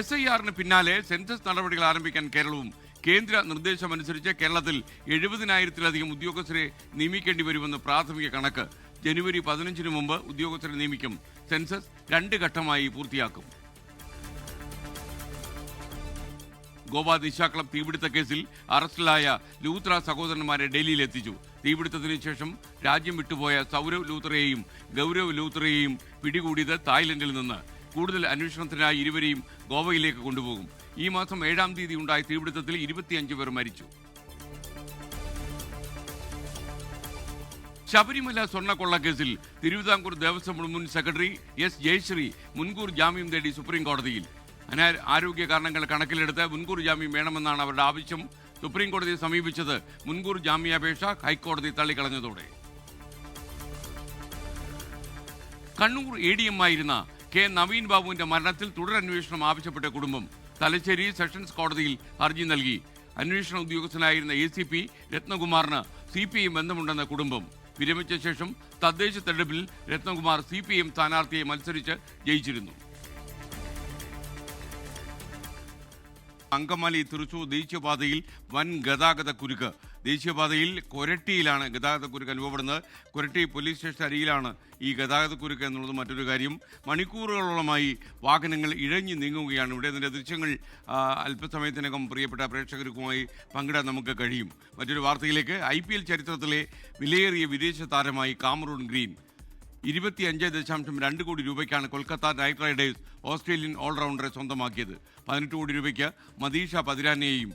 SIR-ന് പിന്നാലെ സെൻസസ് നടപടികൾ ആരംഭിക്കാൻ കേരളവും. കേന്ദ്ര നിർദ്ദേശമനുസരിച്ച് കേരളത്തിൽ 70,000-ലധികം ഉദ്യോഗസ്ഥരെ നിയമിക്കേണ്ടി വരുമെന്ന് പ്രാഥമിക കണക്ക്. ജനുവരി 15-ന് മുമ്പ് ഉദ്യോഗസ്ഥരെ നിയമിക്കും. സെൻസസ് 2 ഘട്ടമായി പൂർത്തിയാക്കും. ഗോവ ദിശ ക്ലബ് തീപിടുത്ത കേസിൽ അറസ്റ്റിലായ ലൂത്ര സഹോദരന്മാരെ ഡൽഹിയിലെത്തിച്ചു. തീപിടുത്തത്തിന് ശേഷം രാജ്യം വിട്ടുപോയ സൗരവ് ലൂത്രയെയും ഗൗരവ് ലൂത്രയെയും പിടികൂടിയത് തായ്ലൻഡിൽ നിന്ന്. കൂടുതൽ അന്വേഷണത്തിനായി ഇരുവരെയും ഗോവയിലേക്ക് കൊണ്ടുപോകും. ഈ മാസം 7-ാം തീയതി ഉണ്ടായ തീപിടുത്തത്തിൽ 25 പേർ മരിച്ചു. ശബരിമല സ്വർണ്ണക്കൊള്ളക്കേസിൽ തിരുവിതാംകൂർ ദേവസ്വം മുൻ സെക്രട്ടറി S. ജയശ്രീ മുൻകൂർ ജാമ്യം തേടി സുപ്രീം കോടതിയിൽ. ആരോഗ്യ കാരണങ്ങൾ കണക്കിലെടുത്ത് മുൻകൂർ ജാമ്യം വേണമെന്നാണ് അവരുടെ ആവശ്യം. സുപ്രീം കോടതിയെ സമീപിച്ചത് മുൻകൂർ ജാമ്യാപേക്ഷ ഹൈക്കോടതി തള്ളിക്കളഞ്ഞതോടെ. കണ്ണൂർ ADM ആയിരുന്ന K. നവീൻ ബാബുവിന്റെ മരണത്തിൽ തുടരന്വേഷണം ആവശ്യപ്പെട്ട കുടുംബം തലശ്ശേരി സെഷൻസ് കോടതിയിൽ ഹർജി നൽകി. അന്വേഷണ ഉദ്യോഗസ്ഥനായിരുന്ന ACP രത്നകുമാറിന് CPM ബന്ധമുണ്ടെന്ന കുടുംബം. വിരമിച്ച ശേഷം തദ്ദേശ തെരഞ്ഞെടുപ്പിൽ രത്നകുമാർ CPM സ്ഥാനാർത്ഥിയെ മത്സരിച്ച് ജയിച്ചിരുന്നു. അങ്കമാലി തൃശൂർ ദേശീയപാതയിൽ വൻ ഗതാഗത കുരുക്ക്. ദേശീയപാതയിൽ കൊരട്ടിയിലാണ് ഗതാഗത കുരുക്ക് അനുഭവപ്പെടുന്നത്. കൊരട്ടി പോലീസ് സ്റ്റേഷൻ അരികിലാണ് ഈ ഗതാഗത കുരുക്ക് എന്നുള്ളത് മറ്റൊരു കാര്യം. മണിക്കൂറുകളോളമായി വാഹനങ്ങൾ ഇഴഞ്ഞു നീങ്ങുകയാണ്. ഇവിടെ ഇതിൻ്റെ ദൃശ്യങ്ങൾ അല്പസമയത്തിനകം പ്രിയപ്പെട്ട പ്രേക്ഷകർക്കുമായി പങ്കിടാൻ നമുക്ക് കഴിയും. മറ്റൊരു വാർത്തയിലേക്ക്. IPL ചരിത്രത്തിലെ വിലയേറിയ വിദേശ താരമായി കാമറൂൺ ഗ്രീൻ. 25.2 കോടി രൂപയ്ക്കാണ് കൊൽക്കത്ത നൈറ്റ് റൈഡേഴ്സ് ഓസ്ട്രേലിയൻ ഓൾറൗണ്ടറെ സ്വന്തമാക്കിയത്. 18 കോടി രൂപയ്ക്ക് മദീഷ പതിരാനെയും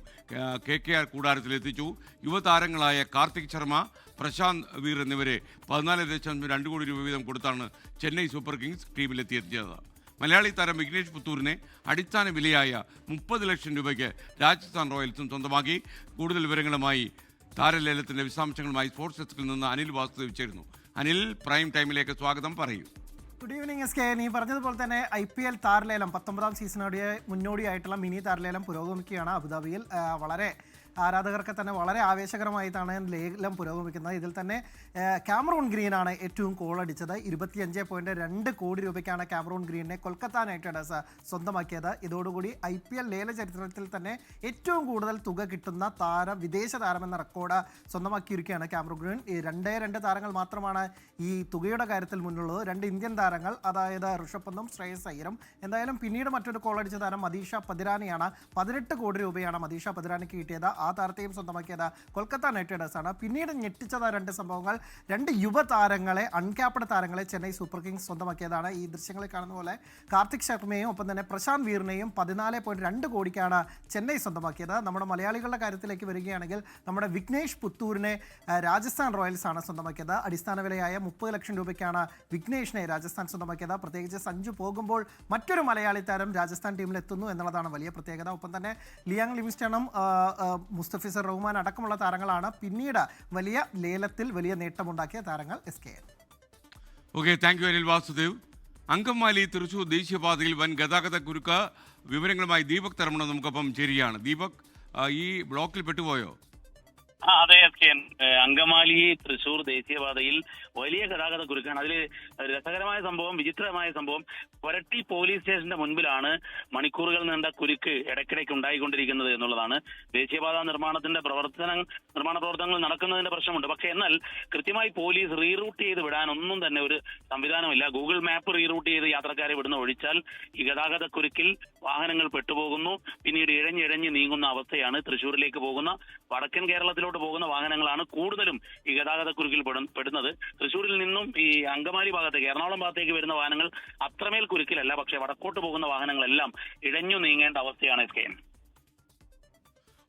KKR കൂടാരത്തിലെത്തിച്ചു. യുവതാരങ്ങളായ കാർത്തിക് ശർമ്മ, പ്രശാന്ത് വീർ എന്നിവരെ 14.2 കോടി രൂപ വീതം കൊടുത്താണ് ചെന്നൈ സൂപ്പർ കിങ്സ് ടീമിലെത്തിയത്. മലയാളി താരം വിഘ്നേഷ് പുത്തൂരിനെ അടിസ്ഥാന വിലയായ 30 ലക്ഷം രൂപയ്ക്ക് രാജസ്ഥാൻ റോയൽസും സ്വന്തമാക്കി. കൂടുതൽ വിവരങ്ങളുമായി താരലേലത്തിന്റെ വിശദാംശങ്ങളുമായി സ്പോർട്സ് ഡെസ്കിൽ നിന്ന് അനിൽ വാസുദേവ് ചേരുന്നു. അനിൽ, പ്രൈം ടൈമിലേക്ക് സ്വാഗതം, പറയൂ. Good evening SK. നീ പറഞ്ഞതുപോലെ തന്നെ IPL താരലേലം 19ാം സീസണോടെ മുന്നോടിയായിട്ടുള്ള മിനി താരലേലം പുരോഗമിക്കുകയാണ് അബുദാബിയിൽ. വളരെ ആരാധകർക്ക് തന്നെ വളരെ ആവേശകരമായിട്ടാണ് ലേലം പുരോഗമിക്കുന്നത്. ഇതിൽ തന്നെ കാമറൂൺ ഗ്രീനാണ് ഏറ്റവും കോളടിച്ചത്. 25.2 കോടി രൂപയ്ക്കാണ് കാമറൂൺ ഗ്രീനിനെ കൊൽക്കത്ത നൈറ്റ് റൈഡേഴ്സ് സ്വന്തമാക്കിയത്. ഇതോടുകൂടി IPL ലേല ചരിത്രത്തിൽ തന്നെ ഏറ്റവും കൂടുതൽ തുക കിട്ടുന്ന താരം, വിദേശ താരമെന്ന റെക്കോർഡ് സ്വന്തമാക്കിയിരിക്കുകയാണ് കാമറൂൺ ഗ്രീൻ. ഈ 2 താരങ്ങൾ മാത്രമാണ് ഈ തുകയുടെ കാര്യത്തിൽ മുന്നുള്ളത്. 2 ഇന്ത്യൻ താരങ്ങൾ, അതായത് ഋഷഭ് പന്തും ശ്രേയസ് അയ്യരും. എന്തായാലും പിന്നീട് മറ്റൊരു കോളടിച്ച താരം മദീഷ പതിരാനിയാണ്. 18 കോടി രൂപയാണ് മദീഷ പതിരാനിക്ക് കിട്ടിയത്. ആ താരത്തെയും സ്വന്തമാക്കിയത് കൊൽക്കത്ത നൈറ്റ് റൈഡേഴ്സ് ആണ്. പിന്നീട് ഞെട്ടിച്ചത് 2 സംഭവങ്ങൾ. 2 യുവതാരങ്ങളെ, അൺക്യാപ്ഡ് താരങ്ങളെ ചെന്നൈ സൂപ്പർ കിങ്സ് സ്വന്തമാക്കിയതാണ്. ഈ ദൃശ്യങ്ങളിൽ കാണുന്ന പോലെ കാർത്തിക് ശർമ്മയും ഒപ്പം തന്നെ പ്രശാന്ത് വീറിനെയും 14.2 കോടിക്കാണ് ചെന്നൈ സ്വന്തമാക്കിയത്. നമ്മുടെ മലയാളികളുടെ കാര്യത്തിലേക്ക് വരികയാണെങ്കിൽ നമ്മുടെ വിഘ്നേഷ് പുത്തൂരിനെ രാജസ്ഥാൻ റോയൽസ് ആണ് സ്വന്തമാക്കിയത്. അടിസ്ഥാന വിലയായ 30 ലക്ഷം രൂപയ്ക്കാണ് വിഘ്നേഷിനെ രാജസ്ഥാൻ സ്വന്തമാക്കിയത്. പ്രത്യേകിച്ച് സഞ്ജു പോകുമ്പോൾ മറ്റൊരു മലയാളി താരം രാജസ്ഥാൻ ടീമിലെത്തുന്നു എന്നുള്ളതാണ് വലിയ പ്രത്യേകത. ഒപ്പം തന്നെ ലിയാങ് ലിവിങ്സ്റ്റണും മുസ്തഫിസർ റഹ്മാൻ അടക്കമുള്ള താരങ്ങളാണ് പിന്നീട് വലിയ ലേലത്തിൽ വലിയ നേട്ടമുണ്ടാക്കിയ താരങ്ങൾ. SK. Okay, thank U Anil Vasudev. Angamaly Thrissur ദേശീയപാതയിൽ വൻ ഗതാഗത കുരുക്ക്. വിവരങ്ങളുമായി ദീപക് തരമണ നമുക്കൊപ്പം ചേരുകയാണ്. ദീപക്, ഈ ബ്ലോക്കിൽ പെട്ടുപോയോ? അതെ SK. അങ്കമാലി തൃശൂർ ദേശീയപാതയിൽ വലിയ ഗതാഗത കുരുക്കാണ്. അതിൽ രസകരമായ സംഭവം, വിചിത്രമായ സംഭവം, കൊരട്ടി പോലീസ് സ്റ്റേഷന്റെ മുൻപിലാണ് മണിക്കൂറുകൾ നീണ്ട കുരുക്ക് ഇടയ്ക്കിടയ്ക്ക് ഉണ്ടായിക്കൊണ്ടിരിക്കുന്നത് എന്നുള്ളതാണ്. ദേശീയപാത നിർമ്മാണ പ്രവർത്തനങ്ങൾ നടക്കുന്നതിന്റെ പ്രശ്നമുണ്ട്. പക്ഷെ എന്നാൽ കൃത്യമായി പോലീസ് റീറൂട്ട് ചെയ്ത് വിടാൻ ഒന്നും തന്നെ ഒരു സംവിധാനമില്ല. ഗൂഗിൾ മാപ്പ് റീറൂട്ട് ചെയ്ത് യാത്രക്കാരെ വിടുന്ന ഒഴിച്ചാൽ ഈ ഗതാഗത കുരുക്കിൽ വാഹനങ്ങൾ പെട്ടുപോകുന്നു. പിന്നീട് ഇഴഞ്ഞിഴഞ്ഞ് നീങ്ങുന്ന അവസ്ഥയാണ്. തൃശ്ശൂരിലേക്ക് പോകുന്ന, വടക്കൻ കേരളത്തിലോട്ട് പോകുന്ന വാഹനങ്ങളാണ് കൂടുതലും ഈ ഗതാഗത കുരുക്കിൽ പെടുന്നത്. തൃശ്ശൂരിൽ നിന്നും ഈ അങ്കമാലി ഭാഗത്തേക്ക്, എറണാകുളം ഭാഗത്തേക്ക് വരുന്ന വാഹനങ്ങൾ അത്രമേൽ കുരുക്കിലല്ല. പക്ഷെ വടക്കോട്ട് പോകുന്ന വാഹനങ്ങളെല്ലാം ഇഴഞ്ഞു നീങ്ങേണ്ട അവസ്ഥയാണ് SK.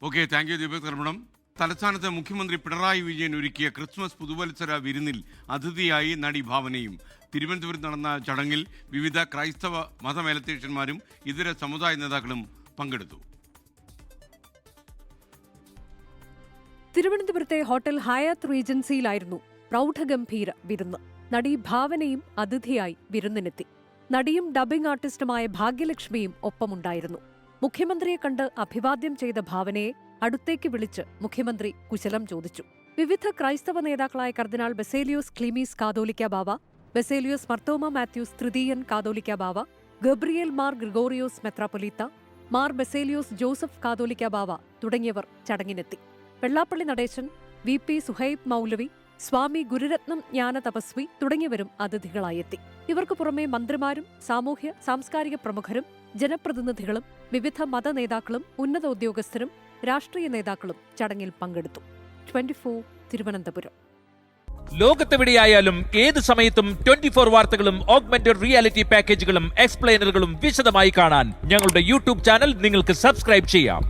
Okay, thank you Deepak തർമ്മണം. തലസ്ഥാനത്ത് മുഖ്യമന്ത്രി പിണറായി വിജയൻ ഒരുക്കിയ ക്രിസ്മസ് പുതുവത്സര വിരുന്നിൽ അതിഥിയായി നടി ഭാവനയും. തിരുവനന്തപുരത്ത് നടന്ന ചടങ്ങിൽ വിവിധ ക്രൈസ്തവ മതമേലധ്യക്ഷന്മാരും ഇതര സമുദായ നേതാക്കളും പങ്കെടുത്തു. തിരുവനന്തപുരത്തെ ഹോട്ടൽ ഹയാത്ത് റീജൻസിയിലായിരുന്നു പ്രൗഢഗംഭീര വിരുന്ന്. നടി ഭാവനയും അതിഥിയായി വിരുന്നിനെത്തി. നടിയും ഡബ്ബിംഗ് ആർട്ടിസ്റ്റുമായ ഭാഗ്യലക്ഷ്മിയും ഒപ്പമുണ്ടായിരുന്നു. മുഖ്യമന്ത്രിയെ കണ്ട് അഭിവാദ്യം ചെയ്ത ഭാവനയെ അടുത്തേക്ക് വിളിച്ച് മുഖ്യമന്ത്രി കുശലം ചോദിച്ചു. വിവിധ ക്രൈസ്തവ നേതാക്കളായ കർദിനാൾ ബസേലിയോസ് ക്ലീമീസ് കാതോലിക്ക ബാവ, ബസേലിയോസ് മർത്തോമ മാത്യൂസ് തൃതീയൻ കാതോലിക്ക ബാവ, ഗബ്രിയേൽ മാർ ഗ്രിഗോറിയോസ് മെത്രാപ്പൊലീത്ത, മാർ ബസേലിയോസ് ജോസഫ് കാതോലിക്ക ബാവ തുടങ്ങിയവർ ചടങ്ങിനെത്തി. വെള്ളാപ്പള്ളി നടേശൻ, VP സുഹൈബ് മൗലവി, സ്വാമി ഗുരുരത്നം ജ്ഞാന തപസ്വി തുടങ്ങിയവരും അതിഥികളായെത്തി. ഇവർക്ക് പുറമെ മന്ത്രിമാരും സാമൂഹ്യ സാംസ്കാരിക പ്രമുഖരും ജനപ്രതിനിധികളും വിവിധ മതനേതാക്കളും ഉന്നത ഉദ്യോഗസ്ഥരും രാഷ്ട്രീയ നേതാക്കളും ചടങ്ങിൽ പങ്കെടുത്തു. 24 തിരുവനന്തപുരം. ലോകത്തെവിടെയായാലും ഏത് സമയത്തും 24 വാർത്തകളും ഓഗ്മെന്റഡ് റിയാലിറ്റി പാക്കേജുകളും എക്സ്പ്ലെയിനറുകളും വിശദമായി കാണാൻ ഞങ്ങളുടെ യൂട്യൂബ് ചാനൽ നിങ്ങൾക്ക് സബ്സ്ക്രൈബ് ചെയ്യാം.